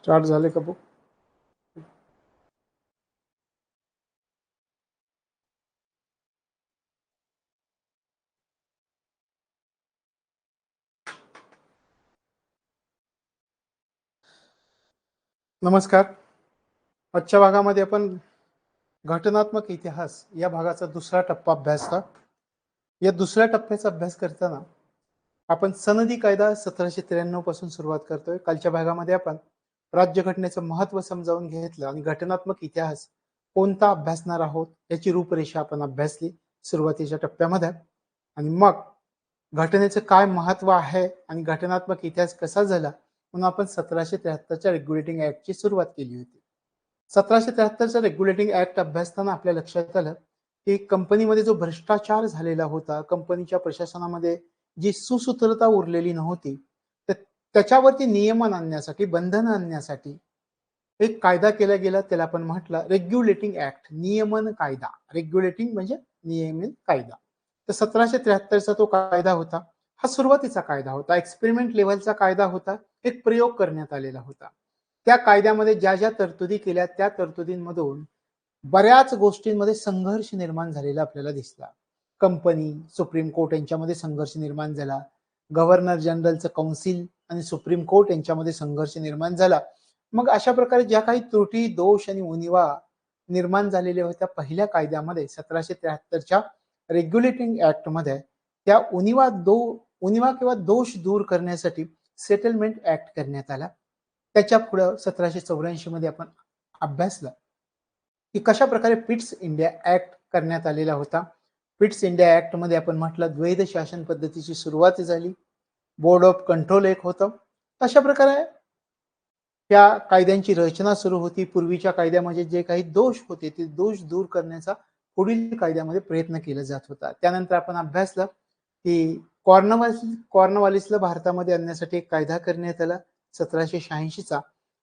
Start झाले का book? नमस्कार. आजच्या भागामध्ये आपण घटनात्मक इतिहास या भागाचा दुसरा टप्पा अभ्यासला. या दुसऱ्या टप्प्याचा अभ्यास करताना आपण सनदी कायदा 1793 पासून सुरुवात करतोय. कालच्या भागामध्ये आपण राज्यघटनेचं महत्व समजावून घेतलं आणि घटनात्मक इतिहास कोणता अभ्यासणार आहोत याची रूपरेषा आपण अभ्यासली सुरुवातीच्या टप्प्यामध्ये. आणि मग घटनेचं काय महत्व आहे आणि घटनात्मक इतिहास कसा झाला म्हणून आपण 1773च्या रेग्युलेटिंग ऍक्टची सुरुवात केली होती. 1773चा रेग्युलेटिंग ऍक्ट अभ्यासताना आपल्या लक्षात आलं की कंपनीमध्ये जो भ्रष्टाचार झालेला होता, कंपनीच्या प्रशासनामध्ये जी सुसूत्रता उरलेली नव्हती, त्याच्यावरती नियमन आणण्यासाठी, बंधन आणण्यासाठी एक कायदा केला गेला. त्याला आपण म्हटलं रेग्युलेटिंग ऍक्ट, नियमन कायदा. रेग्युलेटिंग म्हणजे नियमन कायदा. तर 1773चा तो कायदा होता. हा सुरुवातीचा कायदा होता, एक्सपेरिमेंट लेव्हलचा कायदा होता, एक प्रयोग करण्यात आलेला होता. त्या कायद्यामध्ये ज्या ज्या तरतुदी केल्या त्या तरतुदींमधून बऱ्याच गोष्टींमध्ये संघर्ष निर्माण झालेला आपल्याला दिसला. कंपनी, सुप्रीम कोर्ट यांच्यामध्ये संघर्ष निर्माण झाला. गव्हर्नर जनरलचं काउन्सिल आणि सुप्रीम कोर्ट यांच्यामध्ये संघर्ष निर्माण झाला. मग अशा प्रकारे ज्या काही त्रुटी, दोष आणि उणिवा निर्माण झालेल्या होत्या पहिल्या कायद्यामध्ये 1773च्या रेग्युलेटिंग ऍक्ट मध्ये, त्या उणिवा किंवा दोष दूर करण्यासाठी सेटलमेंट ऍक्ट करण्यात आला. त्याच्या पुढे 1784 मध्ये आपण अभ्यासलं की कशा प्रकारे पिट्स इंडिया ऍक्ट करण्यात आलेला होता. पिट्स इंडिया ऍक्ट मध्ये आपण म्हटलं द्वैध शासन पद्धतीची सुरुवात झाली. बोर्ड ऑफ कंट्रोल एक होतं. अशा प्रकारे त्या कायद्यांची रचना सुरू होती. पूर्वीच्या कायद्यामध्ये जे काही दोष होते ते दोष दूर करण्याचा पुढील कायद्यामध्ये प्रयत्न केला जात होता. त्यानंतर आपण अभ्यासलं की कॉर्नवालिसला भारतामध्ये आणण्यासाठी एक कायदा करण्यात आला 1786चा.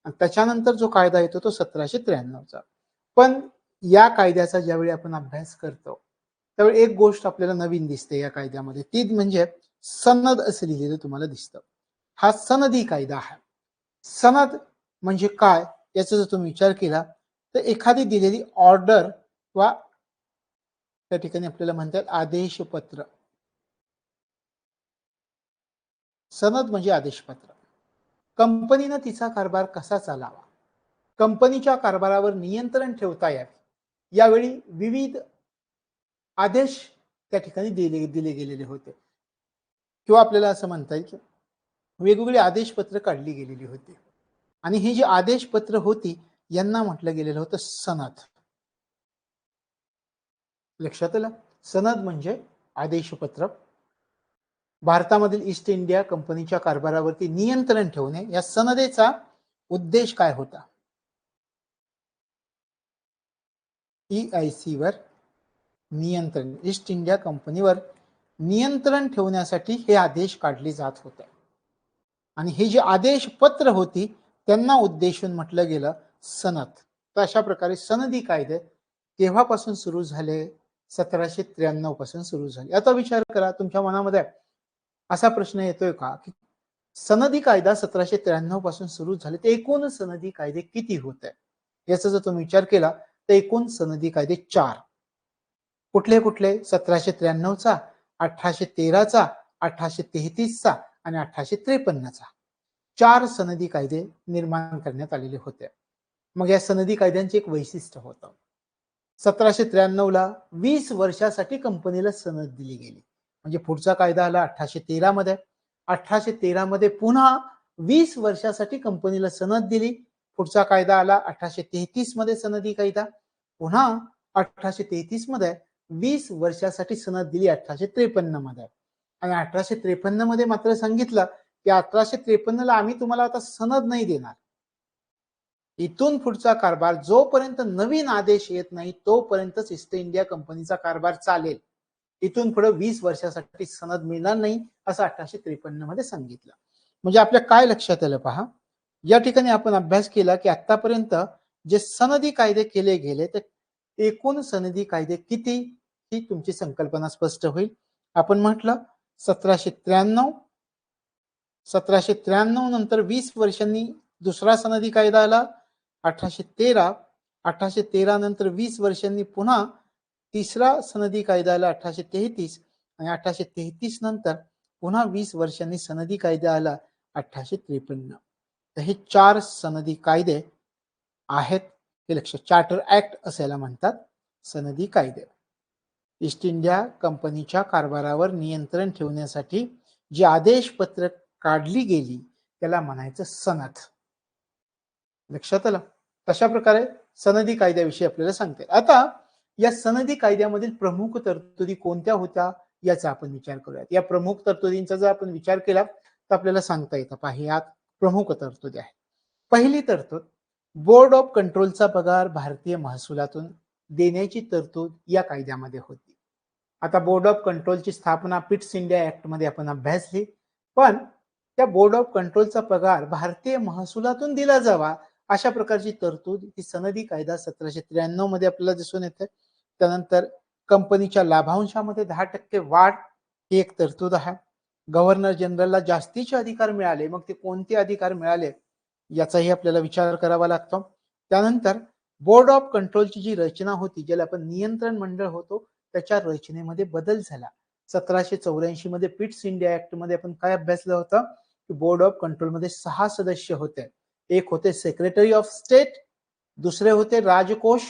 त्याच्यानंतर जो कायदा येतो तो 1793चा. पण या कायद्याचा ज्यावेळी आपण अभ्यास करतो त्यावेळी एक गोष्ट आपल्याला नवीन दिसते या कायद्यामध्ये, ती म्हणजे सनद असं लिहिलेलं तुम्हाला दिसतं. हा सनदी कायदा आहे. सनद म्हणजे काय याचा जर तुम्ही विचार केला तर एखादी दिलेली ऑर्डर वा त्या ठिकाणी आपल्याला म्हणतात आदेशपत्र. सनद म्हणजे आदेशपत्र. कंपनीनं तिचा कारभार कसा चालावा, कंपनीच्या कारभारावर नियंत्रण ठेवता यावे, यावेळी विविध आदेश त्या ठिकाणी दिले गेलेले होते. किंवा आपल्याला असं म्हणता येईल की वेगवेगळी आदेशपत्र काढली गेलेली होती. आणि ही जी आदेशपत्र होती यांना म्हटलं गेलेलं होतं सनद. लक्षात आलं? सनद म्हणजे आदेशपत्र. भारतामधील ईस्ट इंडिया कंपनीच्या कारभारावरती नियंत्रण ठेवणे, या सनदेचा उद्देश काय होता? EIC वर नियंत्रण, ईस्ट इंडिया कंपनीवर नियंत्रण ठेवण्यासाठी हे आदेश काढले जात होते. आणि हे जे आदेश पत्र होती त्यांना उद्देशून म्हटलं गेलं सनद. तर अशा प्रकारे सनदी कायदे केव्हापासून सुरू झाले? 1793 पासून सुरू झाले. आता विचार करा, तुमच्या मनामध्ये असा प्रश्न येतोय का की सनदी कायदा 1793 पासून सुरू झाले तर एकूण सनदी कायदे किती होते? याचा जर तुम्ही विचार केला तर एकूण सनदी कायदे 4. कुठले कुठले? 1793चा, 1813चा, 1833चा आणि 1853चा. 4 सनदी कायदे निर्माण करण्यात आलेले होते. मग या सनदी कायद्यांचे एक वैशिष्ट्य होतं. 1793ला 20 वर्षासाठी कंपनीला सनद दिली गेली. म्हणजे पुढचा कायदा आला 1813 मध्ये. 1813 मध्ये पुन्हा 20 वर्षासाठी कंपनीला सनद दिली. पुढचा कायदा आला 1833 मध्ये सनदी कायदा. पुन्हा 1833 मध्ये 20 वर्षासाठी सनद दिली 1853 मध्ये. आणि 1853 मध्ये मात्र सांगितलं की 1853ला आम्ही तुम्हाला आता सनद नाही देणार. इथून पुढचा कारभार जोपर्यंत नवीन आदेश येत नाही तोपर्यंतच ईस्ट इंडिया कंपनीचा कारभार चालेल. इथून पुढे 20 वर्षासाठी सनद मिळणार नाही असं 1853 मध्ये सांगितलं. म्हणजे आपल्या काय लक्षात आलं पहा, या ठिकाणी आपण अभ्यास केला की आतापर्यंत जे सनदी कायदे केले गेले ते एकूण सनदी कायदे किती, ही तुमची संकल्पना स्पष्ट होईल. आपण म्हटलं 1793 नंतर 20 वर्षांनी दुसरा सनदी कायदा आला 1813. 1813 नंतर 20 वर्षांनी पुन्हा तिसरा सनदी कायदा आला 1833 आणि 1833 नंतर पुन्हा 20 वर्षांनी सनदी कायदा आला 1853. तर हे 4 सनदी कायदे आहेत. हे लक्ष, चार्टर ऍक्ट असायला म्हणतात सनदी कायदे. ईस्ट इंडिया कंपनीच्या कारभारावर नियंत्रण ठेवण्यासाठी जी आदेशपत्र काढली गेली त्याला म्हणायचं सनद. लक्षात आलं. तशा प्रकारे सनदी कायद्याविषयी आपल्याला सांगते. आता या सनदी कायद्यामधील प्रमुख तरतुदी कोणत्या होत्या याचा आपण विचार करूयात. या प्रमुख तरतुदींचा जर आपण विचार केला तर आपल्याला सांगता येतं. पहा, यात प्रमुख तरतुदी आहेत. पहिली तरतूद, बोर्ड ऑफ कंट्रोलचा पगार भारतीय महसुलातून देण्याची तरतूद या कायद्यामध्ये होती. आता बोर्ड ऑफ कंट्रोलची स्थापना पिट्स इंडिया ऍक्ट मध्ये आपण अभ्यासली, पण त्या बोर्ड ऑफ कंट्रोलचा पगार भारतीय महसुलातून दिला जावा अशा प्रकारची तरतूद ही सनदी कायदा 1793 मध्ये आपल्याला दिसून येते. त्यानंतर कंपनीच्या लाभांशामध्ये 10% वाढ ही एक तरतूद आहे. गव्हर्नर जनरलला जास्तीचे अधिकार मिळाले, मग ते कोणते अधिकार मिळाले याचाही आपल्याला विचार करावा लागतो. त्यानंतर बोर्ड ऑफ कंट्रोलची जी रचना होती, ज्याला आपण नियंत्रण मंडळ होतो, त्याच्या रचनेमध्ये बदल झाला. 1784 मध्ये पिट्स इंडिया ऍक्ट मध्ये आपण काय अभ्यासलं होतं की बोर्ड ऑफ कंट्रोल मध्ये 6 सदस्य होते. एक होते सेक्रेटरी ऑफ स्टेट, दुसरे होते राजकोष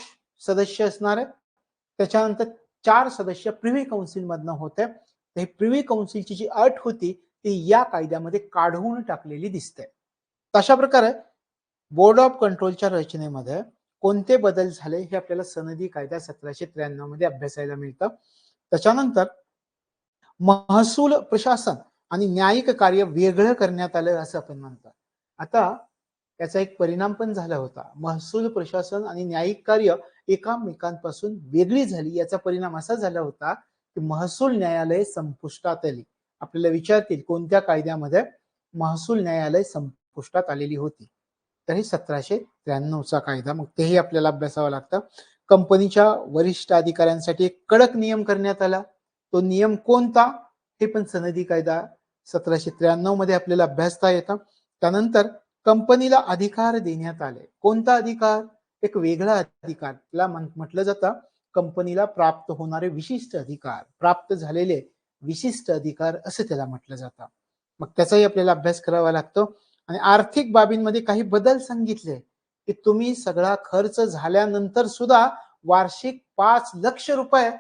सदस्य असणारे, त्याच्यानंतर 4 सदस्य प्रिव्ही काउन्सिल मधनं होते. ही प्रिव्ही काउन्सिलची जी अट होती ती या कायद्यामध्ये काढून टाकलेली दिसते. तशा प्रकारे बोर्ड ऑफ कंट्रोलच्या रचनेमध्ये कोणते बदल झाले हे आपल्याला सनदी कायदा 1793 मध्ये अभ्यासायला मिळतं. त्याच्यानंतर महसूल प्रशासन आणि न्यायिक कार्य वेगळं करण्यात आलं असं आपण म्हणतो. आता याचा एक परिणाम पण झाला होता. महसूल प्रशासन आणि न्यायिक कार्य एकामेकांपासून वेगळी झाली. याचा परिणाम असा झाला होता की महसूल न्यायालय संपुष्टात आली. आपल्याला विचारतील कोणत्या कायद्यामध्ये महसूल न्यायालय संपुष्टात आलेली होती, तर हे 1793 चा कायदा. मग तेही आपल्याला अभ्यासावं लागतं. कंपनीच्या वरिष्ठ अधिकाऱ्यांसाठी एक कडक नियम करण्यात आला. तो नियम कोणता हे पण सनदी कायदा 1793 मध्ये आपल्याला अभ्यासता येतं. त्यानंतर कंपनीला अधिकार देण्यात आले. कोणता अधिकार? एक वेगळा अधिकार, त्याला म्हटलं जातं कंपनीला प्राप्त होणारे विशिष्ट अधिकार, प्राप्त झालेले विशिष्ट अधिकार असं त्याला म्हटलं जातं. मग त्याचाही आपल्याला अभ्यास करावा लागतो. आणि आर्थिक बाबींमध्ये काही बदल सांगितले की तुम्ही सगळा खर्च झाल्यानंतर सुद्धा वार्षिक 5 लाख रुपये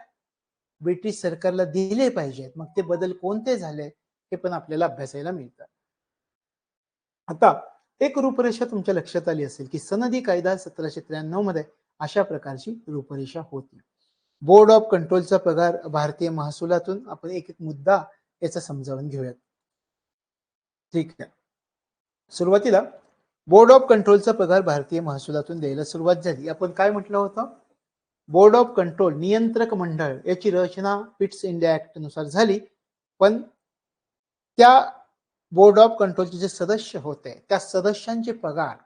ब्रिटिश सरकारला दिले पाहिजेत. मग ते बदल कोणते झाले हे पण आपल्याला अभ्यासायला मिळतं. आता एक रूपरेषा तुमच्या लक्षात आली असेल की सनदी कायदा 1793 मध्ये अशा प्रकारची रूपरेषा होती. बोर्ड ऑफ कंट्रोलचा पगार भारतीय महसुलातून. आपण एक एक मुद्दा याचा समजावून घेऊयात. ठीक आहे. सुरुवातीला बोर्ड ऑफ कंट्रोलचा पगार भारतीय महसुलातून द्यायला सुरुवात झाली. आपण काय म्हटलं होतं? बोर्ड ऑफ कंट्रोल नियंत्रक मंडळ याची रचना पिट्स इंडिया ऍक्ट नुसार झाली, पण त्या बोर्ड ऑफ कंट्रोलचे जे सदस्य होते त्या सदस्यांचे पगार,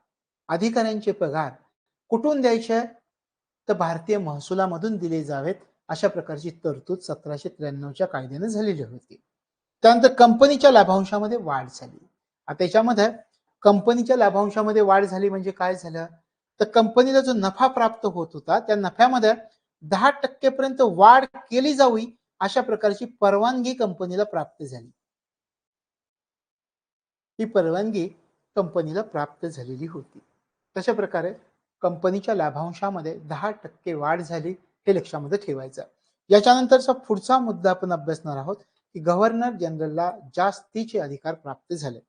अधिकाऱ्यांचे पगार कुठून द्यायचे? तर भारतीय महसुलामधून दिले जावेत अशा प्रकारची तरतूद 1793 कायद्याने झालेली होती. त्यानंतर कंपनीच्या लाभांशामध्ये वाढ झाली. आता त्याच्यामध्ये कंपनीच्या लाभांशामध्ये वाढ झाली म्हणजे काय झालं? तर कंपनीला जो नफा प्राप्त होत होता त्या नफ्यामध्ये 10% पर्यंत वाढ केली जावी अशा प्रकारची परवानगी कंपनीला प्राप्त झाली. ही परवानगी कंपनीला प्राप्त झालेली होती. तशा प्रकारे कंपनीच्या लाभांशामध्ये 10% वाढ झाली, हे लक्षामध्ये ठेवायचं. याच्यानंतरचा पुढचा मुद्दा आपण अभ्यासणार आहोत की गव्हर्नर जनरलला जास्तीचे अधिकार प्राप्त झाले.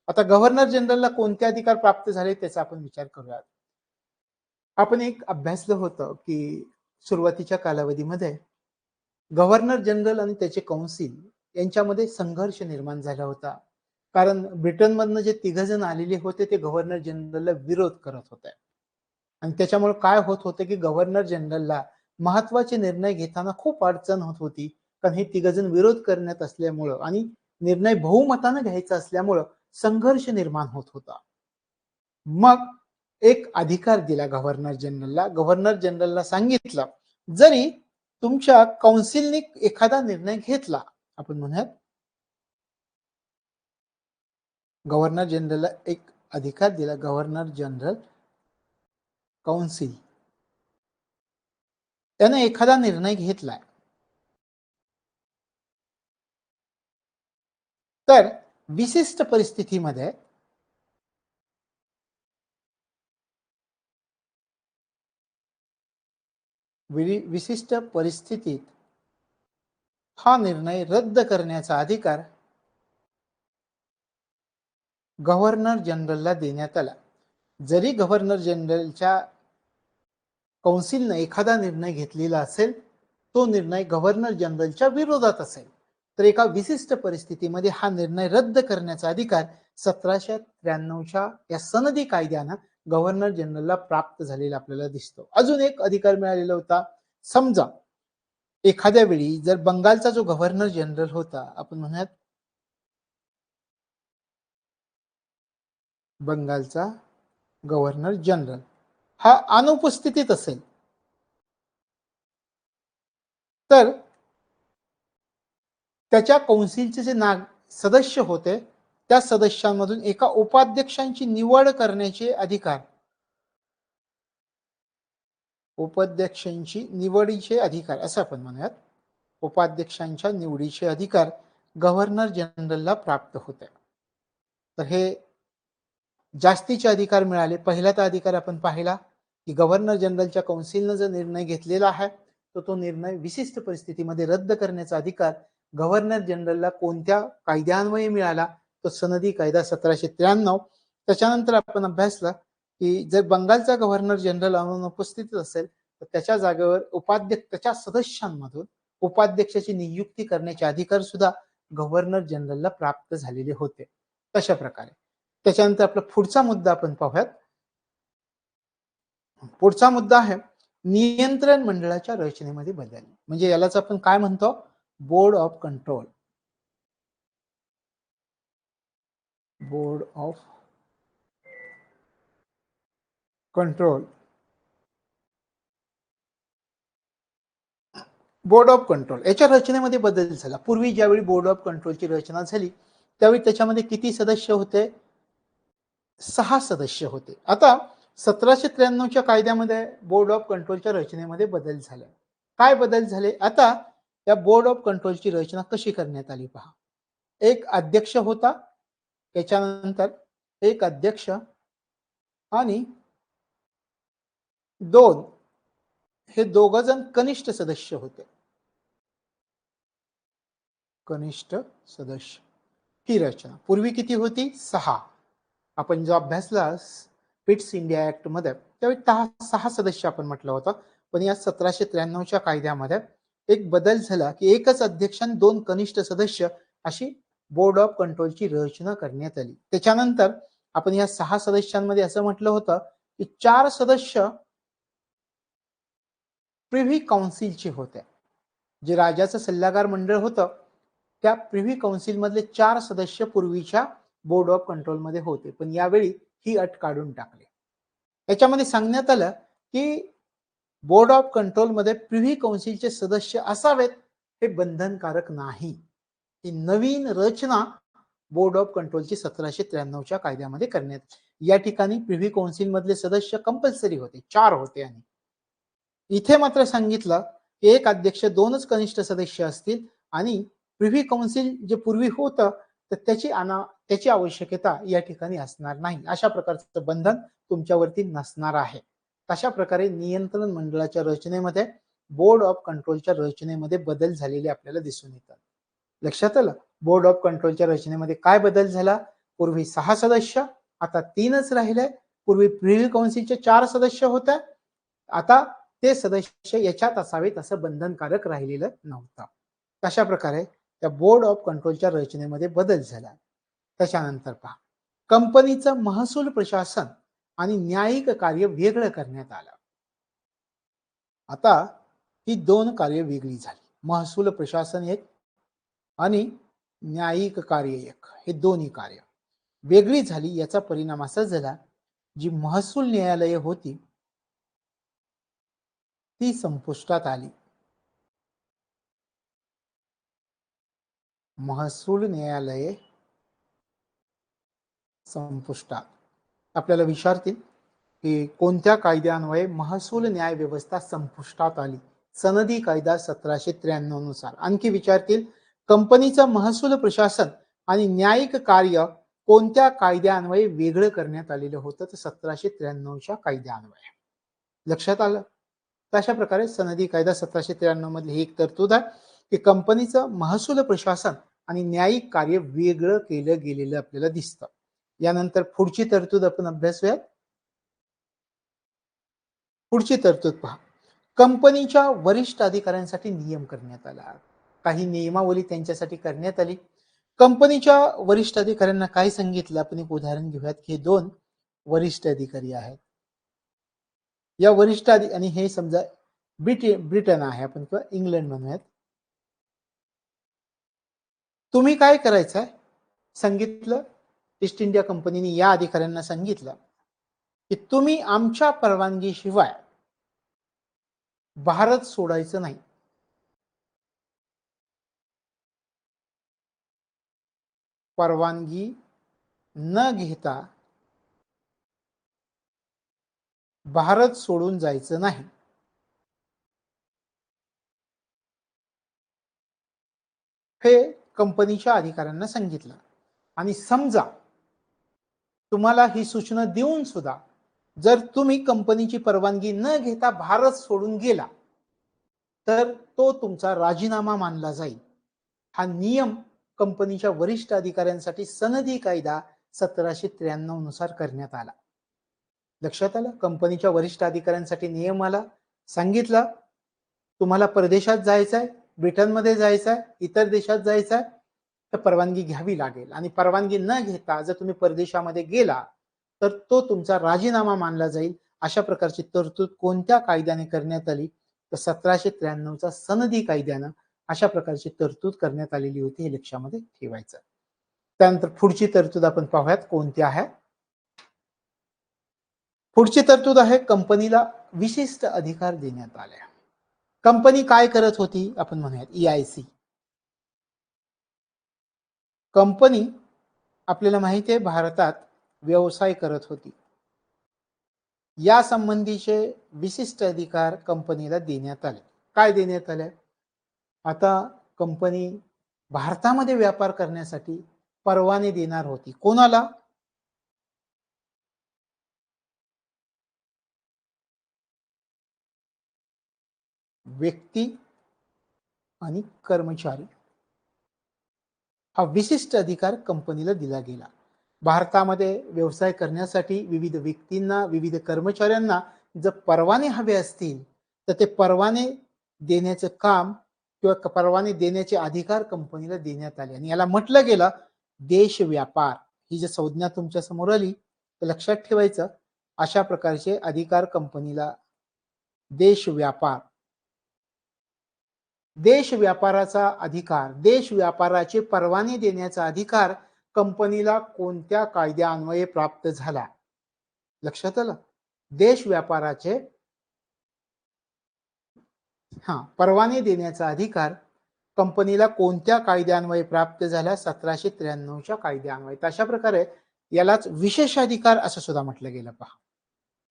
आता गव्हर्नर जनरलला कोणते अधिकार प्राप्त झाले त्याचा आपण विचार करूया. आपण एक अभ्यासलं होतं की सुरुवातीच्या कालावधीमध्ये गव्हर्नर जनरल आणि त्याचे काउन्सिल यांच्यामध्ये संघर्ष निर्माण झाला होता. कारण ब्रिटनमधनं जे 3 जण आलेले होते ते गव्हर्नर जनरलला विरोध करत होते. आणि त्याच्यामुळे काय होत होतं की गव्हर्नर जनरलला महत्वाचे निर्णय घेताना खूप अडचण होत होती. कारण हे 3 जण विरोध करण्यात असल्यामुळं आणि निर्णय बहुमताने घ्यायचा असल्यामुळं संघर्ष निर्माण होत होता. मग एक अधिकार दिला गव्हर्नर जनरलला. गव्हर्नर जनरलला सांगितलं जरी तुमच्या काउन्सिलने एखादा निर्णय घेतला, आपण म्हणूयात गव्हर्नर जनरलला एक अधिकार दिला गव्हर्नर जनरल काउन्सिल त्याने एखादा निर्णय घेतलाय तर विशिष्ट परिस्थितीमध्ये विशिष्ट परिस्थितीत हा निर्णय रद्द करण्याचा अधिकार गव्हर्नर जनरलला देण्यात आला. जरी गव्हर्नर जनरलच्या काउन्सिलने एखादा निर्णय घेतलेला असेल, तो निर्णय गव्हर्नर जनरलच्या विरोधात असेल, तर एका विशिष्ट परिस्थितीमध्ये हा निर्णय रद्द करण्याचा अधिकार 1793च्या या सनदी कायद्यानं गव्हर्नर जनरलला प्राप्त झालेला आपल्याला दिसतो. अजून एक अधिकार मिळालेला होता. समजा एखाद्या वेळी जर बंगालचा जो गव्हर्नर जनरल होता, आपण म्हणूयात बंगालचा गव्हर्नर जनरल हा अनुपस्थितीत असेल, तर त्याच्या काउन्सिलचे जे सदस्य होते त्या सदस्यांमधून एका उपाध्यक्षांची निवड करण्याचे अधिकार उपाध्यक्षांची निवडीचे अधिकार असं आपण म्हणूयात. उपाध्यक्षांच्या निवडीचे अधिकार गव्हर्नर जनरलला प्राप्त होते. तर हे जास्तीचे अधिकार मिळाले. पहिला तर अधिकार आपण पाहिला की गव्हर्नर जनरलच्या काउन्सिलने जो निर्णय घेतलेला आहे तो निर्णय विशिष्ट परिस्थितीमध्ये रद्द करण्याचा अधिकार गव्हर्नर जनरलला कोणत्या कायद्यान्वये मिळाला, तो सनदी कायदा 1793. त्याच्यानंतर आपण अभ्यासला की जर बंगालचा गव्हर्नर जनरल अनुपस्थित असेल तर त्याच्या जागेवर उपाध्यक्ष त्याच्या सदस्यांमधून उपाध्यक्षाची नियुक्ती करण्याचे अधिकार सुद्धा गव्हर्नर जनरलला प्राप्त झालेले होते. तशा प्रकारे त्याच्यानंतर आपला पुढचा मुद्दा आपण पाहूयात. पुढचा मुद्दा आहे नियंत्रण मंडळाच्या रचनेमध्ये बदल. म्हणजे यालाच आपण काय म्हणतो, board of control. Board of control. Board of control याच्या रचनेमध्ये बदल झाला. पूर्वी ज्यावेळी बोर्ड ऑफ कंट्रोलची रचना झाली त्यावेळी त्याच्यामध्ये किती सदस्य होते? 6 सदस्य होते. आता 1793च्या कायद्यामध्ये बोर्ड ऑफ कंट्रोलच्या रचनेमध्ये बदल झाले. काय बदल झाले? आता या बोर्ड ऑफ कंट्रोलची रचना कशी करण्यात आली पहा. एक अध्यक्ष होता, त्याच्यानंतर एक अध्यक्ष आणि 2 हे दोघ जण कनिष्ठ सदस्य होते. कनिष्ठ सदस्य ही रचना पूर्वी किती होती? 6. आपण जो अभ्यासला पिट्स इंडिया ऍक्ट मध्ये त्यावेळी 6 सदस्य आपण म्हटलं होतं. पण या 1793च्या कायद्यामध्ये एक बदल झाला की एकच अध्यक्ष आणि 2 कनिष्ठ सदस्य अशी बोर्ड ऑफ कंट्रोलची रचना करण्यात आली. त्याच्यानंतर आपण या 6 सदस्यांमध्ये असं म्हटलं होतं की 4 सदस्य प्रिव्ही काउन्सिलचे होते. जे राजाचं सल्लागार मंडळ होतं त्या प्रिव्ही काउन्सिल मधले 4 सदस्य पूर्वीच्या बोर्ड ऑफ कंट्रोल मध्ये होते, पण यावेळी ही अट काढून टाकली. याच्यामध्ये सांगण्यात आलं की बोर्ड ऑफ कंट्रोल मध्ये प्रिव्ही काउन्सिलचे सदस्य असावेत हे बंधनकारक नाही. ही नवीन रचना बोर्ड ऑफ कंट्रोलची 1793च्या कायद्यामध्ये करण्यात. या ठिकाणी प्रिव्ही काउन्सिल मधले सदस्य कंपल्सरी होते, 4 होते. आणि इथे मात्र सांगितलं की एक अध्यक्ष 2च कनिष्ठ सदस्य असतील आणि प्रिव्ही काउन्सिल जे पूर्वी होतं तर त्याची आवश्यकता या ठिकाणी असणार नाही. अशा प्रकारचं बंधन तुमच्यावरती नसणार आहे. तशा प्रकारे नियंत्रण मंडळाच्या रचनेमध्ये बोर्ड ऑफ कंट्रोलच्या रचनेमध्ये बदल झालेले आपल्याला दिसून येतात. लक्षात आलं? बोर्ड ऑफ कंट्रोलच्या रचनेमध्ये काय बदल झाला? पूर्वी 6 सदस्य आता 3च राहिले. पूर्वी प्रिव्ही काउन्सिलचे 4 सदस्य होते, आता ते सदस्य याच्यात असावेत असं बंधनकारक राहिलेलं नव्हतं. अशा प्रकारे त्या बोर्ड ऑफ कंट्रोलच्या रचनेमध्ये बदल झाला. त्याच्यानंतर पहा, कंपनीचं महसूल प्रशासन आणि न्यायिक कार्य वेगळं करण्यात आलं. आता ही 2 कार्य वेगळी झाली. महसूल प्रशासन एक आणि न्यायिक कार्य एक, हे दोन्ही कार्य वेगळी झाली. याचा परिणाम असा झाला जी महसूल न्यायालये होती ती संपुष्टात आली. महसूल न्यायालये संपुष्टात. आपल्याला विचारतील की कोणत्या कायद्यान्वये महसूल न्याय व्यवस्था संपुष्टात आली? सनदी कायदा 1793 नुसार. आणखी विचारतील कंपनीचं महसूल प्रशासन आणि न्यायिक कार्य कोणत्या कायद्यान्वये वेगळं करण्यात आलेलं होतं? तर 1793च्या कायद्यान्वये. लक्षात आलं? तशा प्रकारे सनदी कायदा 1793 मधली ही एक तरतूद आहे की कंपनीचं महसूल प्रशासन आणि न्यायिक कार्य वेगळं केलं गेलेलं आपल्याला दिसतं. यानंतर पुढची तरतूद आपण अभ्यासूयात. पुढची तरतूद पहा. कंपनीच्या वरिष्ठ अधिकाऱ्यांसाठी नियम करण्यात आला. काही नियमावली त्यांच्यासाठी करण्यात आली. कंपनीच्या वरिष्ठ अधिकाऱ्यांना काय सांगितलं? आपण एक उदाहरण घेऊयात. हे दोन वरिष्ठ अधिकारी आहेत. या वरिष्ठ आणि हे समजा ब्रिटन आहे आपण किंवा इंग्लंड म्हणूयात. तुम्ही काय करायचंय? सांगितलं ईस्ट इंडिया कंपनीने या अधिकाऱ्यांना सांगितलं की तुम्ही आमच्या परवानगीशिवाय भारत सोडायचं नाही. परवानगी न घेता भारत सोडून जायचं नाही. हे कंपनीच्या अधिकाऱ्यांना सांगितलं. आणि समजा तुम्हाला ही सूचना देऊन सुद्धा जर तुम्ही कंपनीची परवानगी न घेता भारत सोडून गेला तर तो तुमचा राजीनामा मानला जाईल. हा नियम कंपनीच्या वरिष्ठ अधिकाऱ्यांसाठी सनदी कायदा 1793 नुसार करण्यात आला. लक्षात आलं? कंपनीच्या वरिष्ठ अधिकाऱ्यांसाठी नियम आला. सांगितलं तुम्हाला परदेशात जायचंय, ब्रिटनमध्ये जायचंय, इतर देशात जायचंय तर परवानगी घ्यावी लागेल. आणि परवानगी न घेता जर तुम्ही परदेशामध्ये गेला तर तो तुमचा राजीनामा मानला जाईल. अशा प्रकारची तरतूद कोणत्या कायद्याने करण्यात आली? तर 1793चा सनदी कायद्यानं अशा प्रकारची तरतूद करण्यात आलेली होती. हे लक्षामध्ये ठेवायचं. त्यानंतर पुढची तरतूद आपण पाहूयात कोणती आहे. पुढची तरतूद आहे कंपनीला विशिष्ट अधिकार देण्यात आले. कंपनी काय करत होती? आपण म्हणूयात EIC. कंपनी आपल्याला माहिती आहे भारतात व्यवसाय करत होती. या संबंधीचे विशिष्ट अधिकार कंपनीला देण्यात आले. काय देण्यात आले? आता कंपनी भारतामध्ये व्यापार करण्यासाठी परवाने देणार होती. कोणाला? व्यक्ती आणि कर्मचारी. हा विशिष्ट अधिकार कंपनीला दिला गेला. भारतामध्ये व्यवसाय करण्यासाठी विविध व्यक्तींना, विविध कर्मचाऱ्यांना जर परवाने हवे असतील तर ते परवाने देण्याचं काम किंवा परवाने देण्याचे अधिकार कंपनीला देण्यात आले. आणि याला म्हटलं गेलं देश व्यापार. ही जी संज्ञा तुमच्या समोर आली तर लक्षात ठेवायचं अशा प्रकारचे अधिकार कंपनीला देश व्यापार. देश व्यापाराचा अधिकार, देश व्यापाराचे परवाने देण्याचा अधिकार कंपनीला कोणत्या कायद्यान्वये प्राप्त झाला? लक्षात आलं? देश व्यापाराचे परवाने देण्याचा अधिकार कंपनीला कोणत्या कायद्यान्वये प्राप्त झाला? 1793च्या कायद्यान्वये. अशा प्रकारे यालाच विशेषाधिकार असं सुद्धा म्हटलं गेलं. पहा,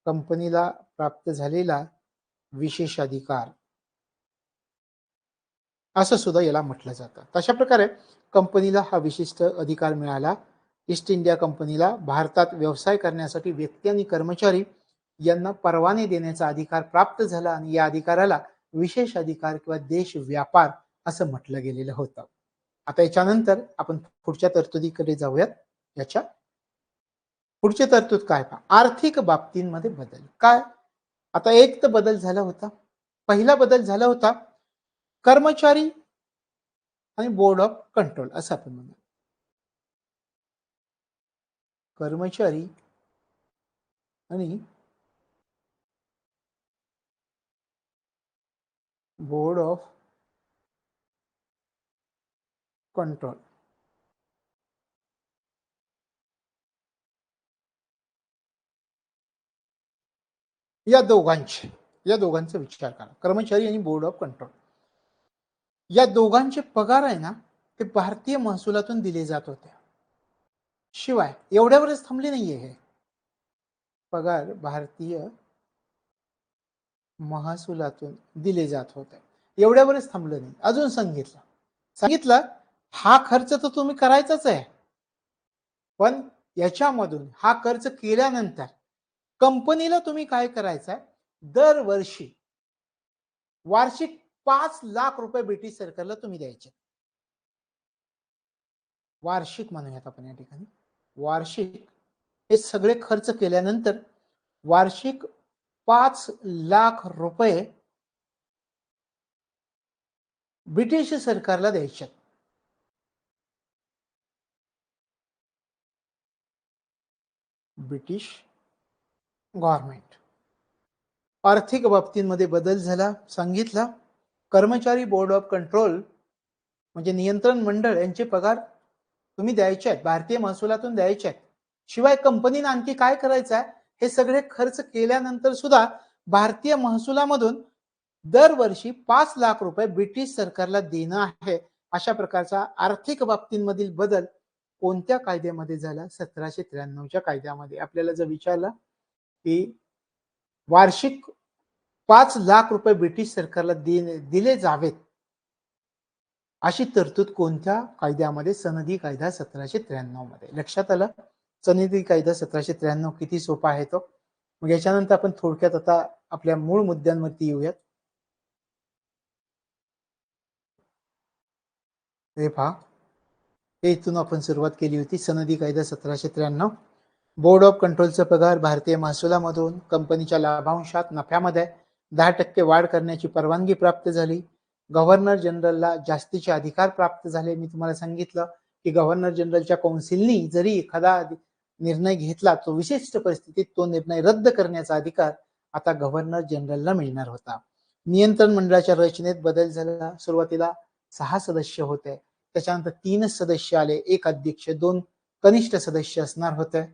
कंपनीला प्राप्त झालेला विशेषाधिकार असं सुद्धा याला म्हटलं जातं. अशा प्रकारे कंपनीला हा विशिष्ट अधिकार मिळाला. ईस्ट इंडिया कंपनीला भारतात व्यवसाय करण्यासाठी व्यक्ती आणि कर्मचारी यांना परवाने देण्याचा अधिकार प्राप्त झाला आणि या अधिकाराला विशेष अधिकार किंवा देश व्यापार असं म्हटलं गेलेलं होतं. आता याच्यानंतर आपण पुढच्या तरतुदीकडे जाऊयात. याच्या पुढची तरतूद काय? आर्थिक बाबतींमध्ये बदल. काय? आता एक तर बदल झाला होता. पहिला बदल झाला होता कर्मचारी आणि बोर्ड ऑफ कंट्रोल असं आपण म्हणू. कर्मचारी आणि बोर्ड ऑफ कंट्रोल या दोघांचा विचार करा. कर्मचारी आणि बोर्ड ऑफ कंट्रोल या दोघांचे पगार आहे ना ते भारतीय महसुलातून दिले जात होते. शिवाय एवढ्यावरच थांबले नाहीये हे. पगार भारतीय महसुलातून दिले जात होते. एवढ्यावरच थांबलं नाही, अजून सांगितलं हा खर्च तर तुम्ही करायचाच आहे, पण याच्यामधून हा खर्च केल्यानंतर कंपनीला तुम्ही काय करायचं, दरवर्षी वार्षिक 5 लाख रुपये ब्रिटिश सरकारला तुम्ही द्यायचे. वार्षिक म्हणूयात आपण या ठिकाणी, वार्षिक हे सगळे खर्च केल्यानंतर वार्षिक 5 लाख रुपये ब्रिटिश सरकारला द्यायचे. British government. आर्थिक बाबतींमध्ये बदल झाला, सांगितलं कर्मचारी बोर्ड ऑफ कंट्रोल म्हणजे नियंत्रण मंडळ यांचे पगार तुम्ही द्यायचे आहेत, भारतीय महसुलातून द्यायचे आहेत. शिवाय कंपनीने आणखी काय करायचं आहे, हे सगळे खर्च केल्यानंतर सुद्धा भारतीय महसुलामधून दरवर्षी 5 लाख रुपये ब्रिटिश सरकारला देणं आहे. अशा प्रकारचा आर्थिक बाबतींमधील बदल कोणत्या कायद्यामध्ये झाला? 1793च्या कायद्यामध्ये. आपल्याला जर विचारलं की वार्षिक 5 लाख रुपये ब्रिटिश सरकारला दिले जावेत अशी तरतूद कोणत्या कायद्यामध्ये? सनदी कायदा 1793 मध्ये. लक्षात आलं? सनदी कायदा 1793 किती सोपा आहे तो. मग याच्यानंतर आपण थोडक्यात आता आपल्या मूळ मुद्द्यांवरती येऊयात. हे पहा, इथून आपण सुरुवात केली होती. सनदी कायदा 1793. बोर्ड ऑफ कंट्रोलचा पगार भारतीय महसुलामधून कंपनीच्या लाभांशात नफ्यामध्ये 10% वाढ करण्याची परवानगी प्राप्त झाली. गव्हर्नर जनरलला जास्तीचे अधिकार प्राप्त झाले. मी तुम्हाला सांगितलं की गव्हर्नर जनरलच्या कौन्सिलनी जरी एखादा निर्णय घेतला, तो विशिष्ट परिस्थितीत तो निर्णय रद्द करण्याचा अधिकार आता गव्हर्नर जनरलला मिळणार होता. नियंत्रण मंडळाच्या रचनेत बदल झाला. सुरुवातीला 6 सदस्य होते, त्याच्यानंतर 3 सदस्य आले, 1 अध्यक्ष, 2 कनिष्ठ सदस्य असणार होते.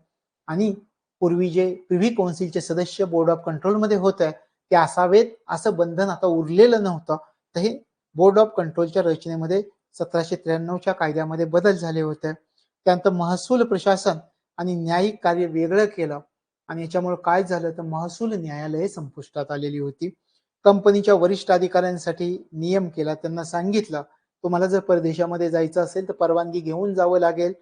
आणि पूर्वी जे प्रिव्ही कौन्सिलचे सदस्य बोर्ड ऑफ कंट्रोल मध्ये होते ते असावेत असं बंधन आता उरलेलं नव्हतं. तर हे बोर्ड ऑफ कंट्रोलच्या रचनेमध्ये 1793च्या कायद्यामध्ये बदल झाले होते. त्यानंतर महसूल प्रशासन आणि न्यायिक कार्य वेगळं केलं आणि याच्यामुळे काय झालं तर महसूल न्यायालये संपुष्टात आलेली होती. कंपनीच्या वरिष्ठ अधिकाऱ्यांसाठी नियम केला. त्यांना सांगितलं तुम्हाला जर परदेशामध्ये जायचं असेल तर परवानगी घेऊन जावं लागेल,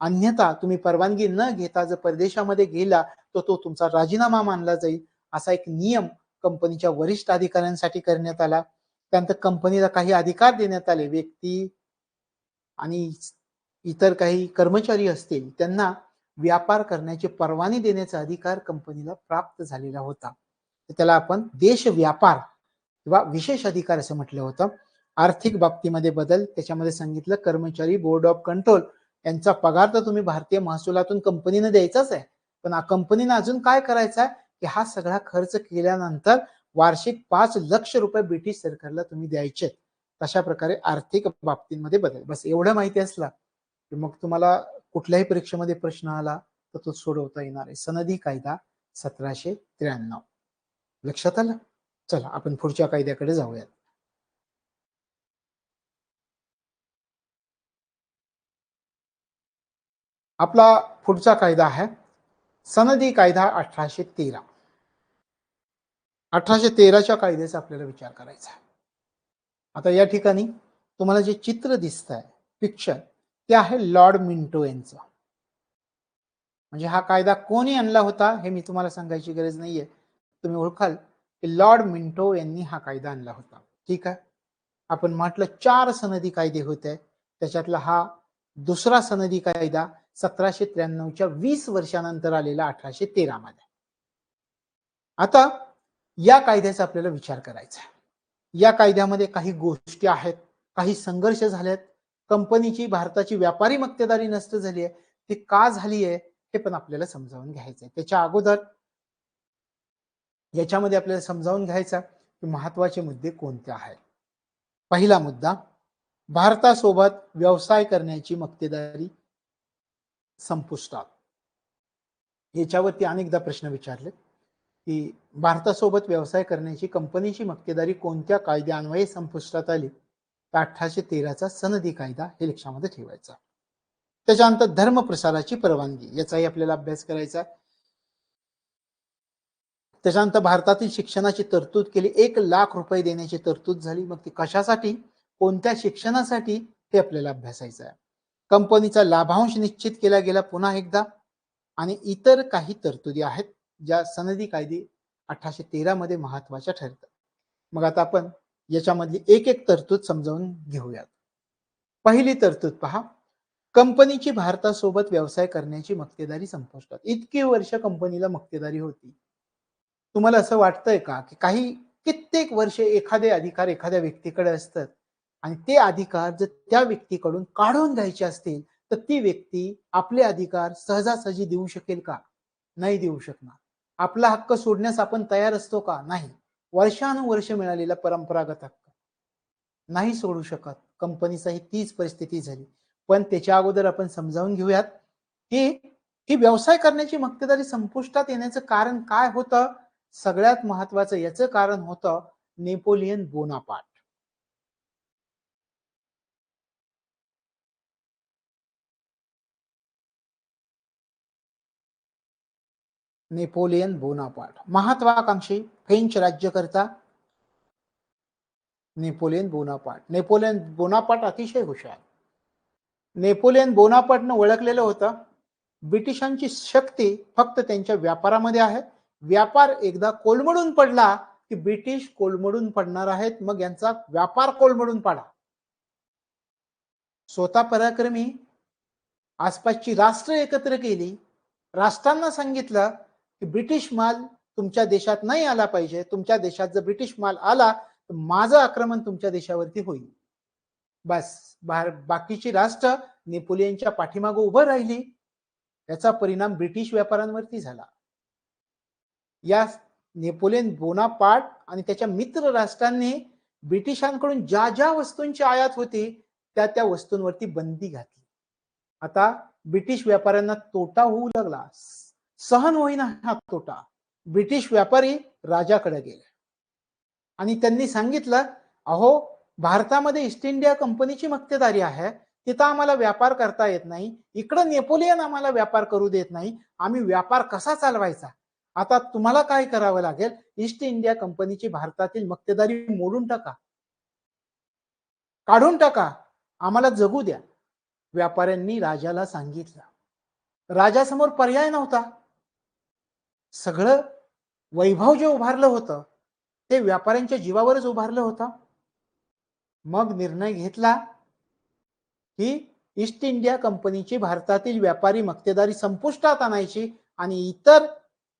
अन्यथा तुम्ही परवानगी न घेता जर परदेशामध्ये गेला तर तो तुमचा राजीनामा मानला जाईल. असा एक नियम कंपनीच्या वरिष्ठ अधिकाऱ्यांसाठी करण्यात आला. त्यानंतर कंपनीला काही अधिकार देण्यात आले. व्यक्ती आणि इतर काही कर्मचारी असतील त्यांना व्यापार करण्याची परवानगी देण्याचा अधिकार कंपनीला प्राप्त झालेला होता. त्याला आपण देश व्यापार किंवा विशेष अधिकार असं म्हटलं होतं. आर्थिक बाबतीमध्ये बदल, त्याच्यामध्ये सांगितलं कर्मचारी बोर्ड ऑफ कंट्रोल यांचा पगार तर तुम्ही भारतीय महसुलातून कंपनीने द्यायचाच आहे, पण कंपनीने अजून काय करायचं आहे की हा सगळा खर्च केल्यानंतर वार्षिक 5 लाख रुपये ब्रिटिश सरकारला तुम्ही द्यायचे. तशा प्रकारे आर्थिक बाबतीमध्ये बदल. बस एवढं माहिती असला की मग तुम्हाला कुठल्याही परीक्षेमध्ये प्रश्न आला तर तो सोडवता येणार आहे. सनदी कायदा 1793. लक्षात आलं? चला आपण पुढच्या कायद्याकडे जाऊयात. आपला पुढचा कायदा आहे सनदी कायदा 1813. 1813च्या कायद्याचा आपल्याला विचार करायचा आहे. आता या ठिकाणी तुम्हाला जे चित्र दिसत आहे, पिक्चर, ते आहे लॉर्ड मिंटो यांचं. म्हणजे हा कायदा कोणी आणला होता हे मी तुम्हाला सांगायची गरज नाहीये, तुम्ही ओळखाल की लॉर्ड मिंटो यांनी हा कायदा आणला होता. ठीक आहे. आपण म्हटलं 4 सनदी कायदे होते, त्याच्यातला हा दुसरा सनदी कायदा 1793च्या 20 वर्षानंतर आलेला 1813 मध्ये. आता या कायद्याचा आपल्याला विचार करायचा आहे. या कायद्यामध्ये काही गोष्टी आहेत, काही संघर्ष झालेत. कंपनीची भारताची व्यापारी मक्तेदारी नष्ट झाली आहे, ती का झाली आहे हे पण आपल्याला समजावून घ्यायचं आहे. त्याच्या अगोदर याच्यामध्ये आपल्याला समजावून घ्यायचं की महत्वाचे मुद्दे कोणते आहेत. पहिला मुद्दा, भारतासोबत व्यवसाय करण्याची मक्तेदारी संपुष्टात. याच्यावरती अनेकदा प्रश्न विचारले की भारतासोबत व्यवसाय करण्याची कंपनीची मक्तेदारी कोणत्या कायद्यान्वये संपुष्टात आली? तर 1813चा सनदी कायदा हे लक्षामध्ये ठेवायचा. त्याच्यानंतर धर्म प्रसाराची परवानगी, याचाही आपल्याला अभ्यास करायचा. त्याच्यानंतर भारतातील शिक्षणाची तरतूद केली, 1,00,000 रुपये देण्याची तरतूद झाली. मग ती कशासाठी, कोणत्या शिक्षणासाठी, हे आपल्याला अभ्यासायचं आहे. कंपनीचा लाभांश निश्चित केला गेला पुन्हा एकदा, आणि इतर काही तरतुदी आहेत ज्या सनदी कायदे 1813 मध्ये महत्वाच्या ठरतात. मग आता आपण याच्यामधली एक एक तरतूद समजावून घेऊयात. पहिली तरतूद पहा, कंपनीची भारतासोबत व्यवसाय करण्याची मक्तेदारी संपुष्टात. इतकी वर्ष कंपनीला मक्तेदारी होती. तुम्हाला असं वाटतंय का की काही कित्येक वर्ष एखादे अधिकार एखाद्या व्यक्तीकडे असतात आणि ते अधिकार जर त्या व्यक्तीकडून काढून घ्यायचे असतील तर ती व्यक्ती आपले अधिकार सहजासहजी देऊ शकेल का? नाही देऊ शकणार. आपला हक्क सोडण्यास आपण तयार असतो का? नाही. वर्षानुवर्ष मिळालेला परंपरागत हक्क नाही सोडू शकत. कंपनीचा ही तीच परिस्थिती झाली. पण त्याच्या अगोदर आपण समजावून घेऊयात की ही व्यवसाय करण्याची मक्तेदारी संपुष्टात येण्याचं कारण काय होतं. सगळ्यात महत्वाचं याचं कारण होतं नेपोलियन बोनापार्ट. नेपोलियन बोनापार्ट महत्वाकांक्षी फ्रेंच राज्यकर्ता नेपोलियन बोनापार्ट. नेपोलियन बोनापार्ट अतिशय हुशार. नेपोलियन बोनापार्टनं ओळखलेलं होतं ब्रिटिशांची शक्ती फक्त त्यांच्या व्यापारामध्ये आहे. व्यापार एकदा कोलमडून पडला की ब्रिटिश कोलमडून पडणार आहेत. मग यांचा व्यापार कोलमडून पडा. स्वतः पराक्रमी आसपासची राष्ट्र एकत्र केली. राष्ट्रांना सांगितलं की ब्रिटिश माल तुमच्या देशात नाही आला पाहिजे. तुमच्या देशात जर ब्रिटिश माल आला तर माझं आक्रमण तुमच्या देशावरती होईल. बस बाकीची राष्ट्र नेपोलियनच्या पाठीमागे उभं राहिली. याचा परिणाम ब्रिटिश व्यापाऱ्यांवरती झाला. या नेपोलियन बोनापार्ट आणि त्याच्या मित्र राष्ट्रांनी ब्रिटिशांकडून ज्या ज्या वस्तूंची आयात होती त्या त्या वस्तूंवरती बंदी घातली. आता ब्रिटिश व्यापाऱ्यांना तोटा होऊ लागला. सहन होईना हा तोटा. ब्रिटिश व्यापारी राजाकडे गेले आणि त्यांनी सांगितलं, अहो भारतामध्ये ईस्ट इंडिया कंपनीची मक्तेदारी आहे, तिथं आम्हाला व्यापार करता येत नाही. इकडे नेपोलियन आम्हाला व्यापार करू देत नाही. आम्ही व्यापार कसा चालवायचा? आता तुम्हाला काय करावं लागेल, ईस्ट इंडिया कंपनीची भारतातील मक्तेदारी मोडून टाका, काढून टाका, आम्हाला जगू द्या. व्यापाऱ्यांनी राजाला सांगितलं. राजासमोर पर्याय नव्हता. सगळं वैभव जे उभारलं होतं ते व्यापाऱ्यांच्या जीवावरच उभारलं होतं. मग निर्णय घेतला की ईस्ट इंडिया कंपनीची भारतातील व्यापारी मक्तेदारी संपुष्टात आणायची आणि इतर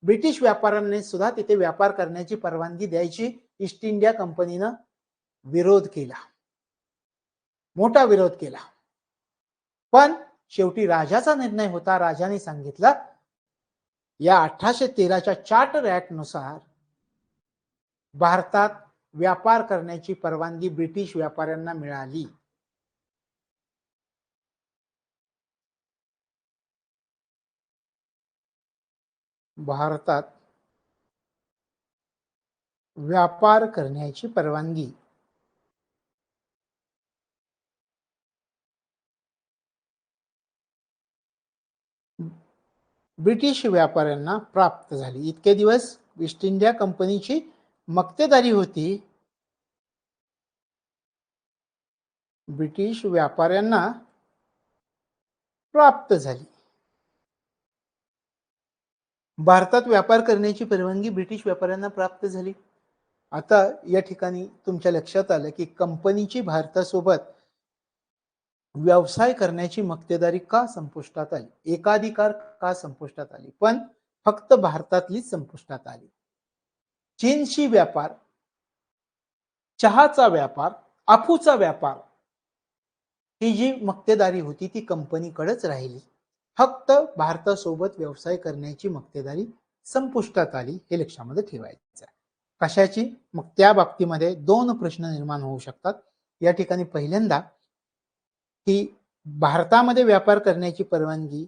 ब्रिटिश व्यापाऱ्यांनी सुद्धा तिथे व्यापार करण्याची परवानगी द्यायची. ईस्ट इंडिया कंपनीनं विरोध केला, मोठा विरोध केला. पण शेवटी राजाचा निर्णय होता. राजाने सांगितलं, या 1813च्या चार्टर ऍक्ट नुसार भारतात व्यापार करण्याची परवानगी ब्रिटिश व्यापाऱ्यांना मिळाली. भारतात व्यापार करण्याची परवानगी ब्रिटिश व्यापाऱ्यांना प्राप्त झाली. इतके दिवस ईस्ट इंडिया कंपनीची मक्तेदारी होती. ब्रिटिश व्यापाऱ्यांना प्राप्त झाली. भारतात व्यापार करण्याची परवानगी ब्रिटिश व्यापाऱ्यांना प्राप्त झाली. आता या ठिकाणी तुमच्या लक्षात आलं की कंपनीची भारतासोबत व्यवसाय करण्याची मक्तेदारी का संपुष्टात आली, एकाधिकार का संपुष्टात आली, पण फक्त भारतातलीच संपुष्टात आली. चीनशी व्यापार, चहाचा व्यापार, अफूचा व्यापार, ही जी मक्तेदारी होती ती कंपनीकडेच राहिली. फक्त भारतासोबत व्यवसाय करण्याची मक्तेदारी संपुष्टात आली. हे लक्षामध्ये ठेवायचं आहे. कशाची? मग त्या बाबतीमध्ये दोन प्रश्न निर्माण होऊ शकतात. या ठिकाणी पहिल्यांदा की भारतामध्ये व्यापार करण्याची परवानगी,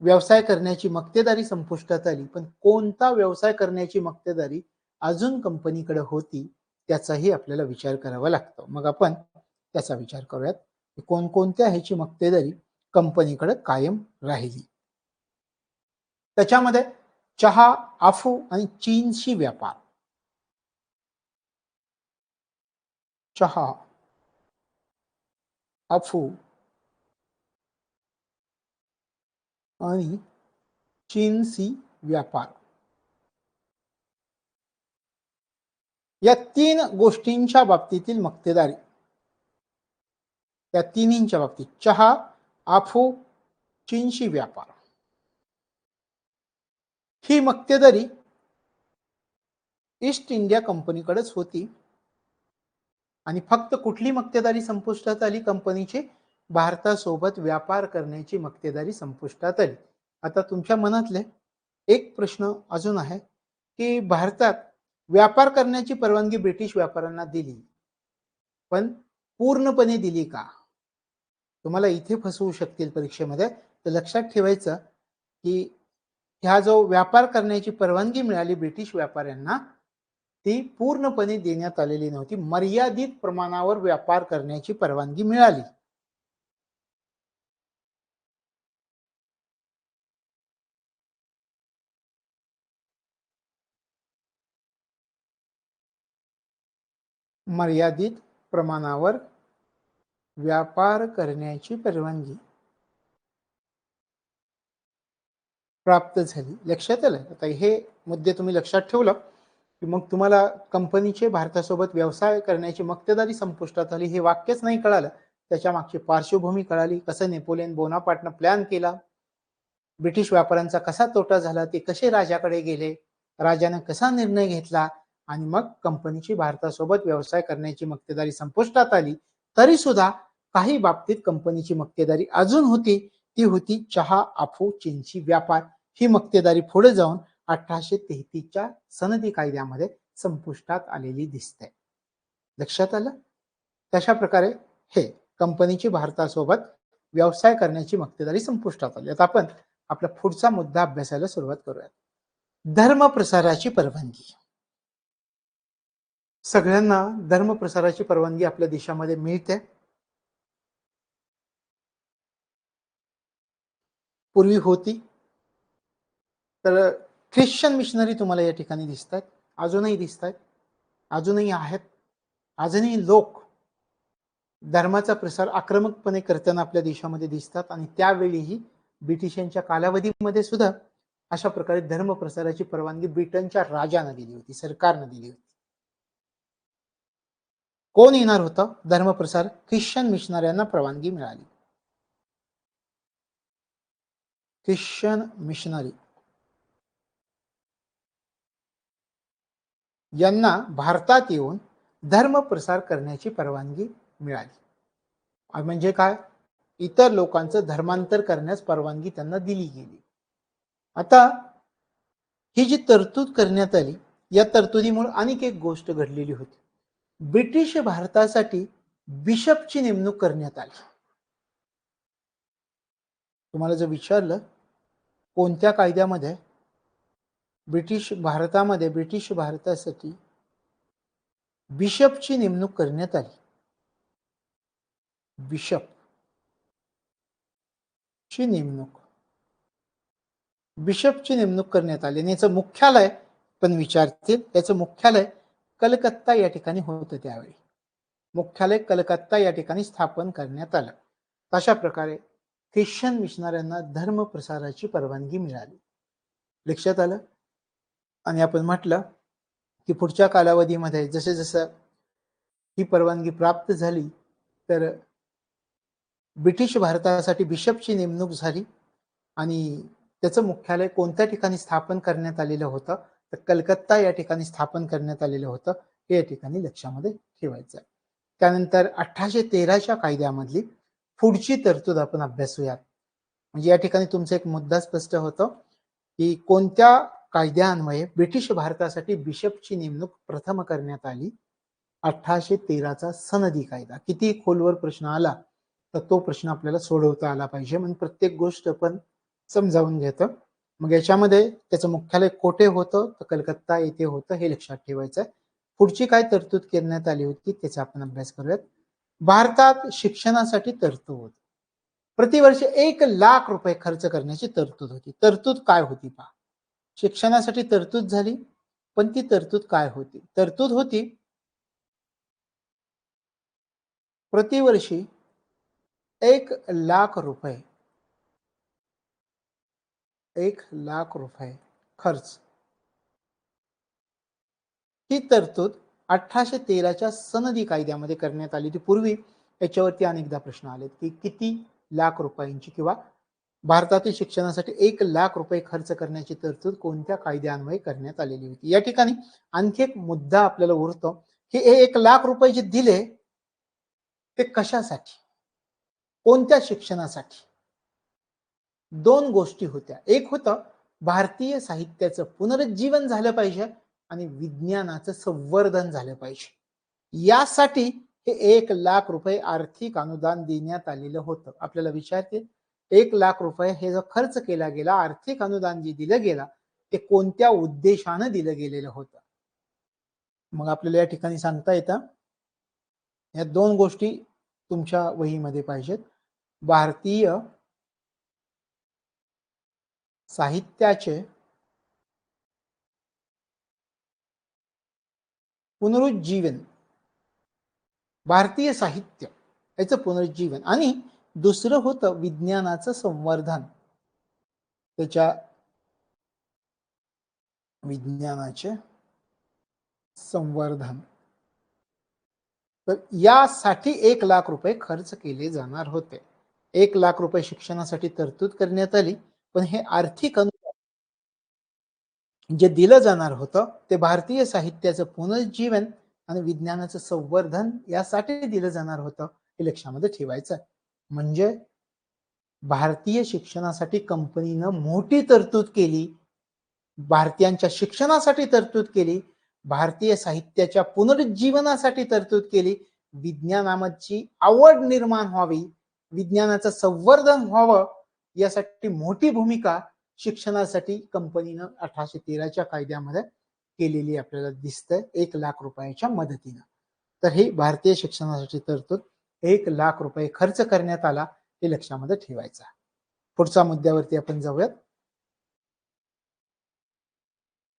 व्यवसाय करण्याची मक्तेदारी संपुष्टात आली, पण कोणता व्यवसाय करण्याची मक्तेदारी अजून कंपनीकडे होती त्याचाही आपल्याला विचार करावा लागतो. मग आपण त्याचा विचार करूयात की कोणकोणत्या ह्याची मक्तेदारी कंपनीकडे कायम राहिली. त्याच्यामध्ये चहा, अफू आणि चीनशी व्यापार. चहा, अफू आणि चीनशी व्यापार. या तीन गोष्टींच्या बाबतीतील मक्तेदारी, या तिन्हींच्या बाबतीत चहा, अफू, चीनशी व्यापार, ही मक्तेदारी ईस्ट इंडिया कंपनीकडेच होती. आणि फक्त कुठली मक्तेदारी संपुष्टात आली? कंपनीची भारतासोबत व्यापार करण्याची मक्तेदारी संपुष्टात आली. आता तुमच्या मनातले एक प्रश्न अजून आहे की भारतात व्यापार करण्याची परवानगी ब्रिटिश व्यापाऱ्यांना दिली, पण पूर्णपणे दिली का? तुम्हाला इथे फसवू शकतील परीक्षेमध्ये. तर लक्षात ठेवायचं की ह्या जो व्यापार करण्याची परवानगी मिळाली ब्रिटिश व्यापाऱ्यांना, ती पूर्णपणे देण्यात आलेली नव्हती. मर्यादित प्रमाणावर व्यापार करण्याची परवानगी मिळाली. मर्यादित प्रमाणावर व्यापार करण्याची परवानगी प्राप्त झाली. लक्षात आलं? आता हे मुद्दे तुम्ही लक्षात ठेवलं की मग तुम्हाला कंपनीचे भारतासोबत व्यवसाय करण्याची मक्तेदारी संपुष्टात आली हे वाक्यच नाही कळालं, त्याच्या मागची पार्श्वभूमी कळाली. कसं नेपोलियन बोनापार्टनं प्लॅन केला, ब्रिटिश व्यापाऱ्यांचा कसा तोटा झाला, ते कसे राजाकडे गेले, राजाने कसा निर्णय घेतला आणि मग कंपनीची भारतासोबत व्यवसाय करण्याची मक्तेदारी संपुष्टात आली. तरी सुद्धा काही बाबतीत कंपनीची मक्तेदारी अजून होती, ती होती चहा, अफू, चीनशी व्यापार. ही मक्तेदारी पुढे जाऊन 1833च्या सनदी कायद्यामध्ये संपुष्टात आलेली दिसते. लक्षात आलं? तशा प्रकारे हे कंपनीची भारतासोबत व्यवसाय करण्याची मक्तेदारी संपुष्टात आली. आता आपण आपला पुढचा मुद्दा अभ्यासायला सुरुवात करूया. धर्म प्रसाराची परवानगी. सगळ्यांना धर्म प्रसाराची परवानगी आपल्या देशामध्ये मिळते. पूर्वी होती. तर ख्रिश्चन मिशनरी तुम्हाला या ठिकाणी दिसतात, अजूनही दिसतात, अजूनही आहेत. अजूनही लोक धर्माचा प्रसार आक्रमकपणे करताना आपल्या देशामध्ये दिसतात. आणि त्यावेळीही ब्रिटिशांच्या कालावधीमध्ये सुद्धा अशा प्रकारे धर्म प्रसाराची परवानगी ब्रिटनच्या राजाने दिली होती, सरकारने दिली होती. कोण येणार होतं धर्म प्रसार? ख्रिश्चन मिशनऱ्यांना परवानगी मिळाली. ख्रिश्चन मिशनरी यांना भारतात येऊन धर्म प्रसार करण्याची परवानगी मिळाली. म्हणजे काय? इतर लोकांचं धर्मांतर करण्यास परवानगी त्यांना दिली गेली. आता ही जी तरतूद करण्यात आली, या तरतुदीमुळे आणखी एक गोष्ट घडलेली होती. ब्रिटिश भारतासाठी बिशपची नेमणूक करण्यात आली. तुम्हाला जर विचारलं कोणत्या कायद्यामध्ये ब्रिटिश भारतासाठी बिशपची नेमणूक करण्यात आली? बिशपची नेमणूक करण्यात आली. आणि याचं मुख्यालय पण विचारतील, याचं मुख्यालय कलकत्ता या ठिकाणी होतं. त्यावेळी मुख्यालय कलकत्ता या ठिकाणी स्थापन करण्यात आलं. अशा प्रकारे ख्रिश्चन मिशनऱ्यांना धर्म प्रसाराची परवानगी मिळाली. लक्षात आलं? आणि आपण म्हटलं की पुढच्या कालावधीमध्ये जसे जसं ही परवानगी प्राप्त झाली, तर ब्रिटिश भारतासाठी बिशपची नेमणूक झाली. आणि त्याचं मुख्यालय कोणत्या ठिकाणी स्थापन करण्यात आलेलं होतं? तर कलकत्ता या ठिकाणी स्थापन करण्यात आलेलं होतं. हे या ठिकाणी लक्षामध्ये ठेवायचं आहे. त्यानंतर 1813च्या कायद्यामधली पुढची तरतूद आपण अभ्यासूयात. म्हणजे या ठिकाणी तुमचा एक मुद्दा स्पष्ट होतो की कोणत्या कायद्यान्वये ब्रिटिश भारतासाठी बिशपची नेमणूक प्रथम करण्यात आली? 1813चा सनदी कायदा. किती खोलवर प्रश्न आला तर तो प्रश्न आपल्याला सोडवता आला पाहिजे, म्हणून प्रत्येक गोष्ट आपण समजावून घेतं. मग याच्यामध्ये त्याचं मुख्यालय कोठे होतं? तर कलकत्ता येथे होतं, हे लक्षात ठेवायचं आहे. पुढची काय तरतूद करण्यात आली होती त्याचा आपण अभ्यास करूयात. भारतात शिक्षणासाठी तरतूद, प्रतिवर्ष 1 लाख रुपये खर्च करण्याची तरतूद होती. तरतूद काय होती पहा. शिक्षणासाठी तरतूद झाली, पण ती तरतूद काय होती? तरतूद होती प्रतिवर्षी 1,00,000 रुपये, 1,00,000 रुपये खर्च. ही तरतूद 1813च्या सनदी कायद्यामध्ये करण्यात आली होती. पूर्वी याच्यावरती अनेकदा प्रश्न आले की किती लाख रुपयांची किंवा भारतातील शिक्षणासाठी 1,00,000 रुपये खर्च करण्याची तरतूद कोणत्या कायद्यान्वये करण्यात आलेली होती. या ठिकाणी आणखी एक मुद्दा आपल्याला उरतो की हे 1,00,000 रुपये जे दिले ते कशासाठी, कोणत्या शिक्षणासाठी? दोन गोष्टी होत्या. एक होतं भारतीय साहित्याचं पुनरुज्जीवन झालं पाहिजे आणि विज्ञानाचं संवर्धन झालं पाहिजे. यासाठी हे 1,00,000 रुपये आर्थिक अनुदान देण्यात आलेलं होतं. आपल्याला विचारतील 1,00,000 रुपये हे जो खर्च केला गेला, आर्थिक अनुदान जे दिलं गेलं ते कोणत्या उद्देशानं दिलं गेलेलं होतं? मग आपल्याला या ठिकाणी सांगता येतं, या दोन गोष्टी तुमच्या वहीमध्ये पाहिजेत. भारतीय साहित्याचे पुनरुज्जीवन, भारतीय साहित्य याचं पुनरुज्जीवन, आणि दुसरं होतं विज्ञानाचं संवर्धन. त्याच्या विज्ञानाचे संवर्धन. तर यासाठी 1,00,000 रुपये खर्च केले जाणार होते. 1,00,000 रुपये शिक्षणासाठी तरतूद करण्यात आली, पण हे आर्थिक अनुदान जे दिलं जाणार होतं ते भारतीय साहित्याचं पुनरुज्जीवन आणि विज्ञानाचं संवर्धन यासाठी दिलं जाणार होतं. हे लक्षामध्ये ठेवायचं आहे. म्हणजे भारतीय शिक्षणासाठी कंपनीनं मोठी तरतूद केली, भारतीयांच्या शिक्षणासाठी तरतूद केली, भारतीय साहित्याच्या पुनरुज्जीवनासाठी तरतूद केली, विज्ञानाची आवड निर्माण व्हावी, विज्ञानाचं संवर्धन व्हावं यासाठी मोठी भूमिका शिक्षणासाठी कंपनीनं 1813च्या कायद्यामध्ये केलेली आपल्याला दिसतंय 1,00,000 रुपयाच्या मदतीनं. तर ही भारतीय शिक्षणासाठी तरतूद 1,00,000 रुपये खर्च करण्यात आला, हे लक्षामध्ये ठेवायचं. पुढच्या मुद्द्यावरती आपण जाऊयात.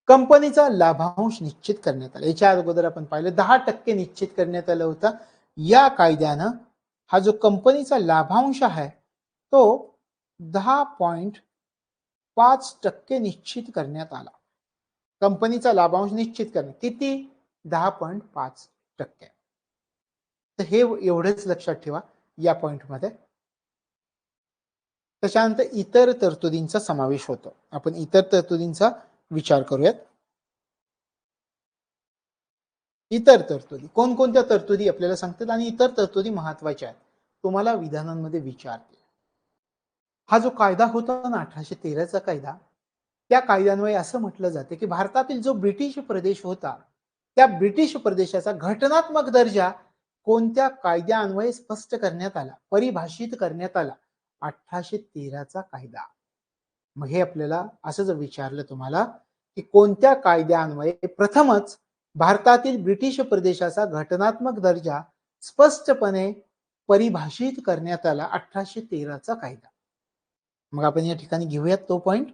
कंपनीचा लाभांश निश्चित करण्यात आला. याच्या अगोदर आपण पाहिलं 10% निश्चित करण्यात आलं होतं. या कायद्यानं हा जो कंपनीचा लाभांश आहे तो 10.5% निश्चित करण्यात आला. कंपनीचा लाभांश निश्चित करणे किती? 10.5%. तर हे एवढेच लक्षात ठेवा या पॉइंटमध्ये. त्याच्यानंतर इतर तरतुदींचा समावेश होतो. आपण इतर तरतुदींचा विचार करूयात. इतर तरतुदी कोणकोणत्या तरतुदी आपल्याला सांगतात आणि इतर तरतुदी महत्वाच्या आहेत, तुम्हाला विधानांमध्ये विचारते. हा जो कायदा होता ना 1813चा कायदा, त्या कायद्यान्वये असं म्हटलं जाते की भारतातील जो ब्रिटिश प्रदेश होता त्या ब्रिटिश प्रदेशाचा घटनात्मक दर्जा कोणत्या कायद्यान्वये स्पष्ट करण्यात आला, परिभाषित करण्यात आला? 1813चा कायदा. मग हे आपल्याला असं जर विचारलं तुम्हाला की कोणत्या कायद्यान्वये प्रथमच भारतातील ब्रिटिश प्रदेशाचा घटनात्मक दर्जा स्पष्टपणे परिभाषित करण्यात आला? 1813चा कायदा. मग आपण या ठिकाणी घेऊयात तो पॉइंट.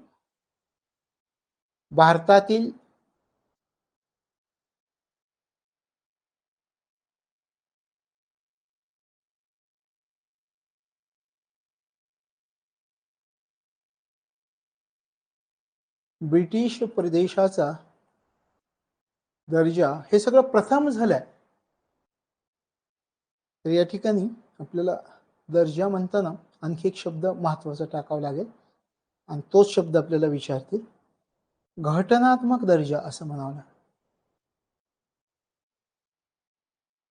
भारतातील ब्रिटिश प्रदेशाचा दर्जा हे सगळं प्रथम झालंय. तर या ठिकाणी आपल्याला दर्जा म्हणताना आणखी एक शब्द महत्वाचा टाकावा लागेल आणि तोच शब्द आपल्याला विचारतील. घटनात्मक दर्जा असं म्हणावं लागेल.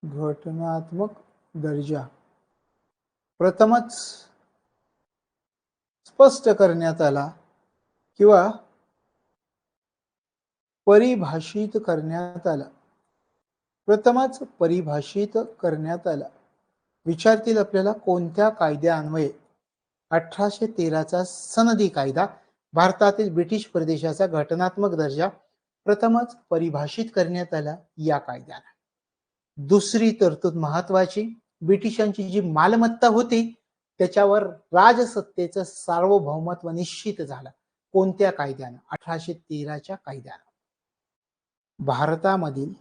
घटनात्मक दर्जा प्रथमच स्पष्ट करण्यात आला किंवा परिभाषित करण्यात आला. प्रथमच परिभाषित करण्यात आला. विचारतील आपल्याला कोणत्या कायद्यान्वये? 1813चा सनदी कायदा भारतातील ब्रिटिश प्रदेशाचा घटनात्मक दर्जा प्रथमच परिभाषित करण्यात आला या कायद्याने. दुसरी तरतूद महत्वाची, ब्रिटिशांची जी मालमत्ता होती त्याच्यावर राजसत्तेचं सार्वभौमत्व निश्चित झालं. कोणत्या कायद्यानं? 1813च्या कायद्यानं. भारतामधील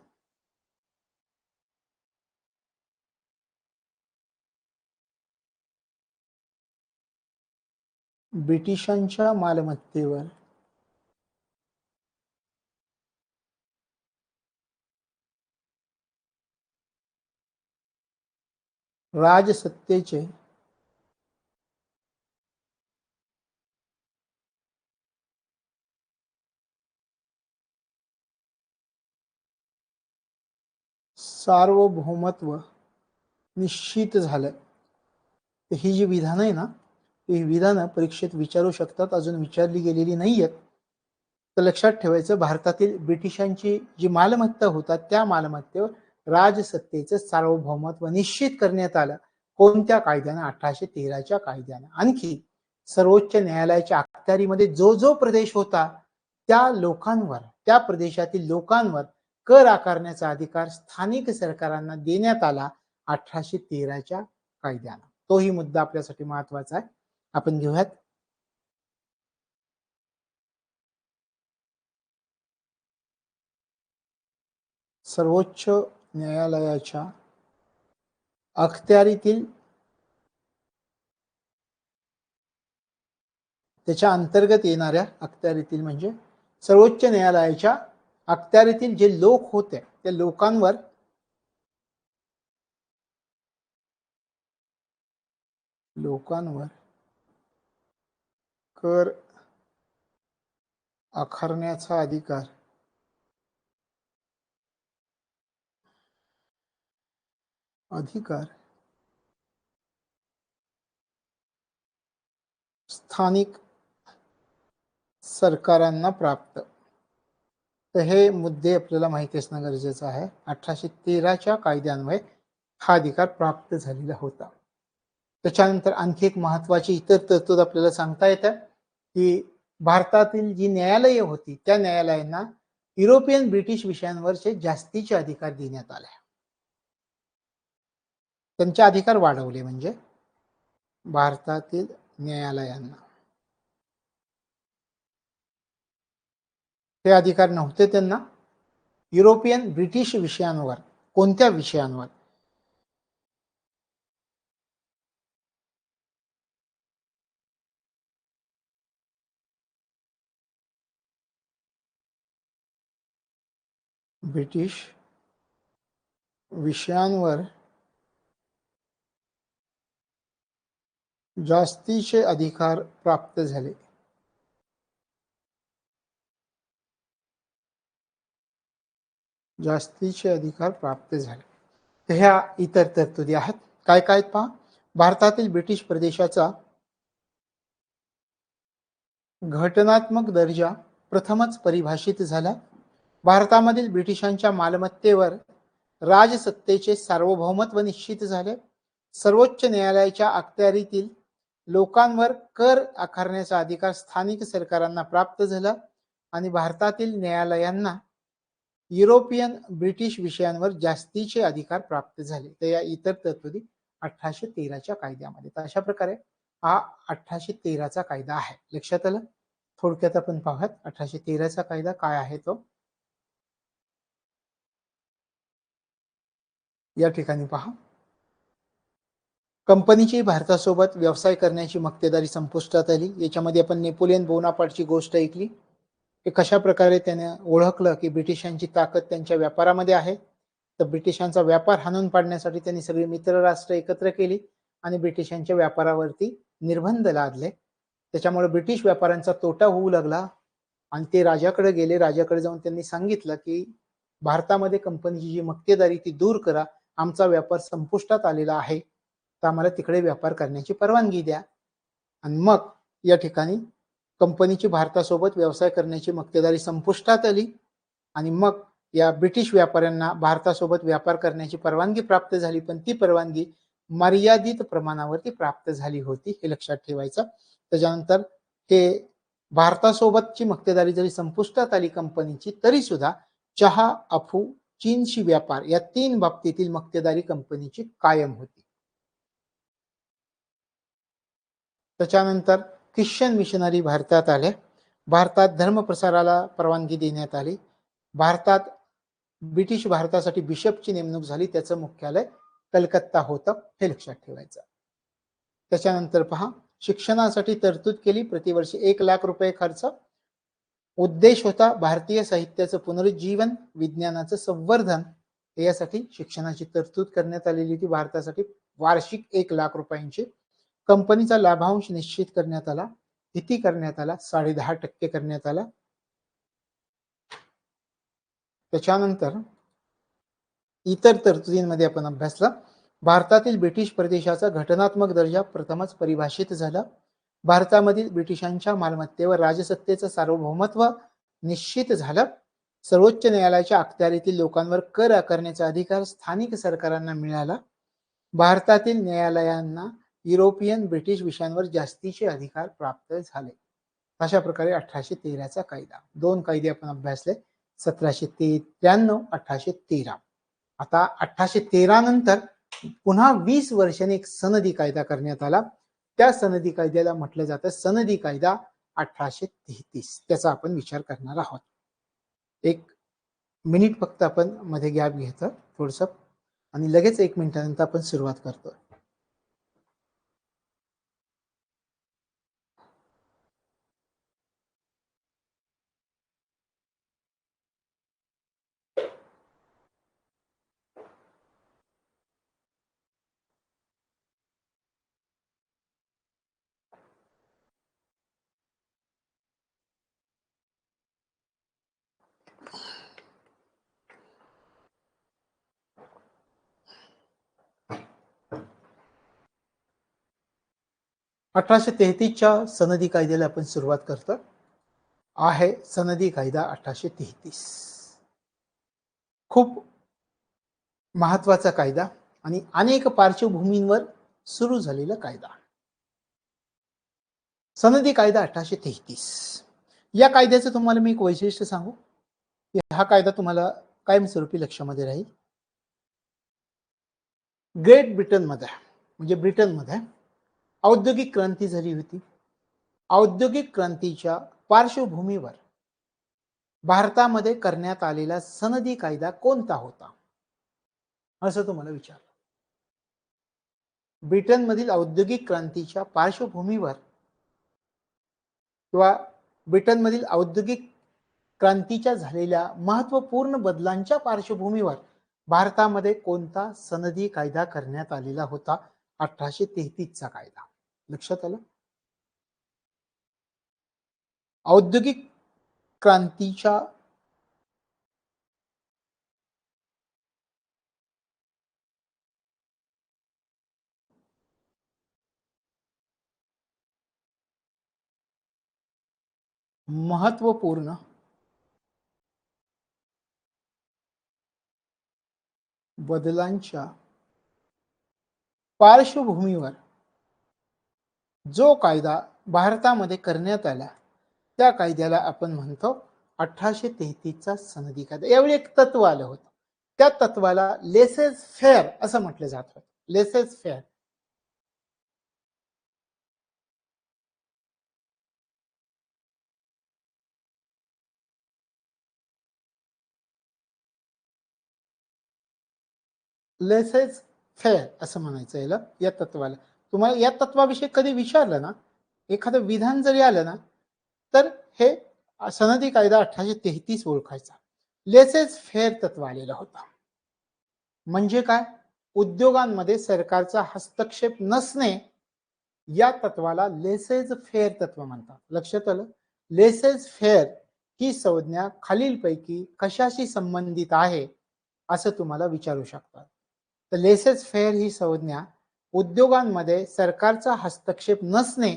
ब्रिटिशांच्या मालमत्तेवर राजसत्तेचे सार्वभौमत्व निश्चित झालं. ही जी विधानं आहे ना, ही विधानं परीक्षेत विचारू शकतात, अजून विचारली गेलेली नाहीयेत. तर लक्षात ठेवायचं, भारतातील ब्रिटिशांची जी मालमत्ता होता त्या मालमत्तेवर राजसत्तेचं सार्वभौमत्व निश्चित करण्यात आलं. कोणत्या कायद्यानं? 1813च्या कायद्यानं. आणखी सर्वोच्च न्यायालयाच्या अखत्यारीमध्ये जो जो प्रदेश होता त्या लोकांवर, त्या प्रदेशातील लोकांवर कर आकारण्याचा अधिकार स्थानिक सरकारांना देण्यात आला 1813च्या कायद्यानं. तोही मुद्दा आपल्यासाठी महत्वाचा आहे, आपण घेऊयात. सर्वोच्च न्यायालयाच्या अखत्यारीतील, त्याच्या अंतर्गत येणाऱ्या अखत्यारीतील म्हणजे सर्वोच्च न्यायालयाच्या अखत्यारीतील जे लोक होते त्या लोकांवर कर आकारण्याचा अधिकार स्थानिक सरकारांना प्राप्त. तर हे मुद्दे आपल्याला माहिती असणं गरजेचं आहे. 1813च्या कायद्यान्वये हा अधिकार प्राप्त झालेला होता. त्याच्यानंतर आणखी एक महत्वाची इतर तरतूद आपल्याला सांगता येतं की भारतातील जी न्यायालये होती त्या न्यायालयांना युरोपियन ब्रिटिश विषयांवरचे जास्तीचे अधिकार देण्यात आले. त्यांचे अधिकार वाढवले. म्हणजे भारतातील न्यायालयांना ते अधिकार नव्हते त्यांना युरोपियन ब्रिटिश विषयांवर. कोणत्या विषयांवर? ब्रिटिश विषयांवर जास्तीचे अधिकार प्राप्त झाले. जास्तीचे अधिकार प्राप्त झाले. ह्या इतर तरतुदी आहेत. काय काय पहा. भारतातील ब्रिटिश प्रदेशाचा घटनात्मक दर्जा प्रथमच परिभाषित झाला. भारतामधील ब्रिटिशांच्या मालमत्तेवर राजसत्तेचे सार्वभौमत्व निश्चित झाले. सर्वोच्च न्यायालयाच्या अखत्यारीतील लोकांवर कर आकारण्याचा अधिकार स्थानिक सरकारांना प्राप्त झाला आणि भारतातील न्यायालयांना युरोपियन ब्रिटिश विषयांवर जास्तीचे अधिकार प्राप्त झाले. तर या इतर तरतुदी 1813च्या कायद्यामध्ये. तर अशा प्रकारे हा 1813चा कायदा आहे. लक्षात आलं. थोडक्यात आपण पाहूयात 1813चा कायदा काय आहे तो. या ठिकाणी पहा. कंपनीची भारतासोबत व्यवसाय करण्याची मक्तेदारी संपुष्टात आली. याच्यामध्ये आपण नेपोलियन बोनापार्टची गोष्ट ऐकली की कशा प्रकारे त्याने ओळखलं की ब्रिटिशांची ताकद त्यांच्या व्यापारामध्ये आहे. तर ब्रिटिशांचा व्यापार हाणून पाडण्यासाठी त्यांनी सगळी मित्र राष्ट्र एकत्र केली आणि ब्रिटिशांच्या व्यापारावरती निर्बंध लादले. त्याच्यामुळे ब्रिटिश व्यापाऱ्यांचा तोटा होऊ लागला आणि ते राजाकडे गेले. राजाकडे जाऊन त्यांनी सांगितलं की भारतामध्ये कंपनीची जी मक्तेदारी ती दूर करा, आमचा व्यापार संपुष्टात आलेला आहे, तर आम्हाला तिकडे व्यापार करण्याची परवानगी द्या. आणि मग या ठिकाणी कंपनीची भारतासोबत व्यवसाय करण्याची मक्तेदारी संपुष्टात आली आणि मग या ब्रिटिश व्यापाऱ्यांना भारतासोबत व्यापार करण्याची परवानगी प्राप्त झाली. पण ती परवानगी मर्यादित प्रमाणावरती प्राप्त झाली होती, हे लक्षात ठेवायचं. त्याच्यानंतर हे भारतासोबतची मक्तेदारी जरी संपुष्टात आली कंपनीची, तरी सुद्धा चहा, अफू, चीनशी व्यापार या 3 बाबतीतील मक्तेदारी कंपनीची कायम होती. त्याच्यानंतर ख्रिश्चन मिशनरी भारतात आले भारतात धर्मप्रसाराला परवानगी देण्यात आली. भारतात ब्रिटिश भारतासाठी बिशपची नेमणूक झाली. त्याचं मुख्यालय कलकत्ता होतं, हे लक्षात ठेवायचं. त्याच्यानंतर पहा, शिक्षणासाठी तरतूद केली. प्रतिवर्षी 1,00,000 रुपये खर्च. उद्देश होता भारतीय साहित्याचं पुनरुज्जीवन, विज्ञानाचं संवर्धन, यासाठी शिक्षणाची तरतूद करण्यात आलेली होती. भारतासाठी वार्षिक 1,00,000 रुपयांची. कंपनीचा लाभांश निश्चित करण्यात आला. किती करण्यात आला? 10.5% करण्यात आला. त्याच्यानंतर इतर तरतुदींमध्ये आपण अभ्यासला. भारतातील ब्रिटिश प्रदेशाचा घटनात्मक दर्जा प्रथमच परिभाषित झाला. भारतामधील ब्रिटिशांच्या मालमत्तेवर राजसत्तेचं सार्वभौमत्व निश्चित झालं. सर्वोच्च न्यायालयाच्या अखत्यारीतील लोकांवर कर आकारण्याचा अधिकार स्थानिक सरकारांना मिळाला. भारतातील न्यायालयांना युरोपियन ब्रिटिश विषयांवर जास्तीचे अधिकार प्राप्त झाले. अशा प्रकारे 1813चा कायदा. 2 कायदे आपण अभ्यासले, 1793, 1813. आता 1813 नंतर पुन्हा 20 वर्षांनी एक सनदी कायदा करण्यात आला. त्या सनदी कायद्याला म्हटलं जातं सनदी कायदा 1833. त्याचा आपण विचार करणार आहोत. 1 मिनिट फक्त आपण मध्ये गॅप घेतो थोडस, आणि लगेच 1 मिनिटानंतर आपण सुरुवात करतो. अठराशे 33च्या सनदी कायद्याला आपण सुरुवात करतो. आहे सनदी कायदा 1833. खूप महत्वाचा कायदा आणि अनेक पार्श्वभूमींवर सुरू झालेला कायदा. सनदी कायदा 1833. या कायद्याचं तुम्हाला मी एक वैशिष्ट्य सांगू. हा कायदा तुम्हाला कायमस्वरूपी लक्षामध्ये राहील. ग्रेट ब्रिटनमध्ये, म्हणजे ब्रिटनमध्ये औद्योगिक क्रांती झाली होती. औद्योगिक क्रांतीच्या पार्श्वभूमीवर भारतामध्ये करण्यात आलेला सनदी कायदा कोणता होता, असं तुम्हाला विचारलं. ब्रिटनमधील औद्योगिक क्रांतीच्या पार्श्वभूमीवर किंवा ब्रिटनमधील औद्योगिक क्रांतीच्या झालेल्या महत्वपूर्ण बदलांच्या पार्श्वभूमीवर भारतामध्ये कोणता सनदी कायदा करण्यात आलेला होता? 1833चा कायदा. लक्षात आलं? औद्योगिक क्रांतीच्या महत्वपूर्ण बदलांच्या पार्श्वभूमीवर जो कायदा भारतामध्ये करण्यात आला त्या कायद्याला आपण म्हणतो 1833चा सनदी कायदा. यावेळी एक तत्व आलं होतं. त्या तत्वाला लेसेस फेअर असं म्हटलं जात होतं. Laces fair. लेसेस फेअर असं म्हणायचं याला, या तत्वाला. तुम्हाला या तत्वाविषयी कधी विचारलं ना, एखादं विधान जरी आलं ना, तर हे सनदी कायदा 1833 ओळखायचा. लेसेस फेअर तत्व आलेलं होतं. म्हणजे काय? उद्योगांमध्ये सरकारचा हस्तक्षेप नसणे, या तत्वाला लेसेस फेअर तत्व म्हणतात. लक्षात आलं? लेसेस फेअर ही संज्ञा खालीलपैकी कशाशी संबंधित आहे असं तुम्हाला विचारू शकतात. तर लेसेस फेअर ही संज्ञा उद्योगांमध्ये सरकारचा हस्तक्षेप नसणे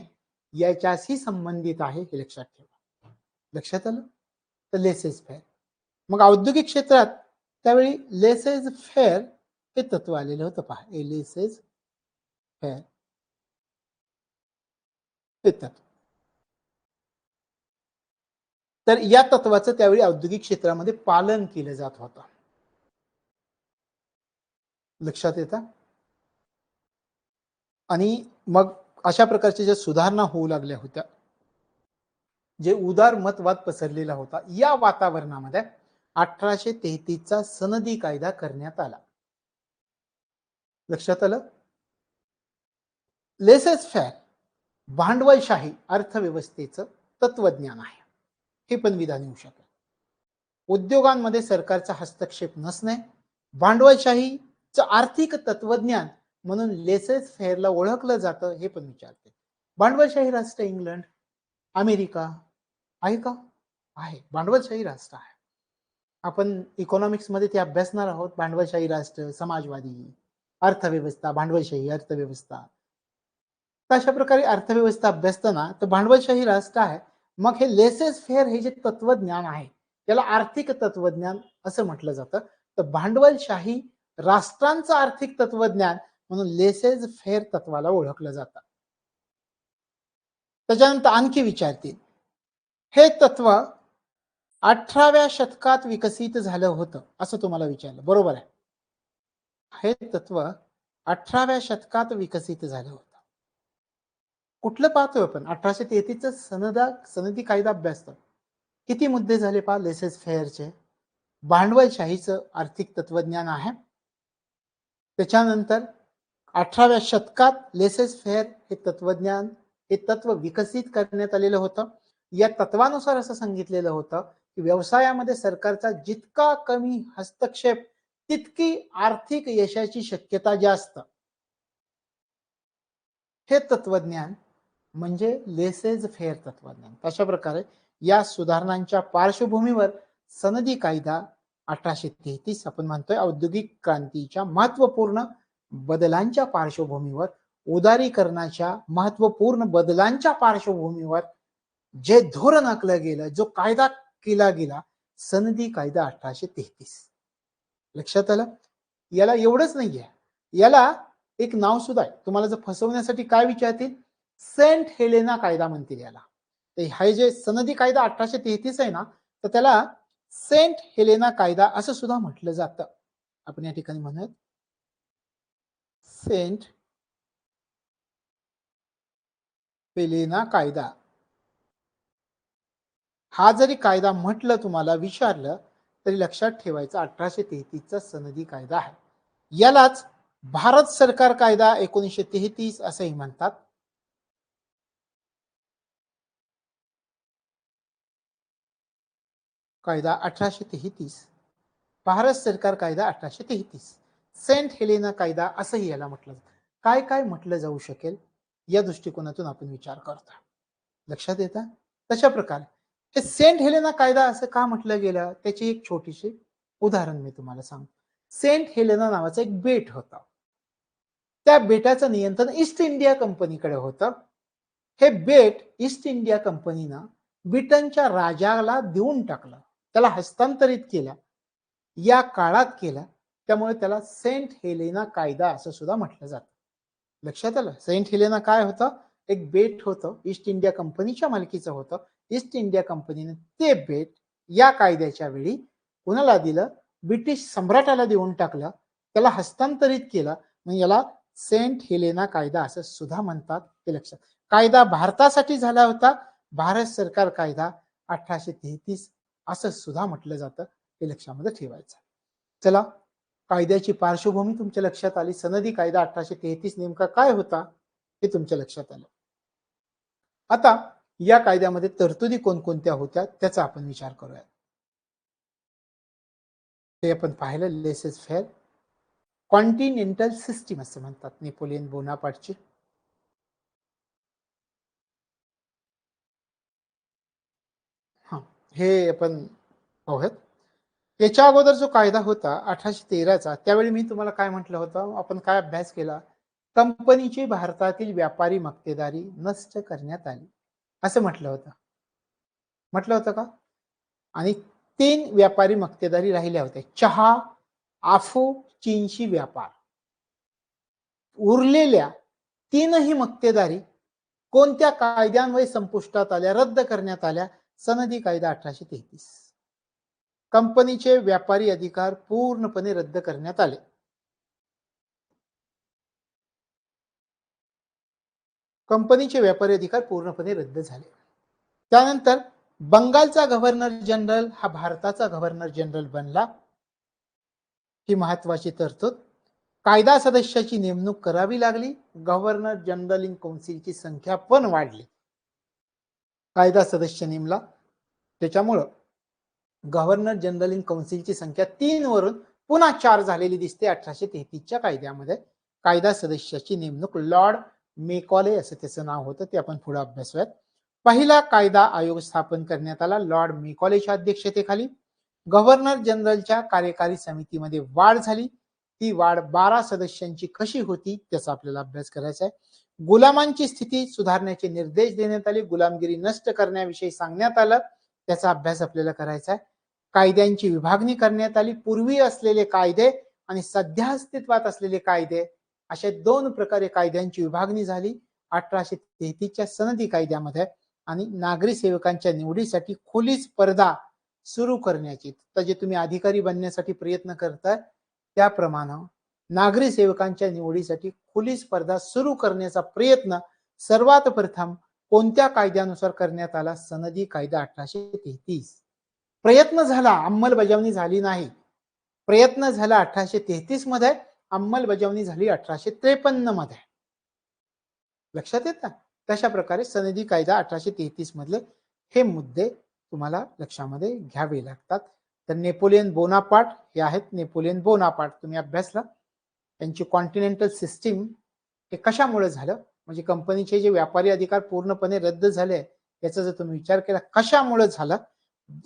याच्याशी संबंधित आहे, हे लक्षात ठेवा. लक्षात आलं? तर लेसेस फेअर. मग औद्योगिक क्षेत्रात त्यावेळी लेसेस फेअर हे तत्व आलेलं होतं. पहा, लेसेस फेअर हे तत्व. तर या तत्वाचं त्यावेळी औद्योगिक क्षेत्रामध्ये पालन केलं जात होतं. लक्षात येतं? आणि मग अशा प्रकारच्या ज्या सुधारणा होऊ लागल्या होत्या जे उदार मतवाद पसरलेला होता, या वातावरणामध्ये 1833 चा सनदी कायदा करण्यात आला. लक्षात आलं? लेसेस फेअर भांडवलशाही अर्थव्यवस्थेचं तत्वज्ञान आहे. हे पण विधान येऊ शकेल. उद्योगांमध्ये सरकारचा हस्तक्षेप नसणे, भांडवलशाहीचं आर्थिक तत्वज्ञान म्हणून लेसेस फेअरला ओळखलं जातं, हे पण विचारते. भांडवलशाही राष्ट्र इंग्लंड, अमेरिका आहे का? आहे. भांडवलशाही राष्ट्र आहे. आपण इकॉनॉमिक्स मध्ये ते अभ्यासणार आहोत. भांडवलशाही राष्ट्र, समाजवादी अर्थव्यवस्था, भांडवलशाही अर्थव्यवस्था. अशा प्रकारे अर्थव्यवस्था अभ्यासताना तर भांडवलशाही राष्ट्र आहे. मग हे लेसेस फेअर हे जे तत्वज्ञान आहे त्याला आर्थिक तत्वज्ञान असं म्हटलं जातं. तर भांडवलशाही राष्ट्रांचं आर्थिक तत्वज्ञान म्हणून लेसेस फेअर तत्वाला ओळखलं जातं. त्याच्यानंतर आणखी विचारतील, हे तत्व 18व्या शतकात विकसित झालं होतं असं तुम्हाला विचारलं. बरोबर आहे. हे तत्व 18व्या शतकात विकसित झालं होतं. कुठलं पाहतोय आपण? 1833 सनदी कायदा अभ्यासतो. किती मुद्दे झाले पहा लेसेस फेअरचे. भांडवलशाहीचं आर्थिक तत्वज्ञान आहे. त्याच्यानंतर 18व्या शतकात लेसेस फेअर हे तत्वज्ञान, हे तत्व विकसित करण्यात आलेलं होतं. या तत्वानुसार असं सांगितलेलं होतं की व्यवसायामध्ये सरकारचा जितका कमी हस्तक्षेप तितकी आर्थिक यशाची शक्यता जास्त. हे तत्वज्ञान म्हणजे लेसेस फेअर तत्वज्ञान. अशा प्रकारे या सुधारणांच्या पार्श्वभूमीवर सनदी कायदा 1833 आपण म्हणतोय औद्योगिक क्रांतीच्या महत्वपूर्ण बदलांच्या पार्श्वभूमीवर, उदारीकरणाच्या महत्वपूर्ण बदलांच्या पार्श्वभूमीवर जे धोरण आखलं गेलं, जो कायदा केला गेला, सनदी कायदा 1833. लक्षात आलं? याला एवढंच नाहीये, याला एक नाव सुद्धा आहे. तुम्हाला जर फसवण्यासाठी काय विचारतील, सेंट हेलेना कायदा म्हणतील याला. तर हा जे सनदी कायदा 1833 आहे ना, तर त्याला सेंट हेलेना कायदा असं सुद्धा म्हटलं जातं. आपण या ठिकाणी म्हणत सेंट हेलेना कायदा. हा जरी कायदा म्हटलं, तुम्हाला विचारलं तरी लक्षात ठेवायचं 1833 चा सनदी कायदा आहे. यालाच भारत सरकार कायदा 1933 असंही म्हणतात. कायदा 1833, भारत सरकार कायदा 1833, सेंट हेलेना कायदा असंही याला म्हटलं जातं. काय काय म्हटलं जाऊ शकेल या दृष्टिकोनातून आपण विचार करतो. लक्षात येतं? तशा प्रकारे हे सेंट हेलेना कायदा असं का म्हटलं गेलं, त्याची एक छोटीशी उदाहरण मी तुम्हाला सांगतो. सेंट हेलेना नावाचं एक बेट होतं. त्या बेटाचं नियंत्रण ईस्ट इंडिया कंपनीकडे होतं. हे बेट ईस्ट इंडिया कंपनीनं ब्रिटनच्या राजाला देऊन टाकलं, त्याला हस्तांतरित केलं. या काळात केलं, त्यामुळे त्याला सेंट हेलेना कायदा असं सुद्धा म्हटलं जातं. लक्षात आलं? सेंट हेलेना काय होतं? एक बेट होतं, ईस्ट इंडिया कंपनीच्या मालकीचं होतं. ईस्ट इंडिया कंपनीने ते बेट या कायद्याच्या वेळी कुणाला दिलं? ब्रिटिश सम्राटाला देऊन टाकलं, त्याला हस्तांतरित केलं. मग याला सेंट हेलेना कायदा असं सुद्धा म्हणतात. हे लक्षात. कायदा भारतासाठी झाला होता, भारत सरकार कायदा 1833 असं सुद्धा म्हटलं जातं. हे लक्षामध्ये ठेवायचं. चला, कायद्याची पार्श्वभूमी तुमच्या लक्षात आली. सनदी कायदा 1833 नेमका काय होता हे तुमच्या लक्षात आलं. आता या कायद्यामध्ये तरतुदी कोणकोणत्या होत्या त्याचा आपण विचार करूया. ते आपण पाहिलं लेसेस फेअर, कॉन्टिनेंटल सिस्टीम असं म्हणतात नेपोलियन बोनापार्टची. हा, हे आपण पाहूयात. याच्या अगोदर जो कायदा होता 1813चा, त्यावेळी मी तुम्हाला काय म्हटलं होतं, आपण काय अभ्यास केला, कंपनीची भारतातील व्यापारी मक्तेदारी नष्ट करण्यात आली असं म्हटलं होतं. म्हटलं होतं का? आणि 3 व्यापारी मक्तेदारी राहिल्या होत्या, चहा, आफू, चीनशी व्यापार. उरलेल्या 3ही मक्तेदारी कोणत्या कायद्यान्वये संपुष्टात आल्या, रद्द करण्यात आल्या? सनदी कायदा 1833. कंपनीचे व्यापारी अधिकार पूर्णपणे रद्द करण्यात आले. कंपनीचे व्यापारी अधिकार पूर्णपणे रद्द झाले. त्यानंतर बंगालचा गव्हर्नर जनरल हा भारताचा गव्हर्नर जनरल बनला, ही महत्वाची तरतूद. कायदा सदस्याची नेमणूक करावी लागली, गव्हर्नर जनरल इन काउन्सिलची संख्या पण वाढली, कायदा सदस्य नेमला, त्याच्यामुळं गव्हर्नर जनरल इन काउन्सिलची संख्या 3 वरून पुन्हा 4 झालेली दिसते 1833च्या कायद्यामध्ये. कायदा सदस्याची नेमणूक लॉर्ड मेकॉले असं त्याचं नाव होतं, ते आपण पुढे अभ्यासूयात. पहिला कायदा आयोग स्थापन करण्यात आला लॉर्ड मेकॉलेच्या अध्यक्षतेखाली. गव्हर्नर जनरलच्या कार्यकारी समितीमध्ये वाढ झाली, ती वाढ 12 सदस्यांची कशी होती त्याचा आपल्याला अभ्यास करायचा आहे. गुलामांची स्थिती सुधारण्याचे निर्देश देण्यात आले, गुलामगिरी नष्ट करण्याविषयी सांगण्यात आलं, त्याचा अभ्यास आपल्याला करायचा आहे. कायद्यांची विभागणी करण्यात आली, पूर्वी असलेले कायदे आणि सध्या अस्तित्वात असलेले कायदे अशा 2 प्रकारे कायद्यांची विभागणी झाली 1833च्या सनदी कायद्यामध्ये. आणि नागरी सेवकांच्या निवडीसाठी खुली स्पर्धा सुरू करण्याची, तर जे तुम्ही अधिकारी बनण्यासाठी प्रयत्न करताय त्याप्रमाणे नागरी सेवकांच्या निवडीसाठी खुली स्पर्धा सुरू करण्याचा प्रयत्न सर्वात प्रथम कोणत्या कायद्यानुसार करण्यात आला? सनदी कायदा 1833. प्रयत्न झाला, अंमलबजावणी झाली नाही. प्रयत्न झाला 1833 मध्ये, अंमलबजावणी झाली 1853 मध्ये. लक्षात येत ना? तशा प्रकारे सनदी कायदा 1833 मधले हे मुद्दे तुम्हाला लक्षामध्ये घ्यावे लागतात. तर नेपोलियन बोनापार्ट हे आहेत, नेपोलियन बोनापार्ट तुम्ही अभ्यासला. त्यांची कॉन्टिनेंटल सिस्टीम हे कशामुळे झालं, म्हणजे कंपनीचे जे व्यापारी अधिकार पूर्णपणे रद्द झाले याचा जर तुम्ही विचार केला कशामुळे झालं,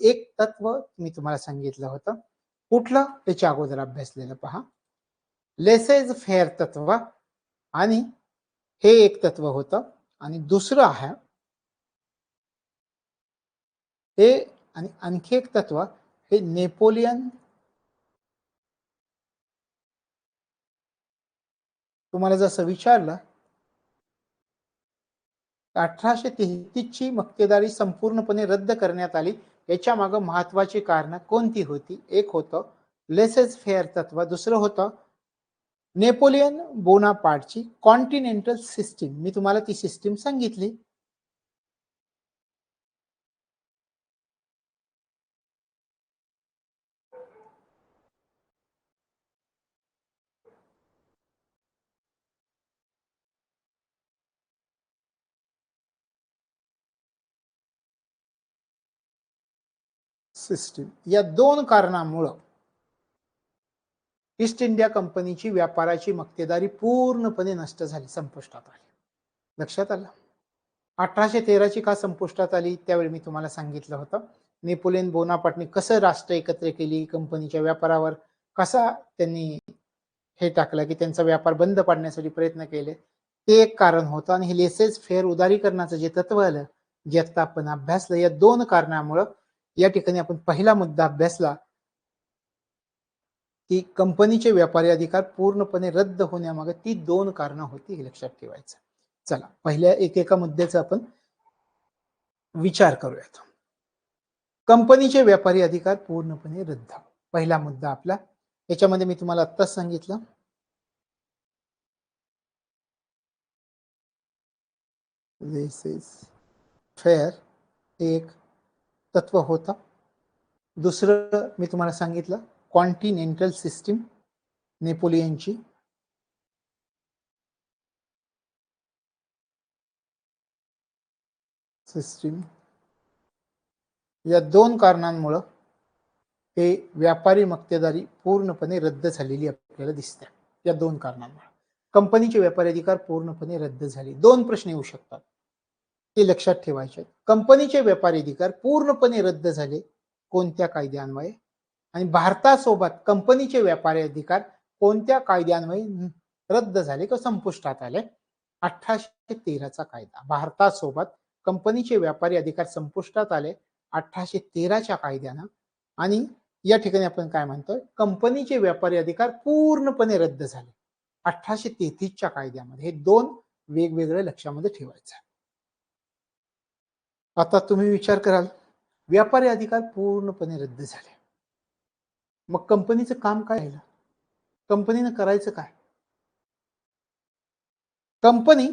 एक तत्व मी तुम्हाला सांगितलं होतं. कुठलं? त्याच्या अगोदर अभ्यासलेलं पहा. लेसेज फेअर तत्व, आणि हे एक तत्व होतं. आणि दुसरं आहे हे, आणि आणखी एक तत्व हे नेपोलियन, तुम्हाला जसं विचारलं 1833 ची मक्तेदारी संपूर्णपणे रद्द करण्यात आली, याच्या मागे महत्वाची कारण कोणती होती? एक होतं लेसेस फेअर तत्व, दुसरं होतं नेपोलियन बोनापार्टची कॉन्टिनेंटल सिस्टीम. मी तुम्हाला ती सिस्टीम सांगितली. सिस्टीम या 2 कारणामुळे ईस्ट इंडिया कंपनीची व्यापाराची मक्तेदारी पूर्णपणे नष्ट झाली, संपुष्टात आली. लक्षात आलं? 1813 ची का संपुष्टात आली? त्यावेळी मी तुम्हाला सांगितलं होतं नेपोलियन बोनापार्टने कसं राष्ट्र एकत्र केली, कंपनीच्या व्यापारावर कसा त्यांनी हे टाकलं की त्यांचा व्यापार बंद पाडण्यासाठी प्रयत्न केले, ते एक कारण होतं. आणि हे लेसेस फेअर उदारीकरणाचं जे तत्व आलं, जे आता आपण अभ्यासलं, या 2 कारणामुळे या ठिकाणी आपण पहिला मुद्दा अभ्यासला की कंपनीचे व्यापारी अधिकार पूर्णपणे रद्द होण्यामागे ती 2 कारणं होती, हे लक्षात ठेवायचं. चला पहिल्या एकेका मुद्द्याचा आपण विचार करूयात. कंपनीचे व्यापारी अधिकार पूर्णपणे रद्द, पहिला मुद्दा आपला. याच्यामध्ये मी तुम्हाला आत्ताच सांगितलं लेसेस फेअर एक तत्व होता. दुसरं मी तुम्हाला सांगितलं कॉन्टिनेंटल सिस्टीम नेपोलियनची. सिस्टीम या 2 कारणांमुळे हे व्यापारी मक्तेदारी पूर्णपणे रद्द झालेली आपल्याला दिसते. या 2 कारणांमुळे कंपनीचे व्यापारी अधिकार पूर्णपणे रद्द झाले. 2 प्रश्न येऊ शकतात, ते लक्षात ठेवायचे. कंपनीचे व्यापारी अधिकार पूर्णपणे रद्द झाले कोणत्या कायद्यान्वये, आणि भारतासोबत कंपनीचे व्यापारी अधिकार कोणत्या कायद्यान्वये रद्द झाले किंवा संपुष्टात आले? 1813 चा कायदा. भारतासोबत कंपनीचे व्यापारी अधिकार संपुष्टात आले 1813 च्या कायद्यानं. आणि या ठिकाणी आपण काय म्हणतोय, कंपनीचे व्यापारी अधिकार पूर्णपणे रद्द झाले 1833 च्या कायद्यामध्ये. हे 2 वेगवेगळे लक्षामध्ये ठेवायचं. आता तुम्ही विचार कराल व्यापारी अधिकार पूर्णपणे रद्द झाले, मग कंपनीचं काम काय आहे? कंपनीनं करायचं काय? कंपनी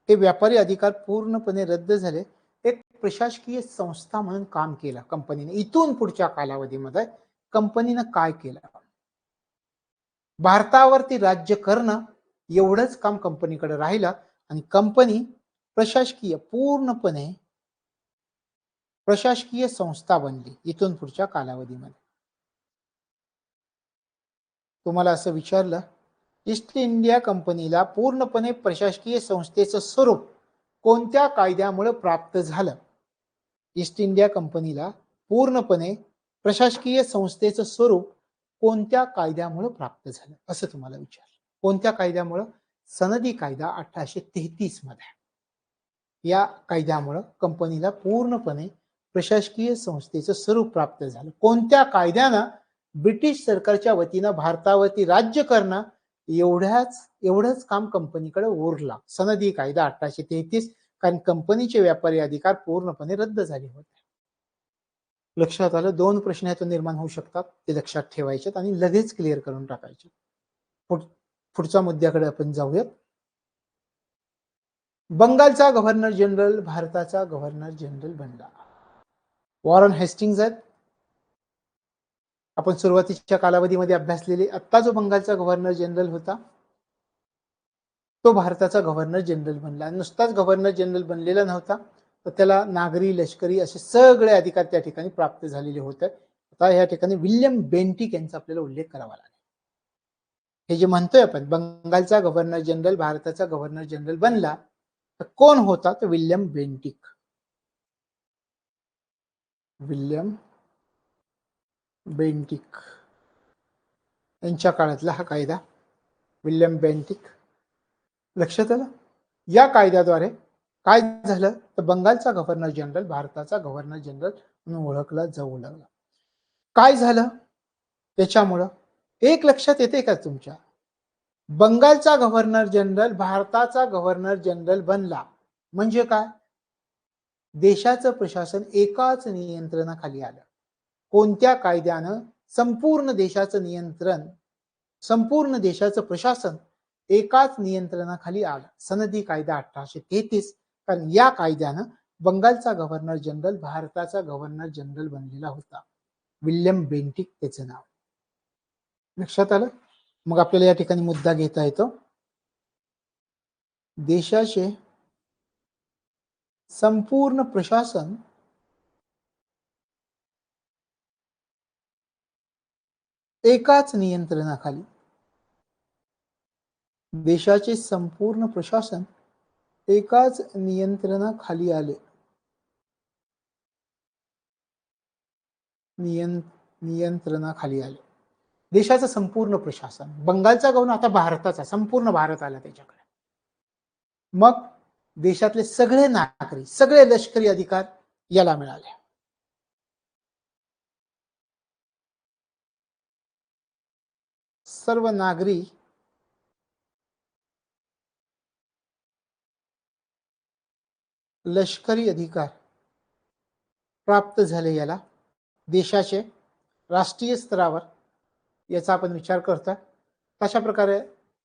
हे व्यापारी अधिकार पूर्णपणे रद्द झाले, एक प्रशासकीय संस्था म्हणून काम केलं कंपनीने. इथून पुढच्या कालावधीमध्ये कंपनीनं काय केलं? भारतावरती राज्य करणं एवढंच काम कंपनीकडे राहिलं आणि कंपनी पूर्णपणे प्रशासकीय संस्था बनली इथून पुढच्या कालावधीमध्ये. तुम्हाला असं विचारलं, ईस्ट इंडिया कंपनीला पूर्णपणे प्रशासकीय संस्थेचं स्वरूप कोणत्या कायद्यामुळे प्राप्त झालं? ईस्ट इंडिया कंपनीला पूर्णपणे प्रशासकीय संस्थेचं स्वरूप कोणत्या कायद्यामुळे प्राप्त झालं असं तुम्हाला विचारलं. कोणत्या कायद्यामुळे? सनदी कायदा 1833 मध्ये. या कायद्यामुळे कंपनीला पूर्णपणे प्रशासकीय संस्थेचं स्वरूप प्राप्त झालं. कोणत्या कायद्यानं? ब्रिटिश सरकारच्या वतीनं भारतावरती राज्य करणं एवढंच काम कंपनीकडे उरला. सनदी कायदा 1833, कारण कंपनीचे व्यापारी अधिकार पूर्णपणे रद्द झाले होते. लक्षात आलं? 2 प्रश्न यातून निर्माण होऊ शकतात, ते लक्षात ठेवायचे आणि लगेच क्लिअर करून टाकायचे. पुढच्या मुद्द्याकडे आपण जाऊयात. बंगालचा गव्हर्नर जनरल भारताचा गव्हर्नर जनरल बनला. वॉरन हेस्टिंग्ज आहेत. आपण सुरुवातीच्या कालावधीमध्ये अभ्यासलेले. आता जो बंगालचा गव्हर्नर जनरल होता तो भारताचा गव्हर्नर जनरल बनला. नुसताच गव्हर्नर जनरल बनलेला नव्हता, तर त्याला नागरी, लष्करी असे सगळे अधिकार त्या ठिकाणी प्राप्त झालेले होते. आता या ठिकाणी विल्यम बेंटिक यांचा आपल्याला उल्लेख करावा लागेल. हे जे म्हणतोय आपण बंगालचा गव्हर्नर जनरल भारताचा गव्हर्नर जनरल बनला, तर कोण होता? तर विल्यम बेंटिक. विल्यम बेंटिक यांच्या काळातला हा कायदा. William Bentinck. लक्षात आलं? या कायद्याद्वारे काय झालं तर बंगालचा गव्हर्नर जनरल भारताचा गव्हर्नर जनरल म्हणून ओळखला जाऊ लागला. काय झालं त्याच्यामुळं? एक लक्षात येते का तुमच्या? बंगालचा गव्हर्नर जनरल भारताचा गव्हर्नर जनरल बनला म्हणजे काय? देशाचं प्रशासन एकाच नियंत्रणाखाली आलं. कोणत्या कायद्यानं? संपूर्ण देशाचं नियंत्रण, संपूर्ण देशाचं प्रशासन एकाच नियंत्रणाखाली आलं. सनदी कायदा 1833. कारण या कायद्यानं बंगालचा गव्हर्नर जनरल भारताचा गव्हर्नर जनरल बनलेला होता. विल्यम बेंटिक त्याचं नाव. लक्षात आलं? मग आपल्याला या ठिकाणी मुद्दा घेता येतो. देशाचे संपूर्ण प्रशासन एकाच नियंत्रणाखाली, देशाचे संपूर्ण प्रशासन एकाच नियंत्रणाखाली आले. नियंत्रणाखाली आले. देशाचं संपूर्ण प्रशासन. बंगालचा गव्हर्नर आता भारताचा, संपूर्ण भारत आला त्याच्याकडे. मग देशातले सगळे नागरिक, सगळे लष्करी अधिकार याला मिळाले. सर्व नागरी लष्करी अधिकार प्राप्त झाले याला. देशाचे राष्ट्रीय स्तरावर याचा आपण विचार करता. तशा प्रकारे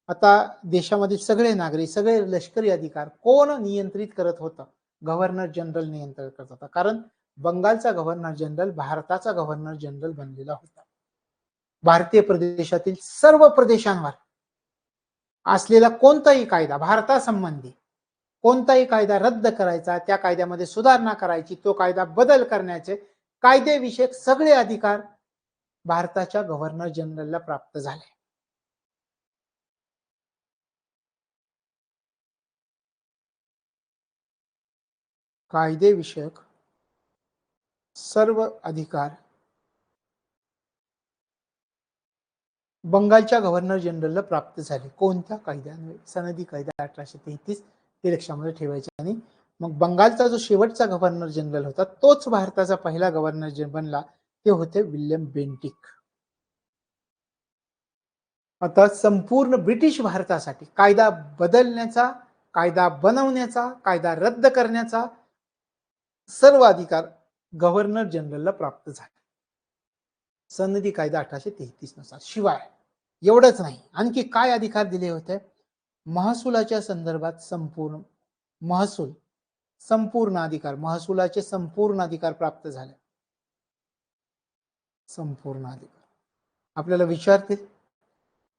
आता देशामध्ये सगळे नागरिक, सगळे लष्करी अधिकार कोण नियंत्रित करत होतं? गव्हर्नर जनरल नियंत्रित करत होता. कारण बंगालचा गव्हर्नर जनरल भारताचा गव्हर्नर जनरल बनलेला होता. भारतीय प्रदेशातील सर्व प्रदेशांवर असलेला कोणताही कायदा, भारतासंबंधी कोणताही कायदा रद्द करायचा, त्या कायद्यामध्ये सुधारणा करायची, तो कायदा बदल करण्याचे कायदेविषयक सगळे अधिकार भारताच्या गव्हर्नर जनरलला प्राप्त झाले. कायदेविषयक सर्व अधिकार बंगालच्या गव्हर्नर जनरलला प्राप्त झाले. कोणत्या कायद्याने? सनदी कायदा 1833. ते लक्षामध्ये ठेवायचे. आणि मग बंगालचा जो शेवटचा गव्हर्नर जनरल होता तोच भारताचा पहिला गव्हर्नर जनरल बनला, ते होते विल्यम बेंटिक. आता संपूर्ण ब्रिटिश भारतासाठी कायदा बदलण्याचा, कायदा बनवण्याचा, कायदा रद्द करण्याचा सर्व अधिकार गव्हर्नर जनरलला प्राप्त झाले सनदी कायदा 1833 नुसार. शिवाय एवढंच नाही, आणखी काय अधिकार दिले होते? महसुलाच्या संदर्भात संपूर्ण महसूल संपूर्ण अधिकार, महसुलाचे संपूर्ण अधिकार प्राप्त झाले. संपूर्ण अधिकार आपल्याला विचारतील,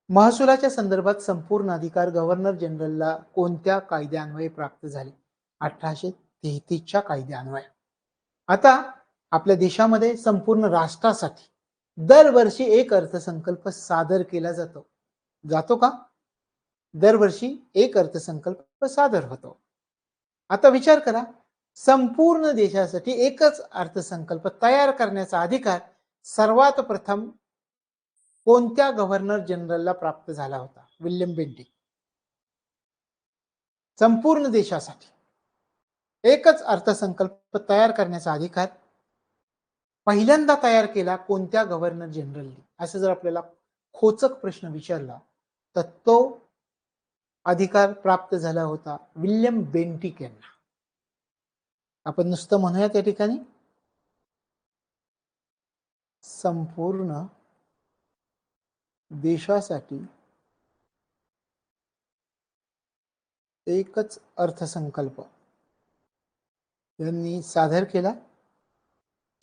महसुलाच्या संदर्भात संपूर्ण अधिकार गव्हर्नर जनरलला कोणत्या कायद्यान्वये प्राप्त झाले? 1833च्या कायद्यान्वये. आता आपल्या देशामध्ये संपूर्ण राष्ट्रासाठी दरवर्षी एक अर्थसंकल्प सादर केला जातो का? दरवर्षी एक अर्थसंकल्प सादर होतो. आता विचार करा, संपूर्ण देशासाठी एकच अर्थसंकल्प तयार करण्याचा अधिकार सर्वात प्रथम कोणत्या गव्हर्नर जनरलला प्राप्त झाला होता? William Bentinck. संपूर्ण देशासाठी एकच अर्थसंकल्प तयार करण्याचा अधिकार पहिल्यांदा तयार केला कोणत्या गव्हर्नर जनरलने? असं जर आपल्याला खोचक प्रश्न विचारला तर तो अधिकार प्राप्त झाला होता विल्यम बेंटिक यांना. आपण नुसतं म्हणूया त्या ठिकाणी संपूर्ण देशासाठी एकच अर्थसंकल्प यांनी सादर केला.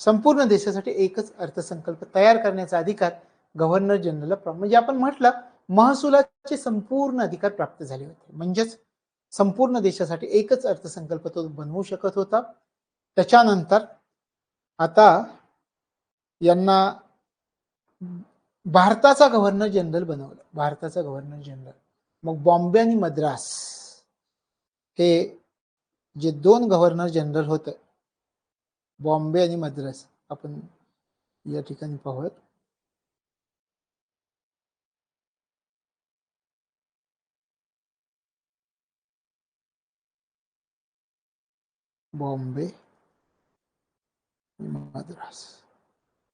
संपूर्ण देशासाठी एकच अर्थसंकल्प तयार करण्याचा अधिकार गव्हर्नर जनरलला, म्हणजे आपण म्हटलं महसुलाचे संपूर्ण अधिकार प्राप्त झाले होते. म्हणजेच संपूर्ण देशासाठी एकच अर्थसंकल्प तो बनवू शकत होता. त्याच्यानंतर आता यांना भारताचा गव्हर्नर जनरल बनवलं. भारताचा गव्हर्नर जनरल. मग बॉम्बे आणि मद्रास हे जे दोन गव्हर्नर जनरल होते, बॉम्बे आणि मद्रास, आपण या ठिकाणी पाहूयात. बॉम्बे मद्रास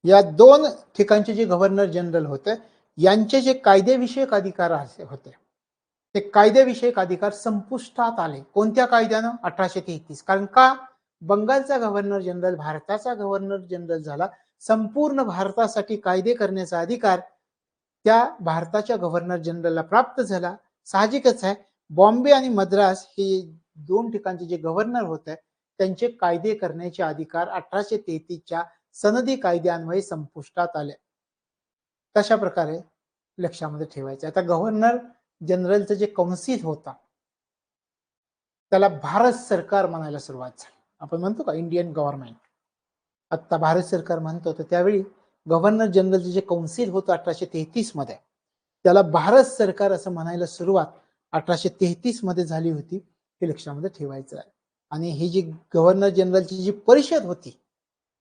या दोन ठिकाणचे जे गव्हर्नर जनरल होते यांचे जे कायदेविषयक अधिकार होते ते कायदेविषयक अधिकार संपुष्टात आले. कोणत्या कायद्यानं? 1833. कारण का? बंगालचा गव्हर्नर जनरल भारताचा गव्हर्नर जनरल झाला. संपूर्ण भारतासाठी कायदे करण्याचा अधिकार त्या भारताच्या गव्हर्नर जनरलला प्राप्त झाला. साहजिकच आहे, बॉम्बे आणि मद्रास हे दोन ठिकाणचे जे गव्हर्नर होते त्यांचे कायदे करण्याचे अधिकार 1833च्या सनदी कायद्यान्वये संपुष्टात आले. तशा प्रकारे लक्षामध्ये ठेवायचे. आता गव्हर्नर जनरलचं जे कौन्सिल होता त्याला भारत सरकार म्हणायला सुरुवात झाली. आपण म्हणतो का इंडियन गव्हर्नमेंट, आता भारत सरकार म्हणतो. तर त्यावेळी गव्हर्नर जनरलचे जे कौन्सिल होतं 1833 मध्ये त्याला भारत सरकार असं म्हणायला सुरुवात 1833 मध्ये झाली होती. हे लक्षामध्ये ठेवायचं आहे. आणि ही जी गव्हर्नर जनरलची जी परिषद होती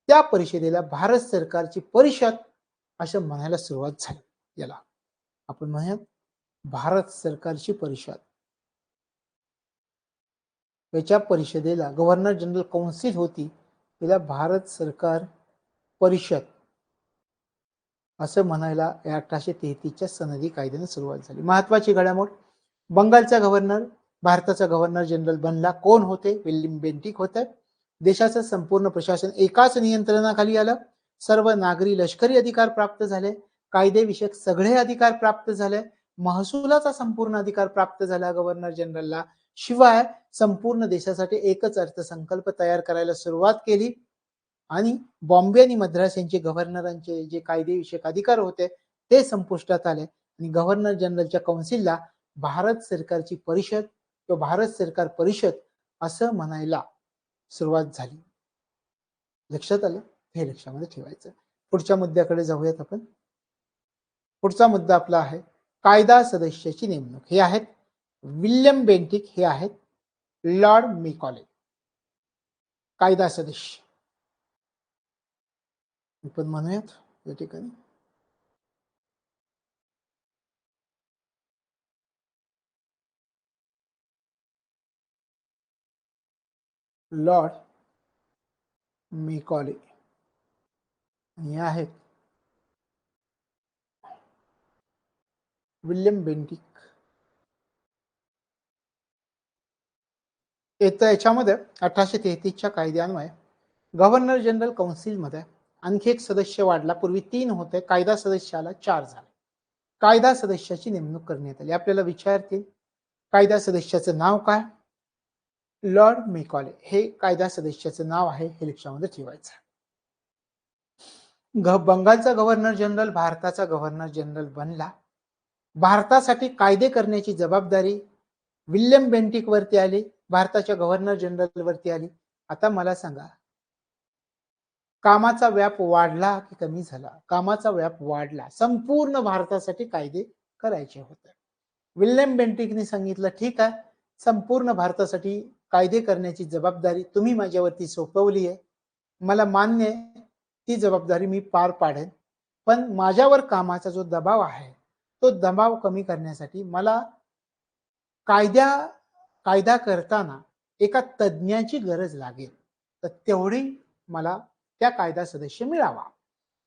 त्या परिषदेला भारत सरकारची परिषद असं म्हणायला सुरुवात झाली. याला आपण म्हणूयात भारत सरकारची परिषद. याच्या परिषदेला गव्हर्नर जनरल कौन्सिल होती, तिला भारत सरकार परिषद असं म्हणायला 1833च्या सनदी कायद्याने सुरुवात झाली. महत्वाची घडामोड, बंगालचा गव्हर्नर भारताचा गव्हर्नर जनरल बनला. कोण होते? विल्यम बेंटिक होते. देशाचं संपूर्ण प्रशासन एकाच नियंत्रणाखाली आलं. सर्व नागरी लष्करी अधिकार प्राप्त झाले. कायदेविषयक सगळे अधिकार प्राप्त झाले. महसुलाचा संपूर्ण अधिकार प्राप्त झाला गव्हर्नर जनरलला. शिवाय संपूर्ण देशासाठी एकच अर्थसंकल्प तयार करायला सुरुवात केली. आणि बॉम्बे आणि मद्रास यांचे गव्हर्नरांचे जे कायदेविषयक अधिकार होते ते संपुष्टात आले. आणि गव्हर्नर जनरलच्या कौन्सिलला भारत सरकारची परिषद किंवा भारत सरकार परिषद असं म्हणायला सुरुवात झाली. लक्षात आलं? हे लक्षामध्ये ठेवायचं. पुढच्या मुद्द्याकडे जाऊयात आपण. पुढचा मुद्दा आपला आहे कायदा सदस्याची नेमणूक. हे आहेत विल्यम बेंटिक, हे आहेत लॉर्ड मेकॉले. कायदा सदस्य आपण म्हणूयात या ठिकाणी लॉर्ड मेकॉले हे आहेत विल्यम बेंटिक. याच्यामध्ये 1833च्या कायद्यान्वये गव्हर्नर जनरल कौन्सिलमध्ये आणखी एक सदस्य वाढला. पूर्वी 3 होते, कायदा सदस्याला 4 झाले. कायदा सदस्याची नेमणूक करण्यात आली. आपल्याला विचारतील कायदा सदस्याचं नाव काय? लॉर्ड मेकॉले हे कायदा सदस्याचं नाव आहे, हे लक्षामध्ये ठेवायचं. बंगालचा गव्हर्नर जनरल भारताचा गव्हर्नर जनरल बनला. भारतासाठी कायदे करण्याची जबाबदारी विल्यम बेंटिक वरती आली, भारताच्या गव्हर्नर जनरल वरती आली. आता मला सांगा, कामाचा व्याप वाढला की कमी झाला? कामाचा व्याप वाढला. संपूर्ण भारतासाठी कायदे करायचे होते. विल्यम बेंटिकने सांगितलं, ठीक आहे, संपूर्ण भारतासाठी कायदे करण्याची जबाबदारी तुम्ही माझ्यावरती सोपवली आहे, मला मान्य आहे, ती जबाबदारी मी पार पाडेन, पण माझ्यावर कामाचा जो दबाव आहे तो दबाव कमी करण्यासाठी मला कायदा करताना एका तज्ज्ञाची गरज लागेल, तर तेवढी मला त्या कायदा सदस्य मिळावा,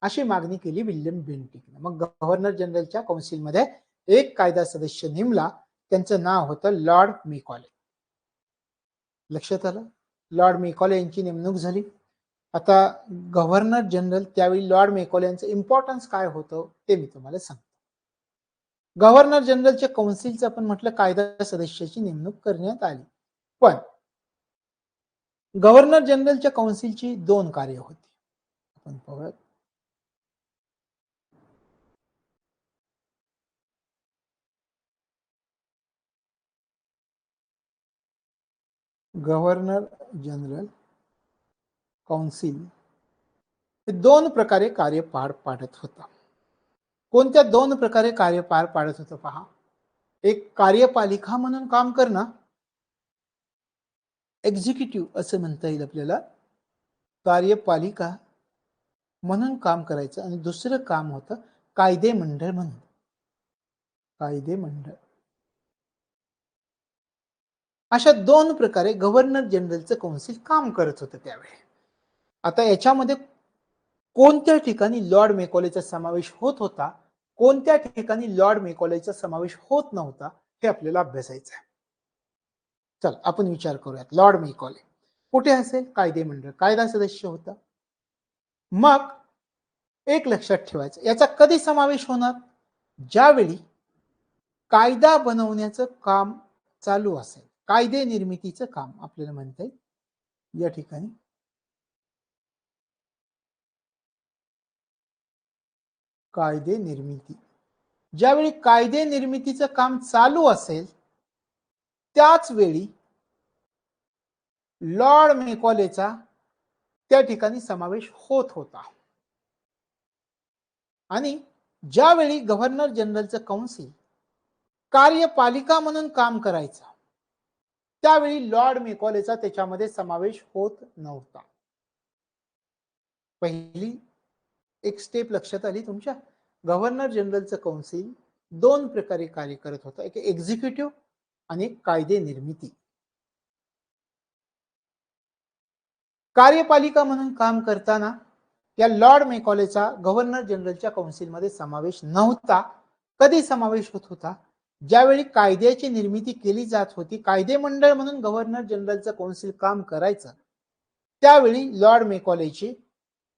अशी मागणी केली विल्यम बेंटिकने. मग गव्हर्नर जनरलच्या काउन्सिलमध्ये एक कायदा सदस्य नेमला, त्यांचं नाव होतं लॉर्ड मेकॉले. लक्षात आलं? लॉर्ड मेकॉले यांची नेमणूक झाली. आता गव्हर्नर जनरल त्यावेळी लॉर्ड मेकॉले यांचं इम्पॉर्टन्स काय होतं ते मी तुम्हाला सांगतो. गव्हर्नर जनरलच्या काउन्सिलचं आपण म्हटलं कायदा सदस्याची नेमणूक करण्यात आली, पण गव्हर्नर जनरलच्या काउन्सिलची 2 कार्य होती. आपण पाहूयात. गव्हर्नर जनरल काउन्सिल हे 2 प्रकारे कार्य पार पाडत होता. कोणत्या 2 प्रकारे कार्य पार पाडत होतं पहा. एक कार्यपालिका म्हणून काम करणं, एक्झिक्युटिव्ह असं म्हणता येईल आपल्याला, कार्यपालिका म्हणून काम करायचं, आणि दुसरं काम होतं कायदे मंडळ म्हणून. कायदे मंडळ. अशा 2 प्रकारे गव्हर्नर जनरलचं काउन्सिल काम करत होतं त्यावेळी. आता याच्यामध्ये कोणत्या ठिकाणी लॉर्ड मेकॉलेचा समावेश होत होता, कोणत्या ठिकाणी लॉर्ड मेकॉलेचा समावेश होत नव्हता, हे आपल्याला अभ्यासायचं आहे. चल आपण विचार करूयात. लॉर्ड मेकॉले कुठे असेल? कायदे मंडळ, कायदा सदस्य होता. मग एक लक्षात ठेवायचं, याचा कधी समावेश होणार? ज्यावेळी कायदा बनवण्याचं काम चालू असेल, कायदे निर्मितीचं काम आपल्याला म्हणता येईल या ठिकाणी. कायदे निर्मिती, ज्यावेळी कायदे निर्मितीचं काम चालू असेल त्याच वेळी लॉर्ड मेकॉलेचा त्या ठिकाणी समावेश होत होता. आणि ज्यावेळी गव्हर्नर जनरलचं काउन्सिल कार्यपालिका म्हणून काम करायचं, त्यावेळी लॉर्ड मेकॉलेचा त्याच्यामध्ये समावेश होत नव्हता. पहिली एक स्टेप लक्षात आली तुमच्या. गव्हर्नर जनरलचं काउन्सिल 2 प्रकारे कार्य करत होतं, एक एक्झिक्युटिव्ह आणि एक कायदे निर्मिती. कार्यपालिका म्हणून काम करताना या लॉर्ड मेकॉलेचा गव्हर्नर जनरलच्या काउन्सिलमध्ये समावेश नव्हता. कधी समावेश होत होता? ज्यावेळी कायद्याची निर्मिती केली जात होती, कायदे मंडळ म्हणून गव्हर्नर जनरलचं काउन्सिल काम करायचं, त्यावेळी लॉर्ड मेकॉलेची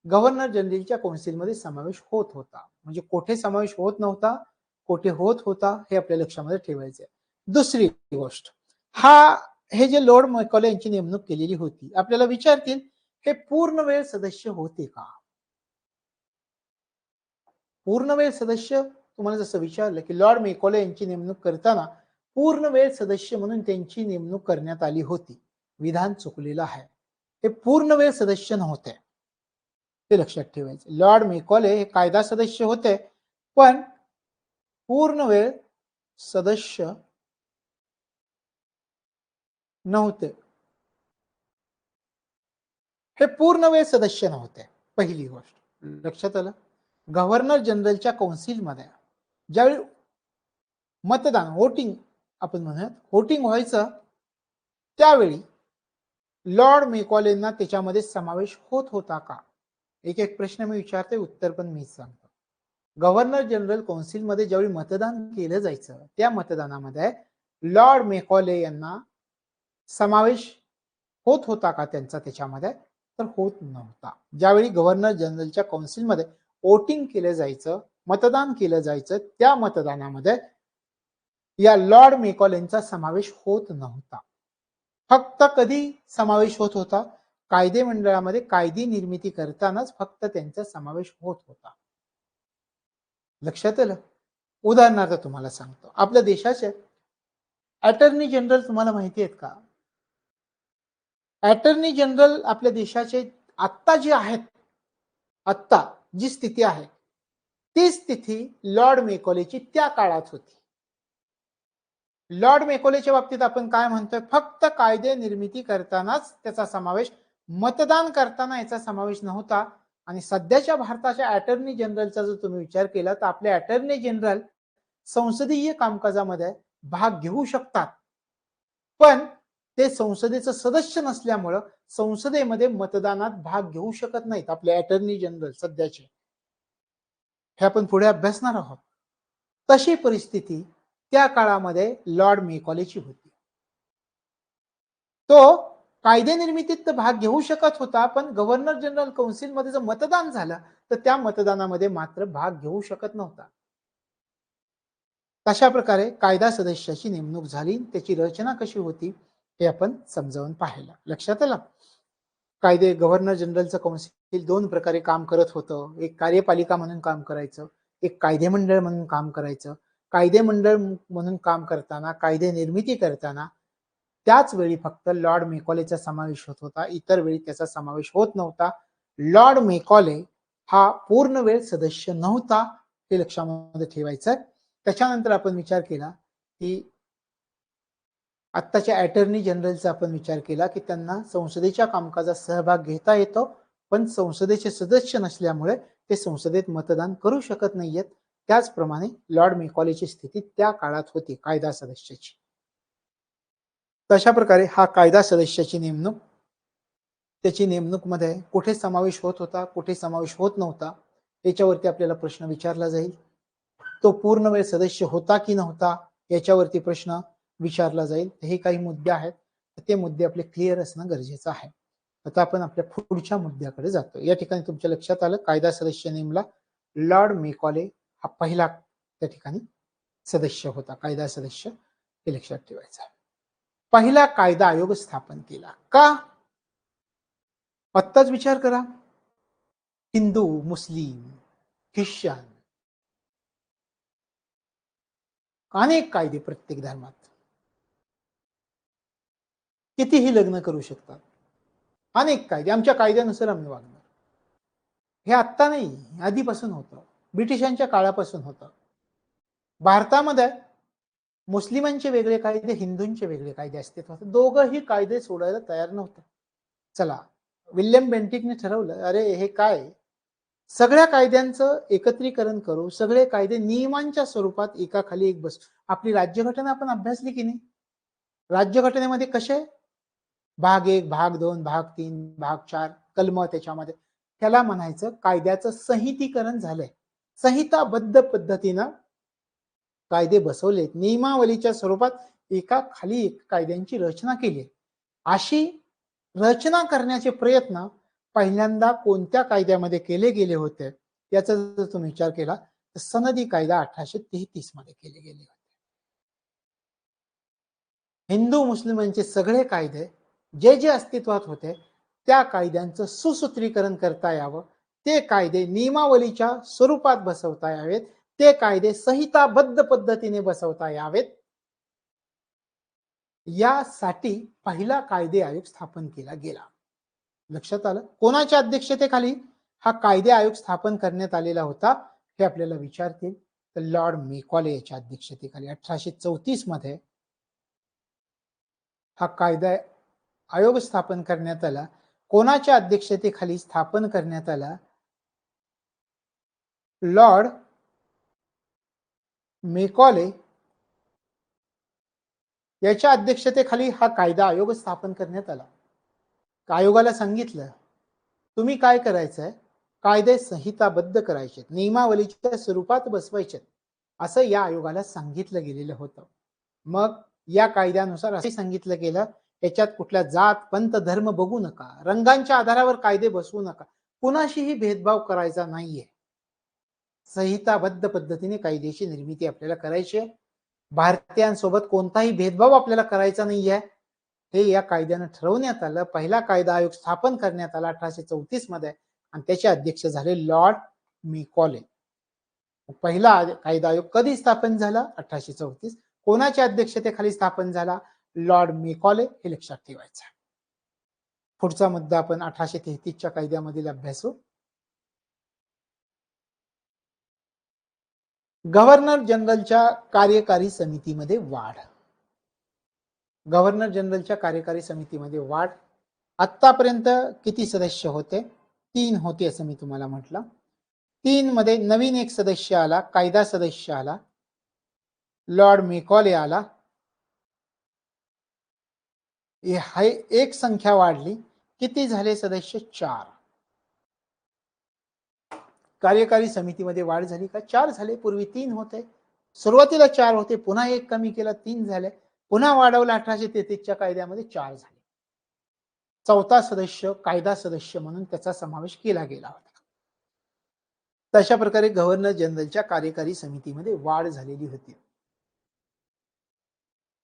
गव्हर्नर जनरलच्या काउन्सिलमध्ये समावेश होत होता. म्हणजे कुठे समावेश होत नव्हता, कुठे होत होता, हे आपल्या लक्षामध्ये ठेवायचं आहे. दुसरी गोष्ट, हे जे लॉर्ड मेकॉले यांची नेमणूक केलेली होती, आपल्याला विचारतील हे पूर्ण वेळ सदस्य होते का? पूर्ण वेळ सदस्य तुम्हाला जसं विचारलं की लॉर्ड मेकॉले यांची नेमणूक करताना पूर्ण वेळ सदस्य म्हणून त्यांची नेमणूक करण्यात आली होती, विधान चुकलेलं आहे. हे पूर्ण वेळ सदस्य नव्हते, ते लक्षात ठेवायचं. लॉर्ड मेकॉले हे कायदा सदस्य होते, पण पूर्ण वेळ सदस्य नव्हते. हे पूर्ण वेळ सदस्य नव्हते. पहिली गोष्ट लक्षात आलं. गव्हर्नर जनरलच्या काउन्सिलमध्ये ज्यावेळी मतदान, वोटिंग आपण म्हणूयात, वोटिंग व्हायचं, त्यावेळी लॉर्ड मेकॉलेंना त्याच्यामध्ये समावेश होत होता का? एक एक प्रश्न मी विचारते, उत्तर पण मीच सांगतो. गव्हर्नर जनरल काउन्सिलमध्ये ज्यावेळी मतदान केलं जायचं, त्या मतदानामध्ये लॉर्ड मेकॉले यांना समावेश होत होता का त्यांचा त्याच्यामध्ये? तर होत नव्हता. ज्यावेळी गव्हर्नर जनरलच्या काउन्सिलमध्ये वोटिंग केलं जायचं, मतदान केलं जायचं, त्या मतदानामध्ये या लॉर्ड मेकॉलेंचा समावेश होत नव्हता. फक्त कधी समावेश होत होता? कायदे मंडळामध्ये कायदे निर्मिती करतानाच फक्त त्यांचा समावेश होत होता. लक्षात आलं? उदाहरणार्थ तुम्हाला सांगतो, आपल्या देशाचे अटर्नी जनरल तुम्हाला माहिती आहेत का? अटर्नी जनरल आपल्या देशाचे आत्ता जे आहेत, आत्ता जी स्थिती आहे, ती स्थिती लॉर्ड मेकॉलेची त्या काळात होती. लॉर्ड मेकॉलेच्या बाबतीत आपण काय म्हणतोय? फक्त कायदे निर्मिती करतानाच त्याचा समावेश, मतदान करताना याचा समावेश नव्हता. आणि सध्याच्या भारताच्या अटर्नी जनरलचा जर तुम्ही विचार केला तर आपले अटर्नी जनरल संसदीय कामकाजामध्ये भाग घेऊ शकतात, पण ते संसदेचं सदस्य नसल्यामुळं संसदेमध्ये मतदानात भाग घेऊ शकत नाहीत आपले अटर्नी जनरल सध्याचे. हे आपण पुढे अभ्यासणार आहोत. तशी परिस्थिती त्या काळामध्ये लॉर्ड मेकॉलेची होती. तो कायदे निर्मितीत भाग घेऊ शकत होता, पण गव्हर्नर जनरल कौन्सिलमध्ये जर मतदान झालं तर त्या मतदानामध्ये मात्र भाग घेऊ शकत नव्हता. तशा प्रकारे कायदा सदस्याची नेमणूक झाली. त्याची रचना कशी होती हे आपण समजावून पाहिलं. लक्षात आलं? कायदे गव्हर्नर जनरलचं कौन्सिल दोन प्रकारे काम करत होतं. एक कार्यपालिका म्हणून काम करायचं, एक कायदे मंडळ म्हणून काम करायचं. कायदे मंडळ म्हणून काम करताना, कायदे निर्मिती करताना त्याच वेळी फक्त लॉर्ड मेकॉलेचा समावेश होत होता, इतर वेळी त्याचा समावेश होत नव्हता. लॉर्ड मेकॉले हा पूर्ण वेळ सदस्य नव्हता, हे लक्षामध्ये ठेवायचं. त्याच्यानंतर आपण विचार केला की आत्ताच्या अटर्नी जनरलचा आपण विचार केला की त्यांना संसदेच्या कामकाजात सहभाग घेता येतो, पण संसदेचे सदस्य नसल्यामुळे ते संसदेत मतदान करू शकत नाहीयेत. त्याचप्रमाणे लॉर्ड मेकॉलेची स्थिती त्या काळात होती कायदा सदस्याची. तशा प्रकारे हा कायदा सदस्याची नेमणूक, त्याची नेमणूक मध्ये कुठे समावेश होत होता, कुठे समावेश होत नव्हता, याच्यावरती आपल्याला प्रश्न विचारला जाईल. तो पूर्ण वेळ सदस्य होता की नव्हता याच्यावरती प्रश्न विचारला जाईल. हे काही मुद्दे आहेत, ते मुद्दे आपले क्लिअर असणं गरजेचं आहे. आता आपण आपल्या पुढच्या मुद्द्याकडे जातो. या ठिकाणी तुमच्या लक्षात आलं, कायदा सदस्य नेमला लॉर्ड मेकॉले हा पहिला त्या ठिकाणी सदस्य होता, कायदा सदस्य, हे लक्षात ठेवायचं आहे. पहिला कायदा आयोग स्थापन केला का? आत्ताच विचार करा, हिंदू, मुस्लिम, ख्रिश्चन, अनेक कायदे प्रत्येक धर्मात, कितीही लग्न करू शकतात, अनेक कायदे, आमच्या कायद्यानुसार आम्ही वागणार. हे आत्ता नाही, आधीपासून होतं, ब्रिटिशांच्या काळापासून होतं. भारतामध्ये मुस्लिमांचे वेगळे कायदे, हिंदूंचे वेगळे कायदे अस्तित्वात, दोघंही कायदे सोडायला तयार नव्हतं. चला, विल्यम बेंटिकने ठरवलं, अरे हे काय, सगळ्या कायद्यांचं एकत्रीकरण करू, सगळे कायदे नियमांच्या स्वरूपात एकाखाली एक बस. आपली राज्यघटना आपण अभ्यासली की नाही? राज्यघटनेमध्ये कसे भाग 1, भाग 2, भाग 3, भाग 4 कलम, त्याच्यामध्ये त्याला म्हणायचं कायद्याचं संहितीकरण झालंय. संहिताबद्ध पद्धतीनं कायदे बसवलेत, नियमावलीच्या स्वरूपात एका खाली एक कायद्यांची रचना केली. अशी रचना करण्याचे प्रयत्न पहिल्यांदा कोणत्या कायद्यामध्ये केले गेले होते याचा जर तुम्ही विचार केला तर सनदी कायदा 1833 मध्ये केले गेले होते. हिंदू मुस्लिमांचे सगळे कायदे जे जे अस्तित्वात होते त्या कायद्यांचं सुसूत्रीकरण करता यावं, ते कायदे नियमावलीच्या स्वरूपात बसवता यावेत, ते कायदे संहिताबद्ध पद्धतीने बसवता यावेत, यासाठी पहिला कायदे आयोग स्थापन केला गेला. लक्षात आलं? कोणाच्या अध्यक्षतेखाली हा कायदे आयोग स्थापन करण्यात आलेला होता हे आपल्याला विचारतील तर लॉर्ड मेकॉले याच्या अध्यक्षतेखाली 1834 मध्ये हा कायदा आयोग स्थापन करण्यात आला. कोणाच्या अध्यक्षतेखाली स्थापन करण्यात आला? लॉर्ड मेकॉले याच्या अध्यक्षतेखाली हा कायदा आयोग स्थापन करण्यात आला. आयोगाला सांगितलं तुम्ही काय करायचंय, कायदे संहिताबद्ध करायचे, नियमावलीच्या स्वरूपात बसवायचे, असं या आयोगाला सांगितलं गेलेलं होतं. मग या कायद्यानुसार असे सांगितलं गेलं याच्यात कुठल्या जात, पंथ, धर्म बघू नका, रंगांच्या आधारावर कायदे बसवू नका, कुणाशीही भेदभाव करायचा नाहीये, संहिताबद्ध पद्धतीने कायद्याची निर्मिती आपल्याला करायची आहे. भारतीयांसोबत कोणताही भेदभाव आपल्याला करायचा नाहीये. हे या कायद्यानं ठरवण्यात आलं. पहिला कायदा आयोग स्थापन करण्यात आला 1834 मध्ये आणि त्याचे अध्यक्ष झाले लॉर्ड मेकॉले. पहिला कायदा आयोग कधी स्थापन झाला? 1834. कोणाच्या अध्यक्षतेखाली स्थापन झाला? Lord Macaulay. हे लक्षात ठेवायचं. पुढचा मुद्दा आपण 1833च्या कायद्यामधील अभ्यासू. गव्हर्नर जनरलच्या कार्यकारी समितीमध्ये वाढ. गव्हर्नर जनरलच्या कार्यकारी समितीमध्ये वाढ. आतापर्यंत किती सदस्य होते? 3 होते असं मी तुम्हाला म्हटलं. 3 मध्ये नवीन एक सदस्य आला, कायदा सदस्य आला, लॉर्ड मेकॉले आला. एक संख्या वाढली. किती झाले सदस्य? 4. कार्यकारी समितीमध्ये वाढ झाली का? 4 झाले. पूर्वी 3 होते, सुरुवातीला 4 होते, पुन्हा एक कमी केला, 3 झाले, पुन्हा वाढवला 1833च्या कायद्यामध्ये 4 झाले. चौथा सदस्य कायदा सदस्य म्हणून त्याचा समावेश केला गेला होता. तशा प्रकारे गव्हर्नर जनरलच्या कार्यकारी समितीमध्ये वाढ झालेली होती.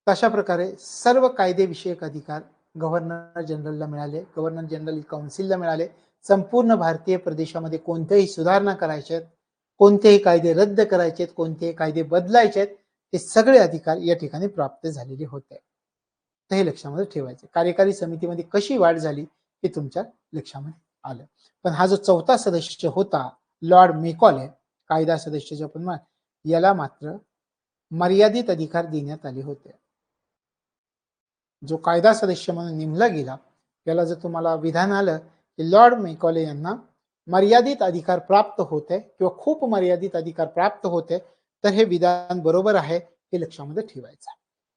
तशा प्रकारे सर्व कायदेविषयक अधिकार गव्हर्नर जनरलला मिळाले, गव्हर्नर जनरल काउन्सिलला मिळाले. संपूर्ण भारतीय प्रदेशामध्ये कोणत्याही सुधारणा करायच्या, कोणतेही कायदे रद्द करायचे, कोणतेही कायदे बदलायचे, ते सगळे अधिकार या ठिकाणी प्राप्त झालेले होते. तर हे लक्षामध्ये ठेवायचे. कार्यकारी समितीमध्ये कशी वाढ झाली हे तुमच्या लक्षामध्ये आलं. पण हा जो चौथा सदस्य होता लॉर्ड मेकॉले, कायदा सदस्य पण, याला मात्र मर्यादित अधिकार देण्यात आले होते. जो कायदा सदस्य म्हणून नेमला गेला त्याला जर तुम्हाला विधान आलं की लॉर्ड मेकॉले यांना मर्यादित अधिकार प्राप्त होते किंवा खूप मर्यादित अधिकार प्राप्त होते, तर हे विधान बरोबर आहे हे लक्षामध्ये ठेवायचं.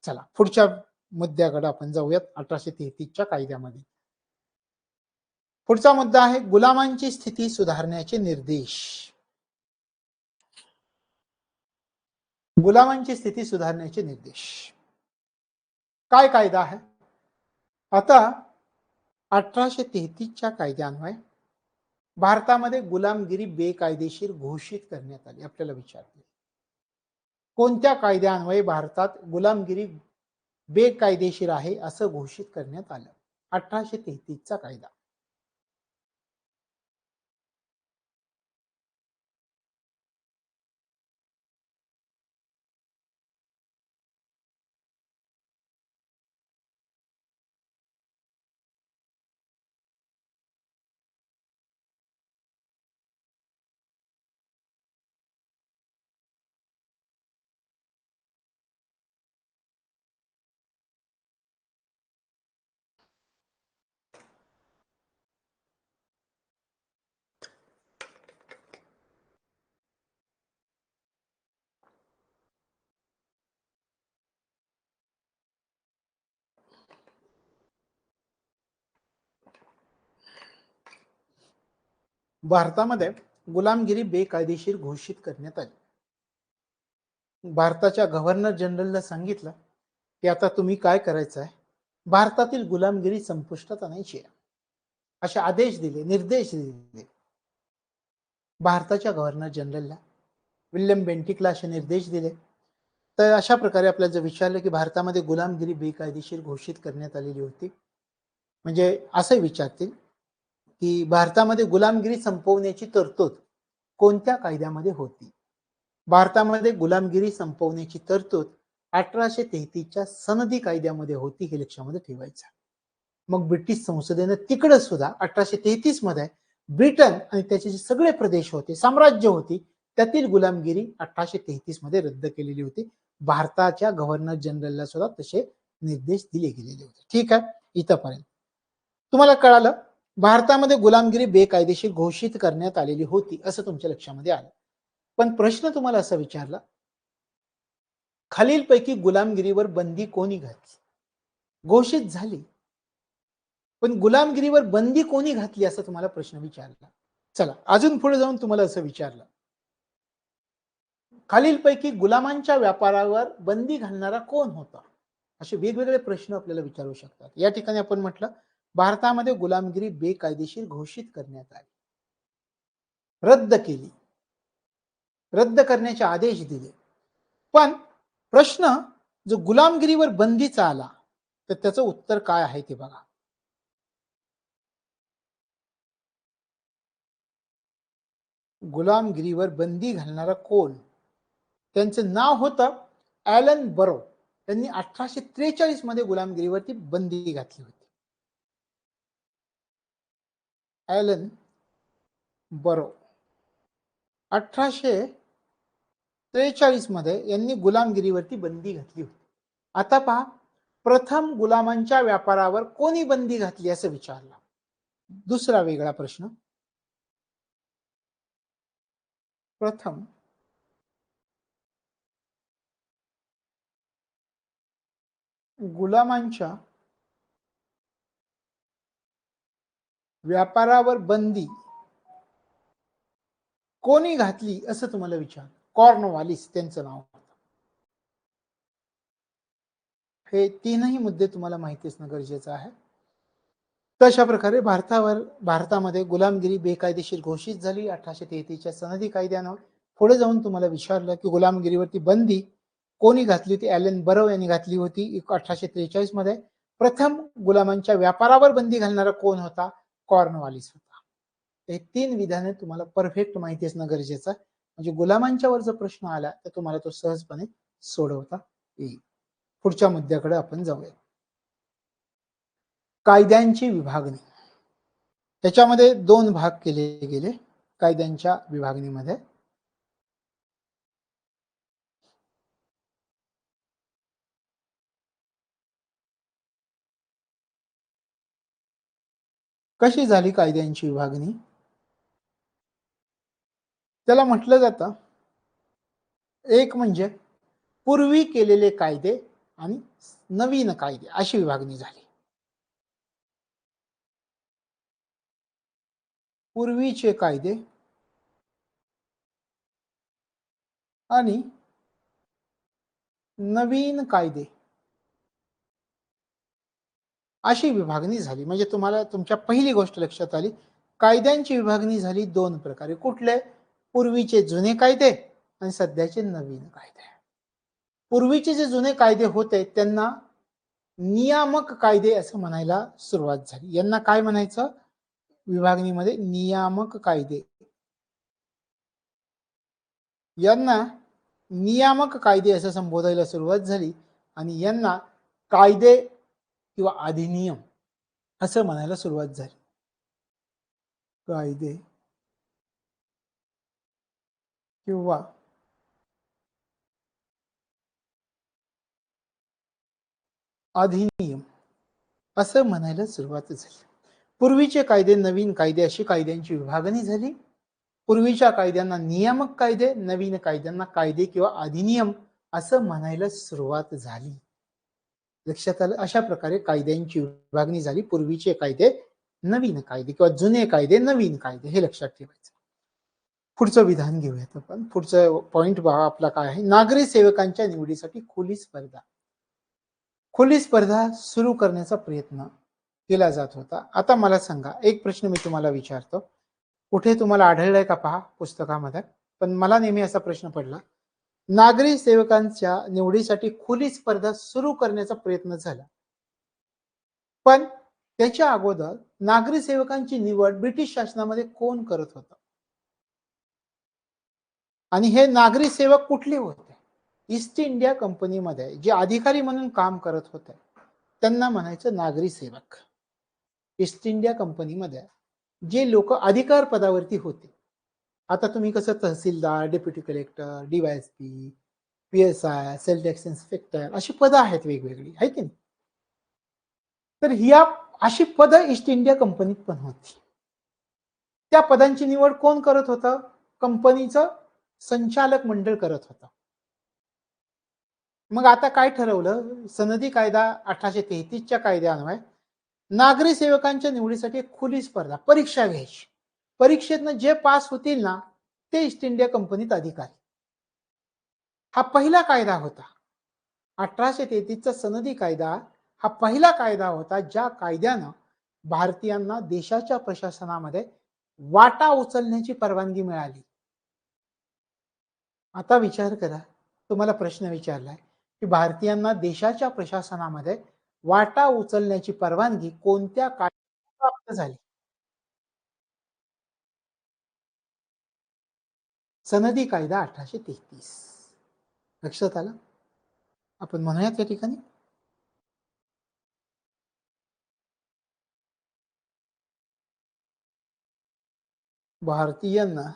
चला पुढच्या मुद्द्याकडे आपण जाऊयात 1833च्या कायद्यामध्ये. पुढचा मुद्दा आहे गुलामांची स्थिती सुधारण्याचे निर्देश. गुलामांची स्थिती सुधारण्याचे निर्देश. काय कायदा आहे? आता 1833च्या कायद्यान्वये भारतामध्ये गुलामगिरी बेकायदेशीर घोषित करण्यात आली. आपल्याला विचारले कोणत्या कायद्यान्वये भारतात गुलामगिरी बेकायदेशीर आहे असं घोषित करण्यात आलं? 1833चा कायदा. भारतामध्ये गुलामगिरी बेकायदेशीर घोषित करण्यात आली. भारताच्या गव्हर्नर जनरलला सांगितलं की आता तुम्ही काय करायचं आहे, भारतातील गुलामगिरी संपुष्टात आणायची आहे असे आदेश दिले, निर्देश दिले भारताच्या गव्हर्नर जनरलला. विल्यम बेंटिकला असे निर्देश दिले. तर अशा प्रकारे आपल्याला जर विचारलं की भारतामध्ये गुलामगिरी बेकायदेशीर घोषित करण्यात आलेली होती, म्हणजे असं विचारतील की भारतामध्ये गुलामगिरी संपवण्याची तरतूद कोणत्या कायद्यामध्ये होती? भारतामध्ये गुलामगिरी संपवण्याची तरतूद 1833च्या सनदी कायद्यामध्ये होती, हे लक्षामध्ये ठेवायचं. मग ब्रिटिश संसदेने तिकडे सुद्धा 1833 मध्ये ब्रिटन आणि त्याचे जे सगळे प्रदेश होते, साम्राज्य होती, त्यातील गुलामगिरी 1833 मध्ये रद्द केलेली होती. भारताच्या गव्हर्नर जनरलला सुद्धा तसे निर्देश दिले गेलेले होते. ठीक आहे, इथपर्यंत तुम्हाला कळालं भारतामध्ये गुलामगिरी बेकायदेशीर घोषित करण्यात आलेली होती असं तुमच्या लक्षामध्ये आलं. पण प्रश्न तुम्हाला असा विचारला, खालीलपैकी गुलामगिरीवर बंदी कोणी घातली? घोषित झाली पण गुलामगिरीवर बंदी कोणी घातली असा तुम्हाला प्रश्न विचारला. चला अजून पुढे जाऊन तुम्हाला असं विचारलं, खालीलपैकी गुलामांच्या व्यापारावर बंदी घालणारा कोण होता? असे वेगवेगळे प्रश्न आपल्याला विचारू शकतात. या ठिकाणी आपण म्हटलं भारतामध्ये गुलामगिरी बेकायदेशीर घोषित करण्यात आली, रद्द केली, रद्द करण्याचे आदेश दिले. पण प्रश्न जो गुलामगिरीवर बंदीचा आला तर त्याचं उत्तर काय आहे ते बघा. गुलामगिरीवर बंदी घालणारा कोण? त्यांचं नाव होतं ॲलन बरो. त्यांनी 1843 मध्ये गुलामगिरीवरती बंदी घातली होती. ॲलन बरो 1843 मध्ये यांनी गुलामगिरीवरती बंदी घातली होती. आता पहा, प्रथम गुलामांच्या व्यापारावर कोणी बंदी घातली असं विचारलं. दुसरा वेगळा प्रश्न. प्रथम गुलामांच्या व्यापारावर बंदी कोणी घातली असं तुम्हाला विचार. कॉर्नवालिस त्यांचं नाव. हे तीनही मुद्दे तुम्हाला माहिती असणं गरजेचं आहे. तशा प्रकारे भारतामध्ये गुलामगिरी बेकायदेशीर घोषित झाली 1833च्या सनदी कायद्यानं. पुढे जाऊन तुम्हाला विचारलं की गुलामगिरीवरती बंदी कोणी घातली होती? ॲलन बरो यांनी घातली होती 1843 मध्ये. प्रथम गुलामांच्या व्यापारावर बंदी घालणारा कोण होता? कॉर्नवालिस होता. हे तीन विधाने तुम्हाला परफेक्ट माहिती असणं गरजेचं आहे. म्हणजे गुलामांच्यावर जर प्रश्न आला तर तुम्हाला तो सहजपणे सोडवता येईल. पुढच्या मुद्द्याकडे आपण जाऊया. कायद्यांची विभागणी. त्याच्यामध्ये दोन भाग केले गेले कायद्यांच्या विभागणीमध्ये. कशी झाली कायद्यांची विभागणी? त्याला म्हटलं जातं, एक म्हणजे पूर्वी केलेले कायदे आणि नवीन कायदे अशी विभागणी झाली. पूर्वीचे कायदे आणि नवीन कायदे अशी विभागणी झाली. म्हणजे तुम्हाला तुमच्या पहिली गोष्ट लक्षात आली, कायद्यांची विभागणी झाली दोन प्रकारे. कुठले? पूर्वीचे जुने कायदे आणि सध्याचे नवीन कायदे. पूर्वीचे जे जुने कायदे होते त्यांना नियामक कायदे असं म्हणायला सुरुवात झाली. यांना काय म्हणायचं विभागणीमध्ये? नियामक कायदे. यांना नियामक कायदे असं संबोधायला सुरुवात झाली आणि यांना कायदे किंवा अधिनियम असं म्हणायला सुरुवात झाली. कायदे किंवा अधिनियम असं म्हणायला सुरुवात झाली. पूर्वीचे कायदे, नवीन कायदे अशी कायद्यांची विभागणी झाली. पूर्वीच्या कायद्यांना नियामक कायदे, नवीन कायद्यांना कायदे किंवा अधिनियम असं म्हणायला सुरुवात झाली. लक्षात आलं? अशा प्रकारे कायद्यांची विभागणी झाली. पूर्वीचे कायदे, नवीन कायदे किंवा जुने कायदे, नवीन कायदे, हे लक्षात ठेवायचं. पुढचं विधान घेऊयात आपण. पुढचं पॉइंट बघा आपला काय आहे. नागरी सेवकांच्या निवडीसाठी खुली स्पर्धा. खुली स्पर्धा सुरू करण्याचा प्रयत्न केला जात होता. आता मला सांगा, एक प्रश्न मी तुम्हाला विचारतो, कुठे तुम्हाला आढळलाय का पहा पुस्तकामध्ये, पण मला नेहमी असा प्रश्न पडला. नागरी सेवकांच्या निवडीसाठी खुली स्पर्धा सुरू करण्याचा प्रयत्न झाला, पण त्याच्या अगोदर नागरी सेवकांची निवड ब्रिटिश शासनामध्ये कोण करत होतं? आणि हे नागरी सेवक कुठले होते? ईस्ट इंडिया कंपनीमध्ये जे अधिकारी म्हणून काम करत होते त्यांना म्हणायचं नागरी सेवक. ईस्ट इंडिया कंपनीमध्ये जे लोक अधिकार पदावरती होते, आता तुम्ही कसं तहसीलदार, deputy collector, DYSP, PSI, sale tax inspector अशी पदं आहेत वेगवेगळी, आहे की नाही? तर ह्या अशी पदं ईस्ट इंडिया कंपनीत पण होती. त्या पदांची निवड कोण करत होतं? कंपनीचं संचालक मंडळ करत होतं. मग आता काय ठरवलं? सनदी कायदा 1833च्या कायद्यान्वये नागरी सेवकांच्या निवडीसाठी खुली स्पर्धा, परीक्षा घ्यायची. परीक्षेतनं जे पास होतील ना ते ईस्ट इंडिया कंपनीत अधिकारी. हा पहिला कायदा होता. 1833चा सनदी कायदा हा पहिला कायदा होता ज्या कायद्यानं भारतीयांना देशाच्या प्रशासनामध्ये वाटा उचलण्याची परवानगी मिळाली. आता विचार करा, तुम्हाला प्रश्न विचारलाय की भारतीयांना देशाच्या प्रशासनामध्ये वाटा उचलण्याची परवानगी कोणत्या कायद्याने प्राप्त झाली? सनदी कायदा 1833. लक्षात आलं? आपण म्हणूयात या ठिकाणी भारतीयांना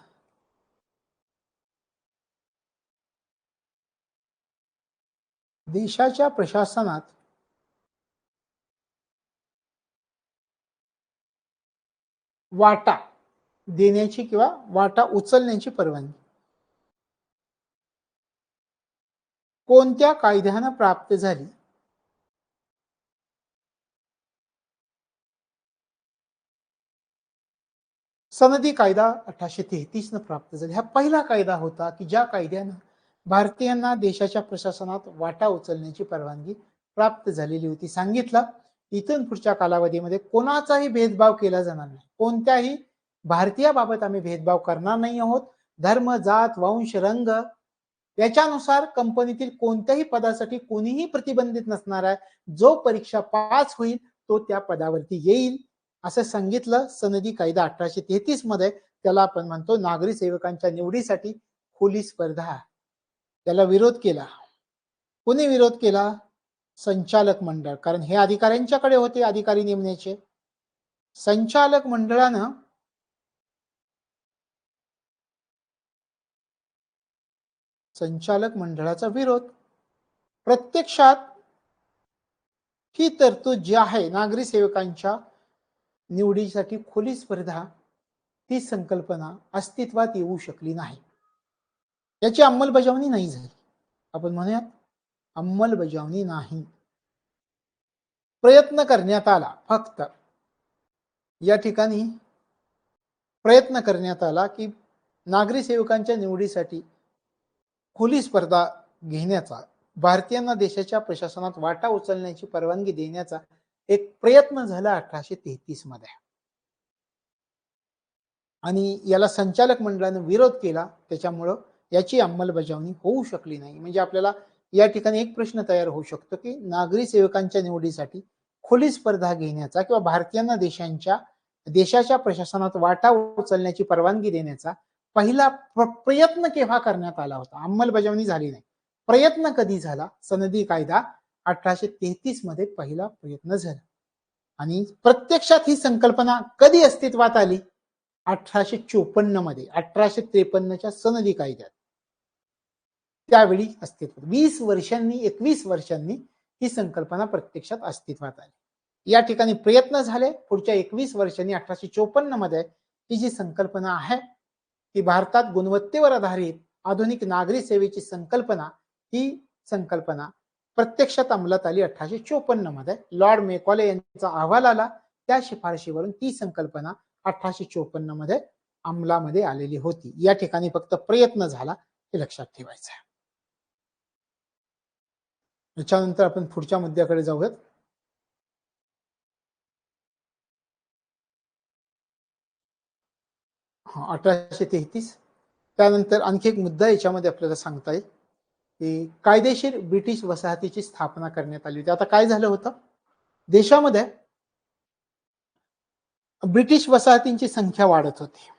देशाच्या प्रशासनात वाटा देण्याची किंवा वाटा उचलण्याची परवानगी कोणत्या कायद्यानं प्राप्त झाली? सनदी कायदा 1833 न प्राप्त झाली. हा पहिला कायदा होता की ज्या कायद्यानं भारतीयांना देशाच्या प्रशासनात वाटा उचलण्याची परवानगी प्राप्त झालेली होती. सांगितलं इथून पुढच्या कालावधीमध्ये कोणाचाही भेदभाव केला जाणार नाही. कोणत्याही भारतीयाबाबत आम्ही भेदभाव करणार नाही आहोत. धर्म, जात, वंश, रंग याच्यानुसार कंपनीतील कोणत्याही पदासाठी कोणीही प्रतिबंधित नसणार आहे. जो परीक्षा पास होईल तो त्या पदावरती येईल असं सांगितलं सनदी कायदा 1833 मध्ये. त्याला आपण म्हणतो नागरी सेवकांच्या निवडीसाठी खुली स्पर्धा. त्याला विरोध केला. कोणी विरोध केला? संचालक मंडळ. कारण हे अधिकाऱ्यांच्याकडे होते अधिकारी नेमण्याचे. संचालक मंडळानं संचालक मंडळाचा विरोध. प्रत्यक्षात ही तरतूद जी आहे नागरी सेवकांच्या निवडीसाठी खुली स्पर्धा ही संकल्पना अस्तित्वात येऊ शकली नाही. याची अंमलबजावणी नाही झाली. आपण म्हणूयात अंमलबजावणी नाही. प्रयत्न करण्यात आला. फक्त या ठिकाणी प्रयत्न करण्यात आला की नागरी सेवकांच्या निवडीसाठी खुली स्पर्धा घेण्याचा, भारतीयांना देशाच्या प्रशासनात वाटा उचलण्याची परवानगी देण्याचा एक प्रयत्न झाला 1833 मध्ये. आणि याला संचालक मंडळाने विरोध केला. त्याच्यामुळं याची अंमलबजावणी होऊ शकली नाही. म्हणजे आपल्याला या ठिकाणी एक प्रश्न तयार होऊ शकतो की नागरी सेवकांच्या निवडीसाठी खुली स्पर्धा घेण्याचा किंवा भारतीयांना देशाच्या प्रशासनात वाटा उचलण्याची परवानगी देण्याचा पहिला प्रयत्न केव्हा करण्यात आला होता? अंमलबजावणी झाली नाही. प्रयत्न कधी झाला? सनदी कायदा 1833 मध्ये पहिला प्रयत्न झाला. आणि प्रत्यक्षात ही संकल्पना कधी अस्तित्वात आली? 1854 मध्ये. 1853च्या सनदी कायद्यात त्यावेळी अस्तित्वात. 21 वर्षांनी ही संकल्पना प्रत्यक्षात अस्तित्वात आली. या ठिकाणी प्रयत्न झाले. पुढच्या 21 वर्षांनी 1854 मध्ये ही जी संकल्पना आहे की भारतात गुणवत्तेवर आधारित आधुनिक नागरी सेवेची संकल्पना, ही संकल्पना प्रत्यक्षात अंमलात आली 1854 मध्ये. लॉर्ड मेकॉले यांचा अहवाल आला. त्या शिफारशीवरून ती संकल्पना 1854 मध्ये अंमलामध्ये आलेली होती. या ठिकाणी फक्त प्रयत्न झाला हे लक्षात ठेवायचं आहे. याच्यानंतर आपण पुढच्या मुद्द्याकडे जाऊयात. हा 1833. त्यानंतर आणखी एक मुद्दा याच्यामध्ये आपल्याला सांगता येईल की कायदेशीर ब्रिटिश वसाहतीची स्थापना करण्यात आली होती. आता काय झालं होतं? देशामध्ये ब्रिटिश वसाहतींची संख्या वाढत होती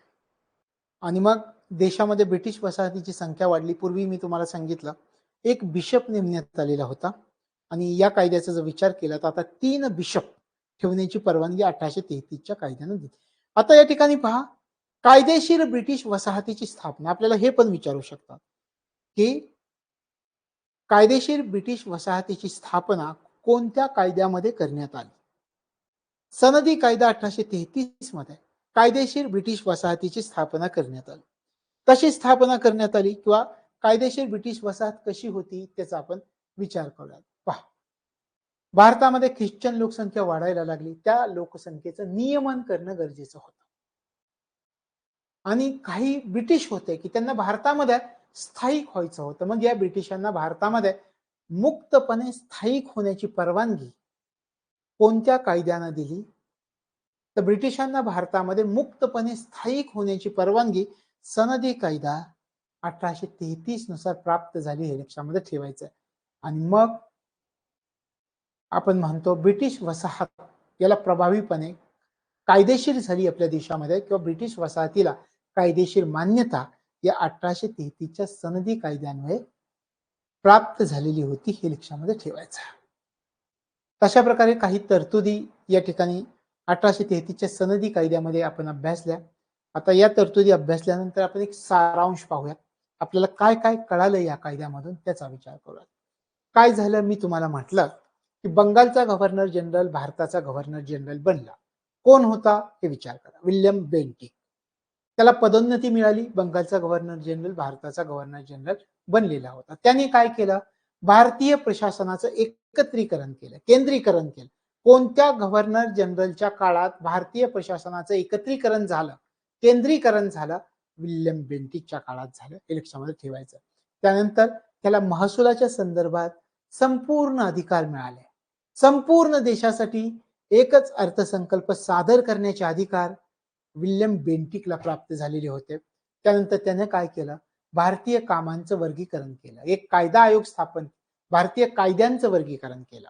आणि मग देशामध्ये ब्रिटिश वसाहतीची संख्या वाढली. पूर्वी मी तुम्हाला सांगितलं एक बिशप नेमण्यात आलेला होता आणि या कायद्याचा जर विचार केला तर आता 3 बिशप ठेवण्याची परवानगी 1833च्या कायद्याने दिली. आता या ठिकाणी पहा, कायदेशीर ब्रिटिश वसाहतीची स्थापना. आपल्याला हे पण विचारू शकतात की कायदेशीर ब्रिटिश वसाहतीची स्थापना कोणत्या कायद्यामध्ये करण्यात आली? सनदी कायदा 1833 मध्ये कायदेशीर ब्रिटिश वसाहतीची स्थापना करण्यात आली. कशी स्थापना करण्यात आली किंवा कायदेशीर ब्रिटिश वसाहत कशी होती त्याचा आपण विचार करूया. पहा, भारतामध्ये ख्रिश्चन लोकसंख्या वाढायला लागली. त्या लोकसंख्येचं नियमन करणं गरजेचं होतं. आणि काही ब्रिटिश होते की त्यांना भारतामध्ये स्थायिक व्हायचं होतं. मग या ब्रिटिशांना भारतामध्ये मुक्तपणे स्थायिक होण्याची परवानगी कोणत्या कायद्याने दिली? तर ब्रिटिशांना भारतामध्ये मुक्तपणे स्थायिक होण्याची परवानगी सनदी कायदा 1833 नुसार प्राप्त झाली हे लक्षामध्ये ठेवायचं आहे. आणि मग आपण म्हणतो ब्रिटिश वसाहत याला प्रभावीपणे कायदेशीर झाली आपल्या देशामध्ये किंवा ब्रिटिश वसाहतीला कायदेशीर मान्यता या 1833च्या सनदी कायद्यान्वये प्राप्त झालेली होती, हे लक्षामध्ये ठेवायचं. तशा प्रकारे काही तरतुदी या ठिकाणी 1833च्या सनदी कायद्यामध्ये आपण अभ्यासल्या. आता या तरतुदी अभ्यासल्यानंतर आपण एक सारांश पाहूया. आपल्याला काय काय कळालं या कायद्यामधून त्याचा विचार करूया. काय झालं, मी तुम्हाला म्हटलं की बंगालचा गव्हर्नर जनरल भारताचा गव्हर्नर जनरल बनला. कोण होता हे विचार करा. William Bentinck. त्याला पदोन्नती मिळाली. बंगालचा गव्हर्नर जनरल भारताचा गव्हर्नर जनरल बनलेला होता. त्याने काय केलं, भारतीय प्रशासनाचं एकत्रीकरण केलं, केंद्रीकरण केलं. कोणत्या गव्हर्नर जनरलच्या काळात भारतीय प्रशासनाचं एकत्रीकरण झालं, केंद्रीकरण झालं, विल्यम बेंटिकच्या काळात झालं, हे लक्षामध्ये ठेवायचं. त्यानंतर त्याला महसुलाच्या संदर्भात संपूर्ण अधिकार मिळाले. संपूर्ण देशासाठी एकच अर्थसंकल्प सादर करण्याचे अधिकार विल्यम बेंटिकला प्राप्त झालेले होते. त्यानंतर त्याने काय केलं, भारतीय कामांचं वर्गीकरण केलं. एक कायदा आयोग स्थापन, भारतीय कायद्यांचं वर्गीकरण केलं.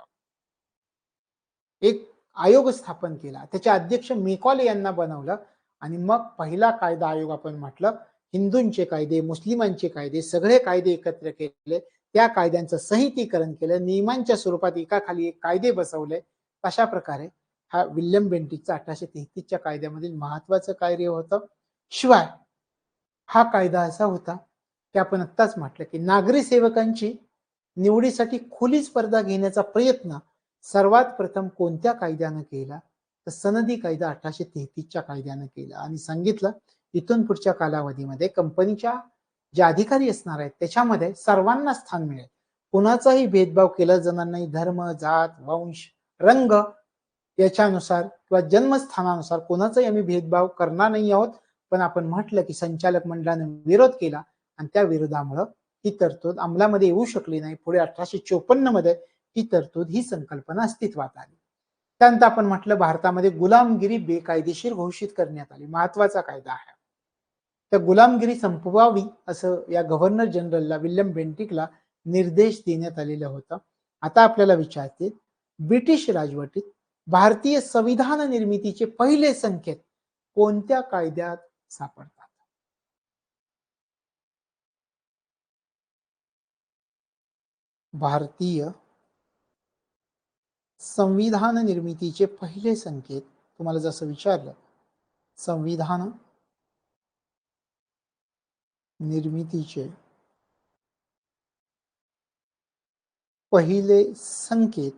एक आयोग स्थापन केला. त्याचे अध्यक्ष मेकॉले यांना बनवलं आणि मग पहिला कायदा आयोग आपण म्हटलं. हिंदूंचे कायदे, मुस्लिमांचे कायदे, सगळे कायदे एकत्र केले. त्या कायद्यांचं संहितीकरण केलं. नियमांच्या स्वरूपात एकाखाली एक कायदे बसवले. अशा प्रकारे हा विल्यम बेंटिकचा 1833च्या कायद्यामधील महत्वाचं कार्य होतं. शिवाय हा कायदा असा होता की आपण आत्ताच म्हटलं की नागरी सेवकांची निवडीसाठी खुली स्पर्धा घेण्याचा प्रयत्न सर्वात प्रथम कोणत्या कायद्यानं केला, तर सनदी कायदा 1833च्या कायद्यानं केला. आणि सांगितलं इथून पुढच्या कालावधीमध्ये कंपनीच्या जे अधिकारी असणार आहेत त्याच्यामध्ये सर्वांना स्थान मिळेल. कुणाचाही भेदभाव केला जाणार नाही. धर्म, जात, वंश, रंग याच्यानुसार किंवा जन्मस्थानानुसार कोणाचाही आम्ही भेदभाव करणार नाही आहोत. पण आपण म्हटलं की संचालक मंडळाने विरोध केला आणि त्या विरोधामुळे ही तरतूद अंमलामध्ये येऊ शकली नाही. पुढे 1854 मध्ये ही तरतूद, ही संकल्पना अस्तित्वात आली. त्यानंतर आपण म्हटलं भारतामध्ये गुलामगिरी बेकायदेशीर घोषित करण्यात आली. महत्वाचा कायदा आहे. तर गुलामगिरी संपवावी असं या गव्हर्नर जनरलला विल्यम बेंटिकला निर्देश देण्यात आलेला होता. आता आपल्याला विचारते, ब्रिटिश राजवटीत भारतीय संविधान निर्मितीचे पहिले संकेत कोणत्या कायद्यात सापडतात? भारतीय संविधान निर्मितीचे पहिले संकेत, तुम्हाला जसं विचारलं, संविधान निर्मितीचे पहिले संकेत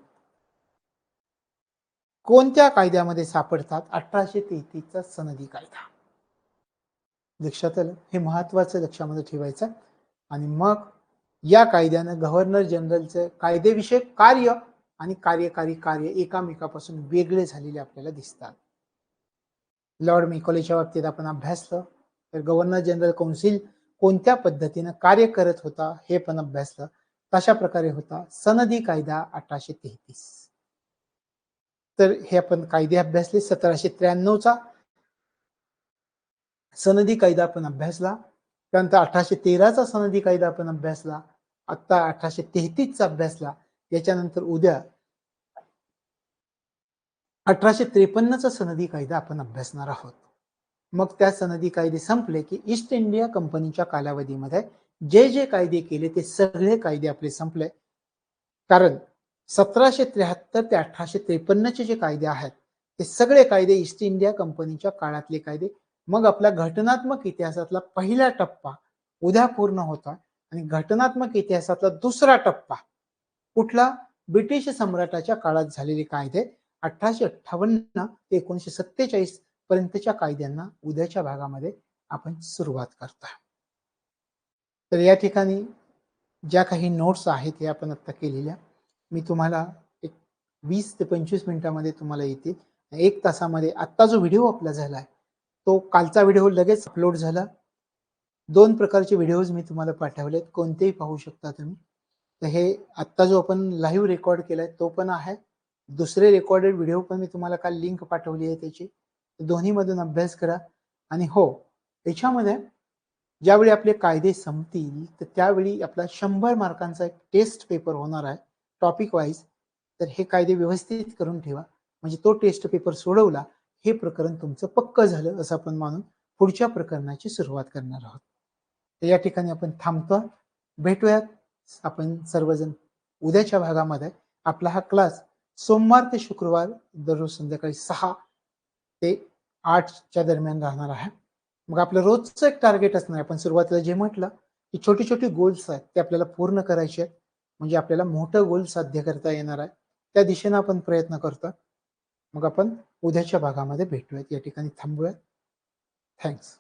कोणत्या कायद्यामध्ये सापडतात? 1833चा सनदी कायदा. लक्षात आलं? हे महत्वाचं लक्षामध्ये ठेवायचं. आणि मग या कायद्यानं गव्हर्नर जनरलचे कायदेविषयक कार्य आणि कार्यकारी कार्य एकामेकापासून वेगळे झालेले आपल्याला दिसतात. लॉर्ड मेकॉलेच्या बाबतीत आपण अभ्यासलं, तर गव्हर्नर जनरल कौन्सिल कोणत्या पद्धतीनं कार्य करत होता हे पण अभ्यासलं. तशा प्रकारे होता सनदी कायदा 1833. तर हे आपण कायदे अभ्यासले. 1793चा सनदी कायदा आपण अभ्यासला. त्यानंतर 1813चा सनदी कायदा आपण अभ्यासला. आता 1833चा अभ्यासला. याच्यानंतर उद्या 1853चा सनदी कायदा आपण अभ्यासणार आहोत. मग त्या सनदी कायदे संपले की ईस्ट इंडिया कंपनीच्या कालावधीमध्ये जे जे कायदे केले ते सगळे कायदे आपले संपले. कारण 1773 ते 1853चे जे कायदे आहेत ते सगळे कायदे ईस्ट इंडिया कंपनीच्या काळातले कायदे. मग आपला घटनात्मक इतिहासातला पहिला टप्पा उद्या पूर्ण होता. आणि घटनात्मक इतिहासातला दुसरा टप्पा कुठला? ब्रिटिश सम्राटाच्या काळात झालेले कायदे 1858 ते 1947 पर्यंतच्या कायद्यांना उद्याच्या भागामध्ये आपण सुरुवात करतोय. तर या ठिकाणी ज्या काही नोट्स आहेत हे आपण आता केलेल्या, मी तुम्हाला एक 20 ते 25 मिनिटांमध्ये तुम्हाला येतील. 1 तासामध्ये आत्ता जो व्हिडिओ आपला झालाय तो कालचा व्हिडिओ लगेच अपलोड झाला. 2 प्रकारचे व्हिडिओज मी तुम्हाला पाठवलेत, कोणतेही पाहू शकता तुम्ही. तर हे आत्ता जो आपण लाईव्ह रेकॉर्ड केलाय तो पण आहे. दुसरे रेकॉर्डेड व्हिडिओ पण मी तुम्हाला काल लिंक पाठवली आहे त्याची. दोन्ही मधून अभ्यास करा. आणि हो, याच्यामध्ये ज्यावेळी आपले कायदे संपतील तर त्यावेळी आपला 100 मार्कांचा एक टेस्ट पेपर होणार आहे टॉपिक वाईज. तर हे कायदे व्यवस्थित करून ठेवा, म्हणजे तो टेस्ट पेपर सोडवला हे प्रकरण तुमचं पक्क झालं असं आपण मानून पुढच्या प्रकरणाची सुरुवात करणार आहोत. तर या ठिकाणी आपण थांबतो. भेटूयात आपण सर्वजण उद्याच्या भागामध्ये. आपला हा क्लास सोमवार ते शुक्रवार दररोज संध्याकाळी 6 ते 8च्या दरम्यान राहणार आहे. मग आपलं रोजचं एक टार्गेट असणार आहे. आपण सुरुवातीला जे म्हटलं की छोटी छोटी गोल्स आहेत ते आपल्याला पूर्ण करायचे आहेत, म्हणजे आपल्याला मोठं गोल साध्य करता येणार आहे. त्या दिशेनं आपण प्रयत्न करतो. मग आपण उद्याच्या भागामध्ये भेटूयात. या ठिकाणी थांबूयात. थँक्स.